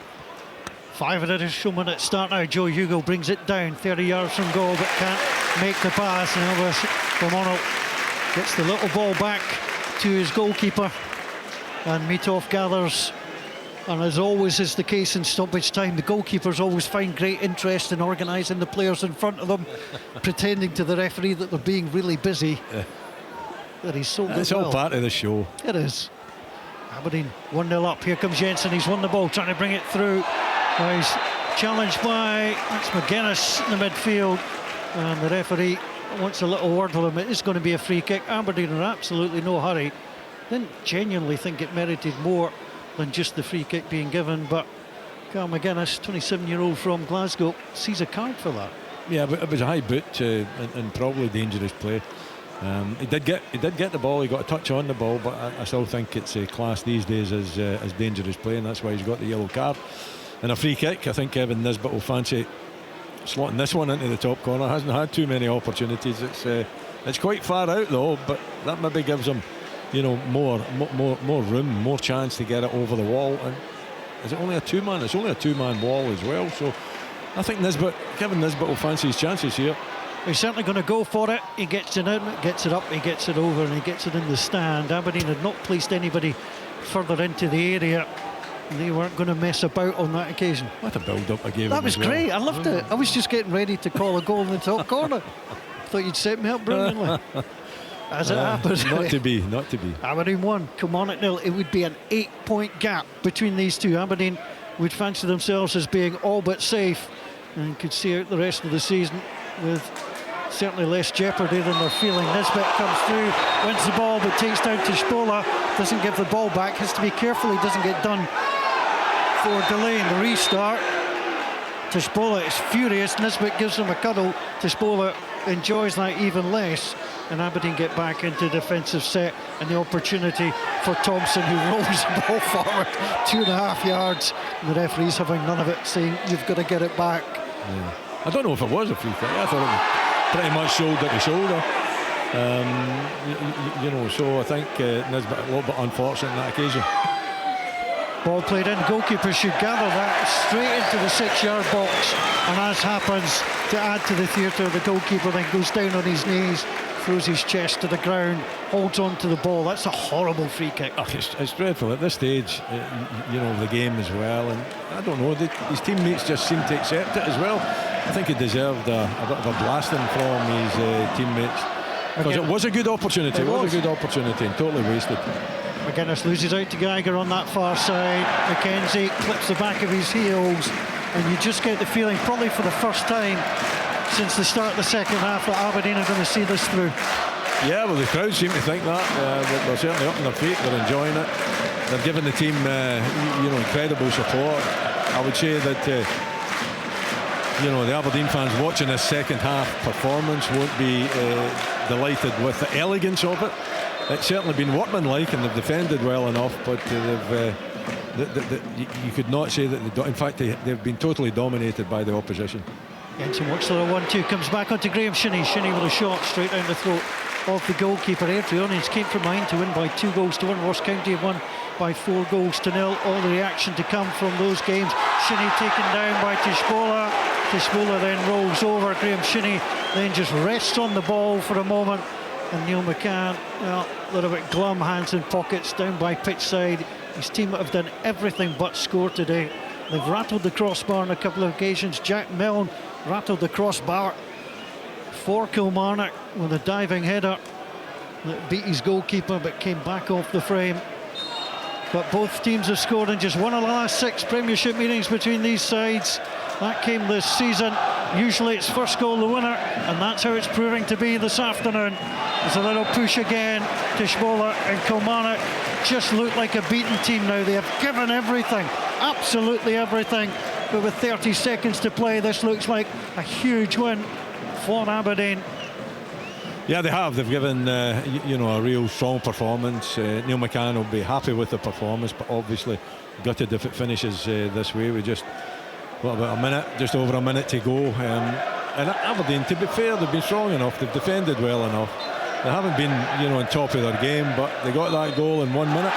5 additional minutes start now. Joe Hugo brings it down 30 yards from goal, but can't make the pass. And Elvis Romano gets the little ball back to his goalkeeper, and Mitov gathers. And as always is the case in stoppage time, the goalkeepers always find great interest in organising the players in front of them, pretending to the referee that they're being really busy. That he's so good. It's all part of the show. It is. Aberdeen 1-0 up. Here comes Jensen. He's won the ball, trying to bring it through. He's challenged by McGuinness in the midfield, and the referee wants a little word with him. It is going to be a free kick. Aberdeen are absolutely no hurry. Didn't genuinely think it merited more than just the free kick being given, but Carl McGuinness, 27-year-old from Glasgow, sees a card for that. Yeah, but it was a high boot and probably dangerous play. He did get the ball. He got a touch on the ball, but I still think it's classed these days as dangerous play, and that's why he's got the yellow card. And a free kick, I think Kevin Nisbet will fancy slotting this one into the top corner. Hasn't had too many opportunities. It's quite far out though, but that maybe gives him, you know, more room, more chance to get it over the wall. And is it only a 2-man? It's only a 2-man wall as well. So I think Kevin Nisbet will fancy his chances here. He's certainly going to go for it. He gets it in, gets it up, he gets it over, and he gets it in the stand. Aberdeen had not placed anybody further into the area. They weren't going to mess about on that occasion. What a build-up I gave him. That was great. I loved it. I was just getting ready to call a goal in the top corner. Thought you'd set me up brilliantly. As it happened. Not to be. Aberdeen 1, Kilmarnock 0. It would be an 8-point gap between these two. Aberdeen would fancy themselves as being all but safe and could see out the rest of the season with certainly less jeopardy than they're feeling. Nisbet comes through, wins the ball, but takes down Tishbola, doesn't give the ball back, has to be careful he doesn't get done for delaying the restart. Tishbola is furious. Nisbet gives him a cuddle. Tishbola enjoys that even less, and Aberdeen get back into defensive set, and the opportunity for Thompson, who rolls the ball forward 2.5 yards, and the referee's having none of it, saying you've got to get it back. Yeah. I don't know if it was a free kick. I thought it was pretty much shoulder to shoulder. You know, so I think Nisbet a little bit unfortunate on that occasion. Ball played in, goalkeeper should gather that straight into the 6-yard box, and as happens, to add to the theatre, the goalkeeper then goes down on his knees, throws his chest to the ground, holds on to the ball. That's a horrible free kick. Oh, it's dreadful at this stage, you know, of the game as well, and I don't know, his teammates just seem to accept it as well. I think he deserved a bit of a blasting from his teammates, because it was a good opportunity. It was a good opportunity and totally wasted. McGuinness loses out to Geiger on that far side. McKenzie clips the back of his heels, and you just get the feeling, probably for the first time since the start of the second half, that Aberdeen are going to see this through. Yeah, well, the crowd seem to think that. They're certainly up on their feet. They're enjoying it. They're giving the team, incredible support. I would say that, the Aberdeen fans watching this second half performance won't be delighted with the elegance of it. It's certainly been workmanlike, and they've defended well enough, but you could not say that. In fact, they've been totally dominated by the opposition. Jensen works the 1-2, comes back onto Graham Shinnie. Shinnie with a shot straight down the throat of the goalkeeper. Adrianians came from behind to win by 2-1. Ross County have won by 4-0. All the reaction to come from those games. Shinnie taken down by Tishbola. Tishbola then rolls over. Graham Shinnie then just rests on the ball for a moment. And Neil McCann, a little bit glum, hands in pockets, down by pitch side. His team have done everything but score today. They've rattled the crossbar on a couple of occasions. Jack Milne rattled the crossbar for Kilmarnock with a diving header that beat his goalkeeper but came back off the frame. But both teams have scored in just one of the last 6 Premiership meetings between these sides. That came this season. Usually it's first goal the winner, and that's how it's proving to be this afternoon. There's a little push again. Tishbola and Kilmarnock just look like a beaten team now. They have given everything, absolutely everything. But with 30 seconds to play, this looks like a huge win for Aberdeen. Yeah, they have. They've given, a real strong performance. Neil McCann will be happy with the performance, but obviously gutted if it finishes this way. We just, just over a minute to go. And Aberdeen, to be fair, they've been strong enough. They've defended well enough. They haven't been, on top of their game, but they got that goal in 1 minute.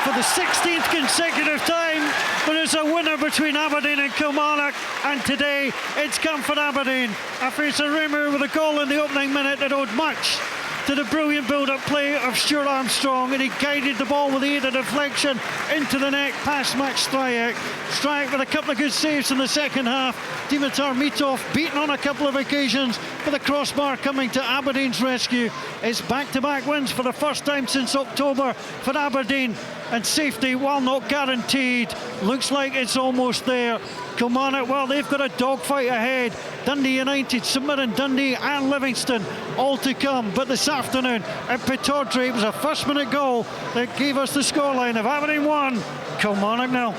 For the 16th consecutive time, there is a winner between Aberdeen and Kilmarnock, and today it's come for Aberdeen. Afisa Reimer with a goal in the opening minute that owed much to the brilliant build-up play of Stuart Armstrong, and he guided the ball with the aid of deflection into the net past Max Stryjek. Stryjek with a couple of good saves in the second half. Dimitar Mitov beaten on a couple of occasions, but the crossbar coming to Aberdeen's rescue. It's back-to-back wins for the first time since October for Aberdeen, and safety, while not guaranteed, looks like it's almost there. Kilmarnock, well, they've got a dogfight ahead. Dundee United, St Mirren, Dundee and Livingston all to come. But this afternoon at Pittodrie, it was a first-minute goal that gave us the scoreline of Aberdeen 1, Kilmarnock 0.